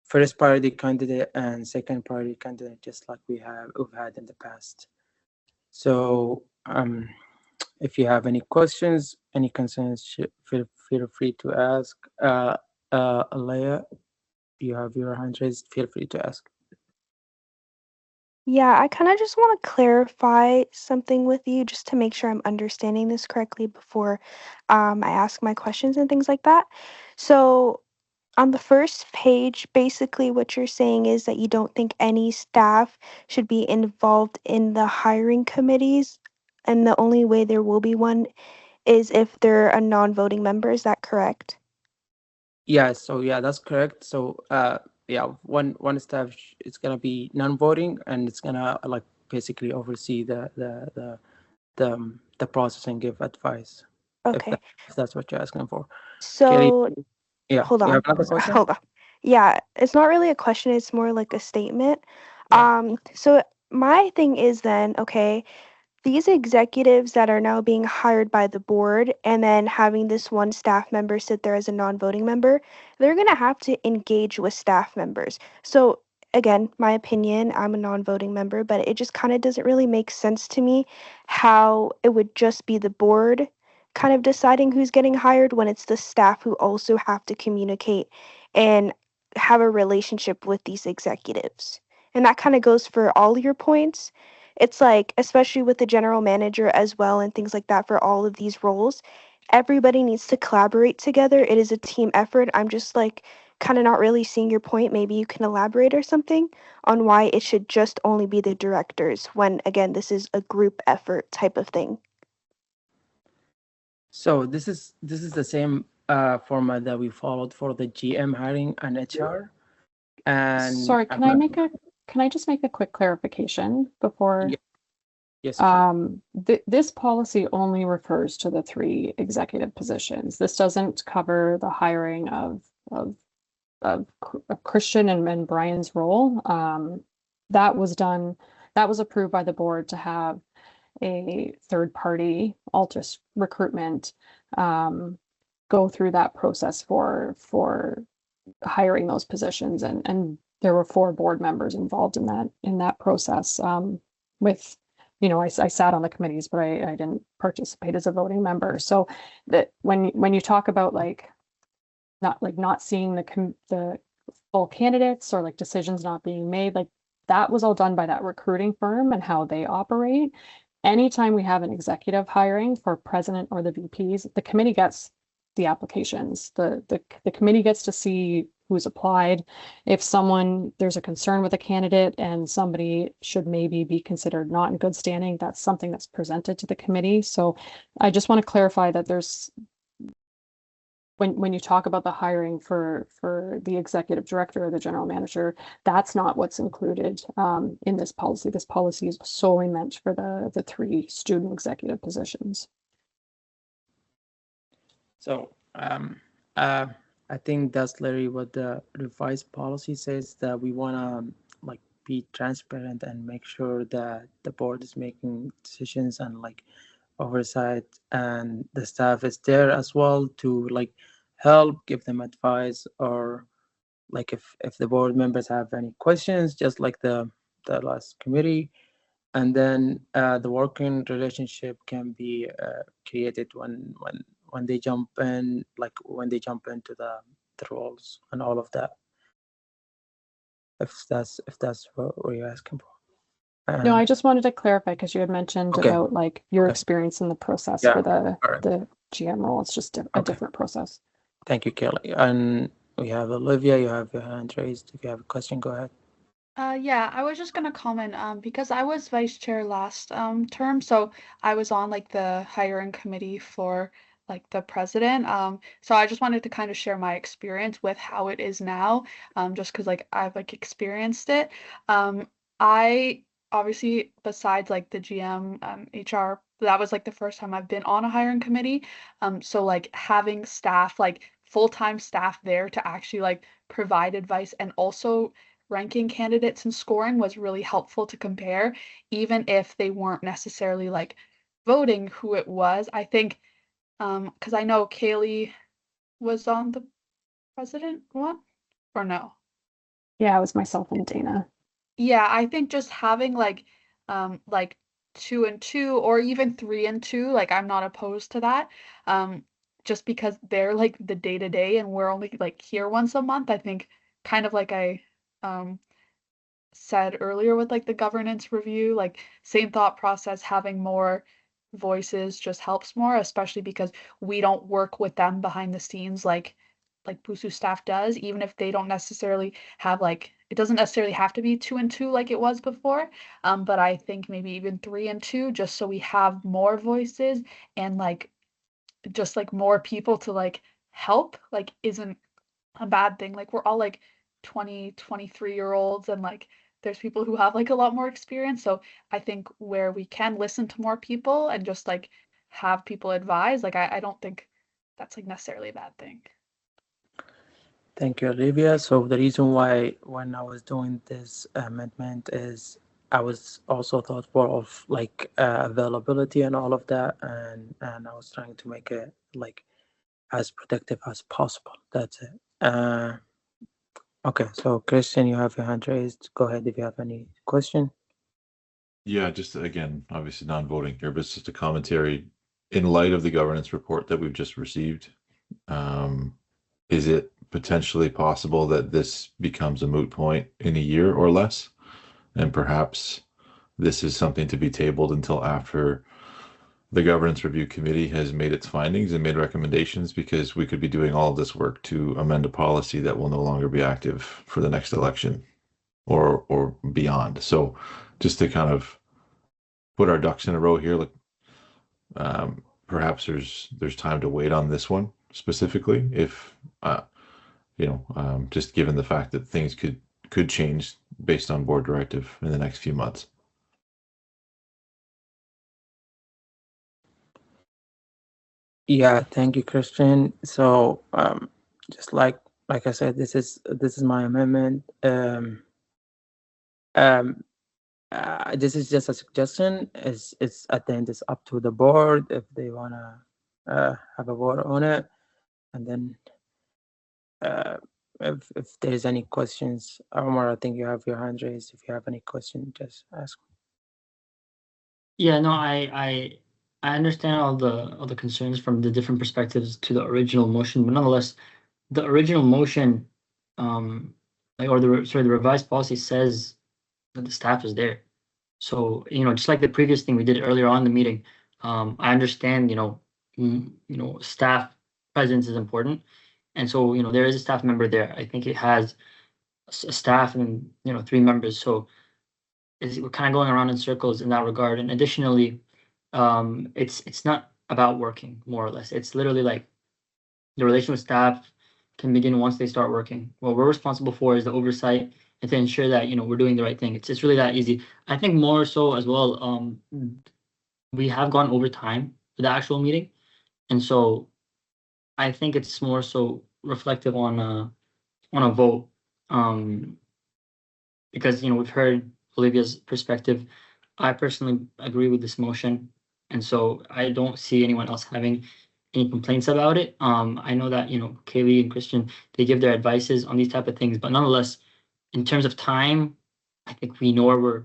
first priority candidate and second priority candidate, just like we've had in the past. So if you have any questions, any concerns, feel free to ask. Alea, you have your hand raised. Feel free to ask. Yeah, I kind of just want to clarify something with you just to make sure I'm understanding this correctly before I ask my questions and things like that. So, on the first page, basically what you're saying is that you don't think any staff should be involved in the hiring committees, and the only way there will be one is if they're a non-voting member. Is that correct? Yeah, so yeah, that's correct. So yeah, one staff it's gonna be non-voting, and it's gonna like basically oversee the process and give advice. Okay. If that's what you're asking for. Kelly, So, yeah, hold you on. have another question? Hold on. Yeah, it's not really a question, it's more like a statement. Yeah. So my thing is then, okay, these executives that are now being hired by the board and then having this one staff member sit there as a non-voting member, they're going to have to engage with staff members. So again, my opinion, I'm a non-voting member, but it just kind of doesn't really make sense to me how it would just be the board kind of deciding who's getting hired when it's the staff who also have to communicate and have a relationship with these executives. And that kind of goes for all your points. It's like, especially with the general manager as well and things like that for all of these roles, everybody needs to collaborate together. It is a team effort. I'm just like kind of not really seeing your point. Maybe you can elaborate or something on why it should just only be the directors when, again, this is a group effort type of thing. So this is the same format that we followed for the GM hiring and HR. And Sorry, can I just make a quick clarification before? Yeah. Yes. Sure. This policy only refers to the 3 executive positions. This doesn't cover the hiring of Christian and Brian's role. That was approved by the board to have a third party, Altus Recruitment, go through that process for hiring those positions, and there were 4 board members involved in that process. With, I sat on the committees, but I didn't participate as a voting member. So that when you talk about not seeing the full candidates or like decisions not being made, like that was all done by that recruiting firm and how they operate. Anytime we have an executive hiring for president or the VPs, the committee gets the applications. The committee gets to see who's applied. If there's a concern with a candidate and somebody should maybe be considered not in good standing, that's something that's presented to the committee. So I just want to clarify that there's, when you talk about the hiring for the executive director or the general manager, that's not what's included in this policy. This policy is solely meant for the 3 student executive positions. So I think that's literally what the revised policy says, that we want to like be transparent and make sure that the board is making decisions and like oversight, and the staff is there as well to like help, give them advice, or like if the board members have any questions, just like the last committee. And then the working relationship can be created when they jump in, like when they jump into the roles and all of that. If that's what you're asking for. No, I just wanted to clarify because you had mentioned Okay. about like your experience in the process Yeah. for the All right. the GM role. It's just a different process. Thank you, Kelly. And we have Olivia. You have your hand raised. If you have a question, go ahead. Yeah, I was just gonna comment, because I was vice chair last term, so I was on like the hiring committee for like the president. So I just wanted to kind of share my experience with how it is now, just because like I've like experienced it. I obviously, besides like the GM, HR, that was like the first time I've been on a hiring committee. So like having staff, like full-time staff there to actually like provide advice and also ranking candidates and scoring was really helpful to compare, even if they weren't necessarily like voting who it was. I think, because I know Kaylee was on the president one, or no? Yeah, it was myself and Dana. Yeah, I think just having like 2 and 2 or even 3 and 2, like I'm not opposed to that. Um, just because they're like the day to day and we're only like here once a month, I think kind of like I um said earlier with like the governance review, like same thought process, having more voices just helps more, especially because we don't work with them behind the scenes like BUSU staff does, even if they don't necessarily have like it doesn't necessarily have to be 2 and 2 like it was before. But I think maybe even 3 and 2, just so we have more voices and like just like more people to like help, like isn't a bad thing. Like we're all like 20, 23-year-olds and like there's people who have like a lot more experience. So I think where we can listen to more people and just like have people advise, like I don't think that's like necessarily a bad thing. Thank you, Olivia. So the reason why when I was doing this amendment is I was also thoughtful of like availability and all of that, and I was trying to make it like as protective as possible. That's it. Okay, so Christian, you have your hand raised. Go ahead if you have any question. Yeah, just again, obviously non-voting here, but it's just a commentary. In light of the governance report that we've just received, is it potentially possible that this becomes a moot point in a year or less? And perhaps this is something to be tabled until after the governance review committee has made its findings and made recommendations, because we could be doing all of this work to amend a policy that will no longer be active for the next election or beyond. So just to kind of put our ducks in a row here, like perhaps there's time to wait on this one specifically, if just given the fact that things could change based on board directive in the next few months. Yeah, thank you, Christian. So just like I said, this is my amendment. This is just a suggestion. It's at the end, it's up to the board if they wanna have a vote on it, and then if there's any questions, Omar, I think you have your hand raised. If you have any question, just ask. Yeah, no, I understand all the concerns from the different perspectives to the original motion, but nonetheless, the original motion, or the revised policy says that the staff is there. So, just like the previous thing we did earlier on in the meeting, I understand, staff presence is important. And so, there is a staff member there. I think it has a staff and, 3 members. So we're kind of going around in circles in that regard. And additionally, it's not about working, more or less. It's literally like the relation with staff can begin once they start working. What we're responsible for is the oversight and to ensure that we're doing the right thing. It's really that easy. I think more so as well. We have gone over time for the actual meeting, and so I think it's more so reflective on a vote. Because we've heard Olivia's perspective. I personally agree with this motion, and so I don't see anyone else having any complaints about it. I know that Kaylee and Christian, they give their advices on these type of things, but nonetheless, in terms of time, I think we know where we're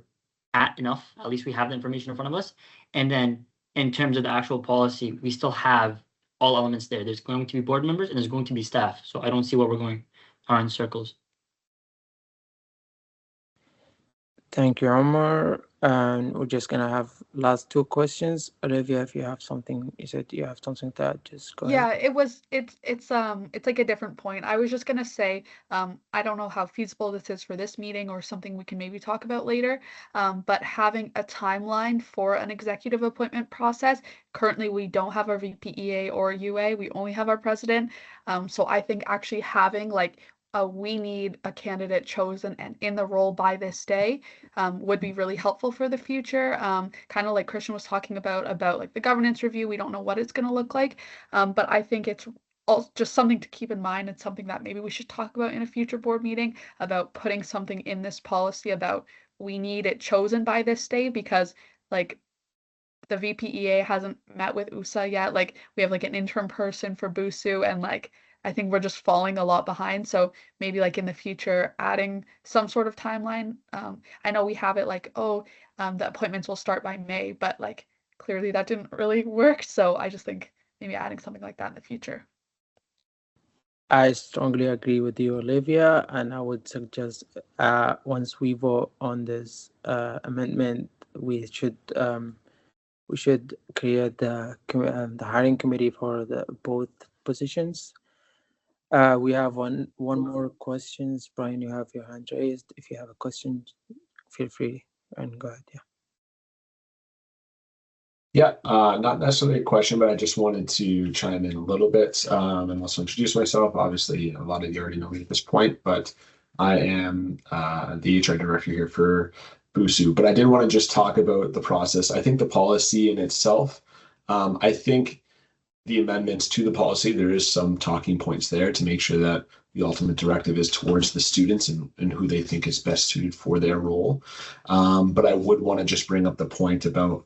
at enough. At least we have the information in front of us, and then in terms of the actual policy, we still have all elements there. There's going to be board members and there's going to be staff. So I don't see what we're going around in circles. Thank you, Omar. And we're just gonna have last 2 questions. Olivia, if you have something, you said you have something to add, just go ahead. Yeah, it's like a different point. I was just gonna say, I don't know how feasible this is for this meeting or something we can maybe talk about later. But having a timeline for an executive appointment process. Currently, we don't have our VPEA or UA. We only have our president. So I think actually having like we need a candidate chosen and in the role by this day would be really helpful for the future. Kind of like Christian was talking about like the governance review. We don't know what it's going to look like, but I think it's just something to keep in mind and something that maybe we should talk about in a future board meeting about putting something in this policy about we need it chosen by this day because like the VPEA hasn't met with USA yet. Like we have like an interim person for BUSU and like I think we're just falling a lot behind. So maybe like in the future adding some sort of timeline. I know we have it like, oh, the appointments will start by May, but like clearly that didn't really work. So I just think maybe adding something like that in the future. I strongly agree with you, Olivia, and I would suggest once we vote on this amendment, we should create the hiring committee for the both positions. We have one more questions. Brian, you have your hand raised. If you have a question, feel free and go ahead. Yeah. Yeah, not necessarily a question, but I just wanted to chime in a little bit and also introduce myself. Obviously, a lot of you already know me at this point, but I am the HR director here for BUSU. But I did want to just talk about the process. I think the policy in itself, I think the amendments to the policy, there is some talking points there to make sure that the ultimate directive is towards the students and who they think is best suited for their role. But I would want to just bring up the point about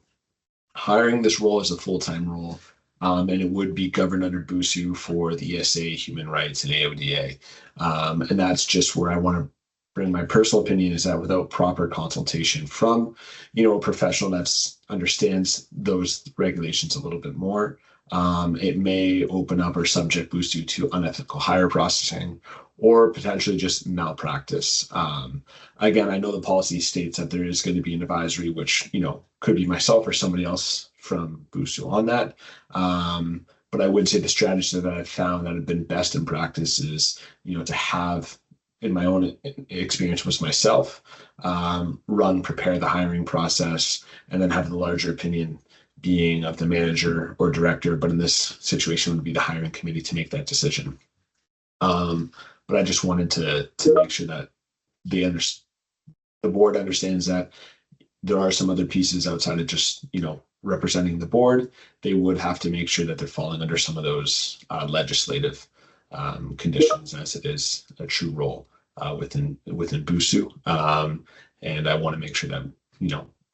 hiring this role as a full-time role, and it would be governed under BUSU for the ESA, human rights, and AODA. And that's just where I want to bring my personal opinion is that without proper consultation from, a professional that understands those regulations a little bit more, it may open up or subject BUSU to unethical hire processing or potentially just malpractice. Again, I know the policy states that there is going to be an advisory, which, could be myself or somebody else from BUSU on that. But I would say the strategy that I've found that have been best in practice is, to have, in my own experience with myself, prepare the hiring process, and then have the larger opinion being of the manager or director, but in this situation would be the hiring committee to make that decision. But I just wanted to make sure that the board understands that there are some other pieces outside of just, representing the board. They would have to make sure that they're falling under some of those legislative conditions as it is a true role within BUSU. And I want to make sure that,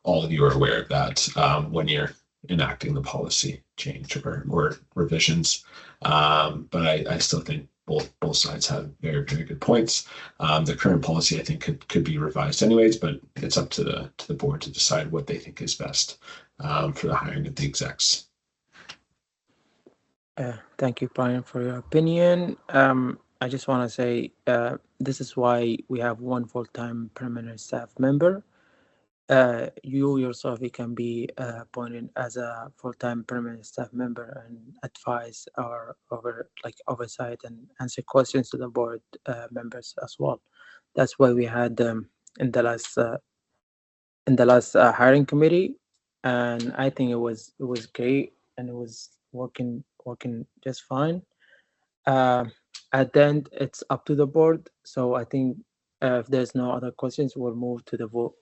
all of you are aware of that when you're enacting the policy change or revisions. But I still think both sides have very, very good points. The current policy, I think, could be revised anyways, but it's up to the board to decide what they think is best for the hiring of the execs. Thank you, Brian, for your opinion. I just want to say this is why we have one full-time permanent staff member. You yourself, you can be appointed as a full-time permanent staff member and advise or oversight and answer questions to the board members as well. That's why we had in the last hiring committee, and I think it was great and it was working just fine. At the end, it's up to the board. So I think if there's no other questions, we'll move to the vote.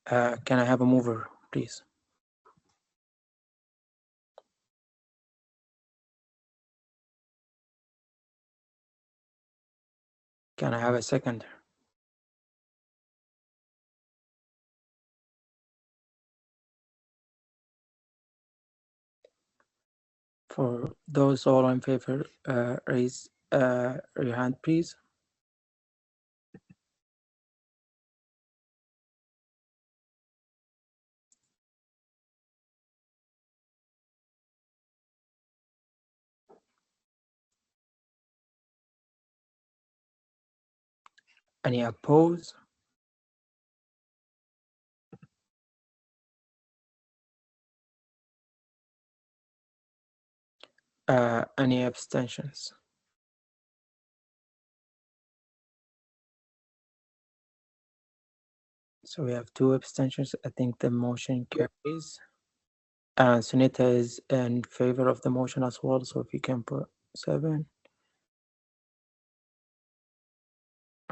Can I have a mover, please? Can I have a second? For those all in favor, raise your hand, please. Any opposed? Any abstentions? So we have 2 abstentions. I think the motion carries. Sunita is in favor of the motion as well, so if you can put 7.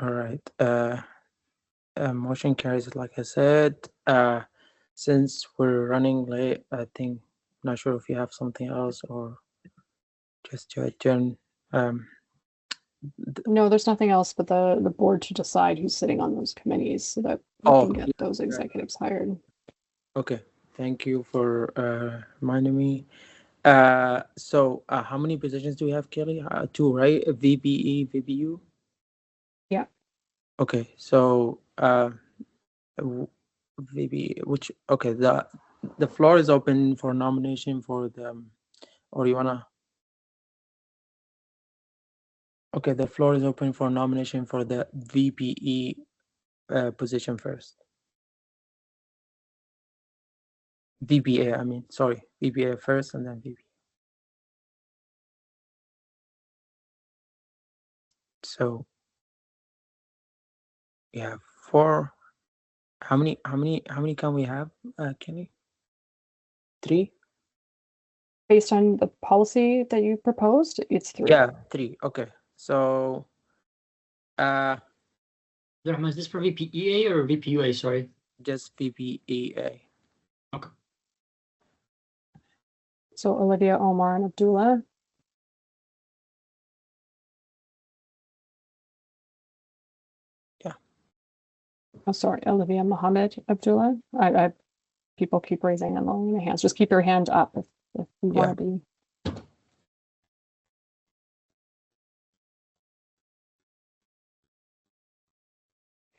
All right. Motion carries, like I said. Since we're running late, I think, not sure if you have something else or just to adjourn. No, there's nothing else but the board to decide who's sitting on those committees so that we Oh, can get those executives hired. Okay, thank you for reminding me. So how many positions do we have, Kelly? 2, right? VBE, VBU? Yeah. Okay, so VBE, okay, the floor is open for nomination for the, or you wanna? Okay, the floor is open for nomination for the VPE position first. VBA, I mean, sorry, VBA first and then VBA. So we have 4. How many can we have, Kenny? 3? Based on the policy that you proposed, it's 3. Yeah, 3. Okay, so Is this for VPEA or VPUA? Sorry. Just VPEA. Okay. So Olivia, Omar, and Abdullah. Yeah. Oh, sorry, Olivia, Mohammed, Abdullah. People keep raising and lowering their hands. Just keep your hand up if you want to be.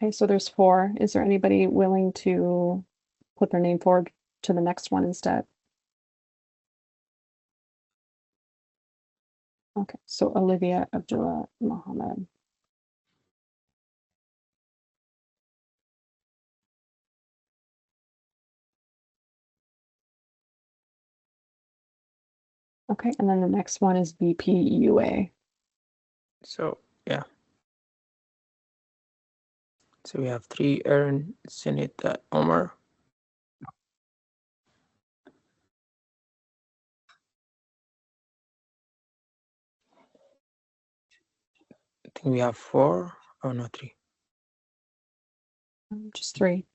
Okay, so there's 4. Is there anybody willing to put their name forward to the next one instead? Okay, so Olivia, Abdullah, Mohammed. Okay, and then the next one is VPUA. So yeah. So we have 3, Aaron, Sunita, Omar. I think we have 4. Oh no, 3. Just 3.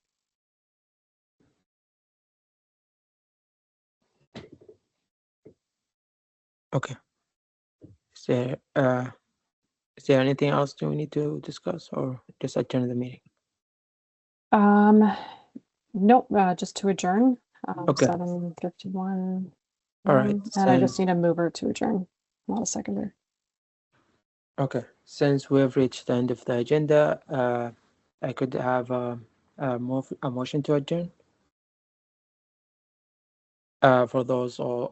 Okay. Is there anything else do we need to discuss or just adjourn the meeting? Nope, just to adjourn. Okay. 7:51. All right. And I just need a mover to adjourn, not a seconder. Okay. Since we've reached the end of the agenda, I could have a motion to adjourn. For those all,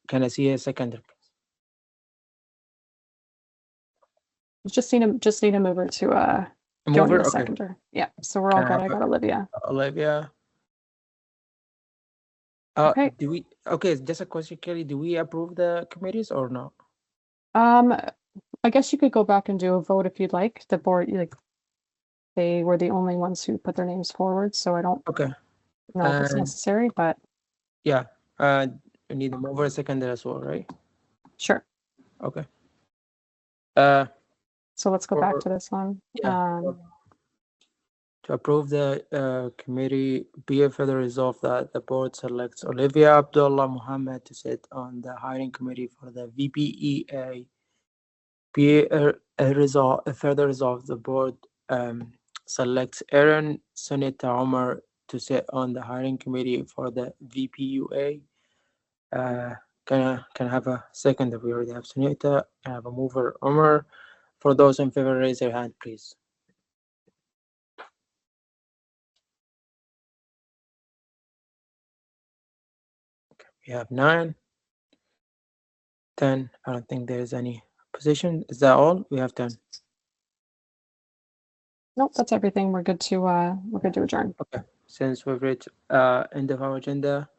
can I see a seconder? Just need a mover to join mover? the Okay. seconder. Yeah, so we're all good. I got Olivia. Olivia. Okay. Okay, just a question, Kelly. Do we approve the committees or not? I guess you could go back and do a vote if you'd like. The board, they were the only ones who put their names forward, so I don't know if it's necessary, but yeah, we need a mover, a seconder as well, right? Sure. Okay. So let's go back to this one. To approve the committee, be it further resolved that the board selects Olivia Abdullah Mohammed to sit on the hiring committee for the VPEA. Be it further resolved the board selects Aaron Sunita Omar to sit on the hiring committee for the VPUA. Can I have a second? We already have Sunita. Can I have a mover, Omar? For those in favor, raise their hand, please. Okay, we have 9, 10. I don't think there's any position. Is that all? We have 10. Nope, that's everything. We're good to adjourn. Okay. Since we've reached end of our agenda,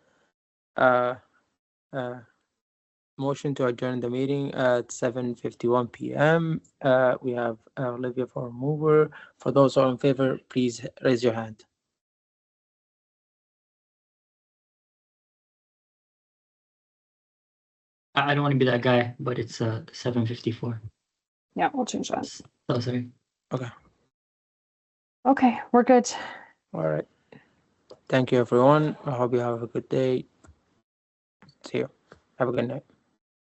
motion to adjourn the meeting at 7:51 p.m. We have Olivia for a mover. For those who are in favor, please raise your hand. I don't want to be that guy, but it's 7:54. Yeah, we'll change that. Oh, sorry. Okay. Okay, we're good. All right. Thank you, everyone. I hope you have a good day. See you. Have a good night.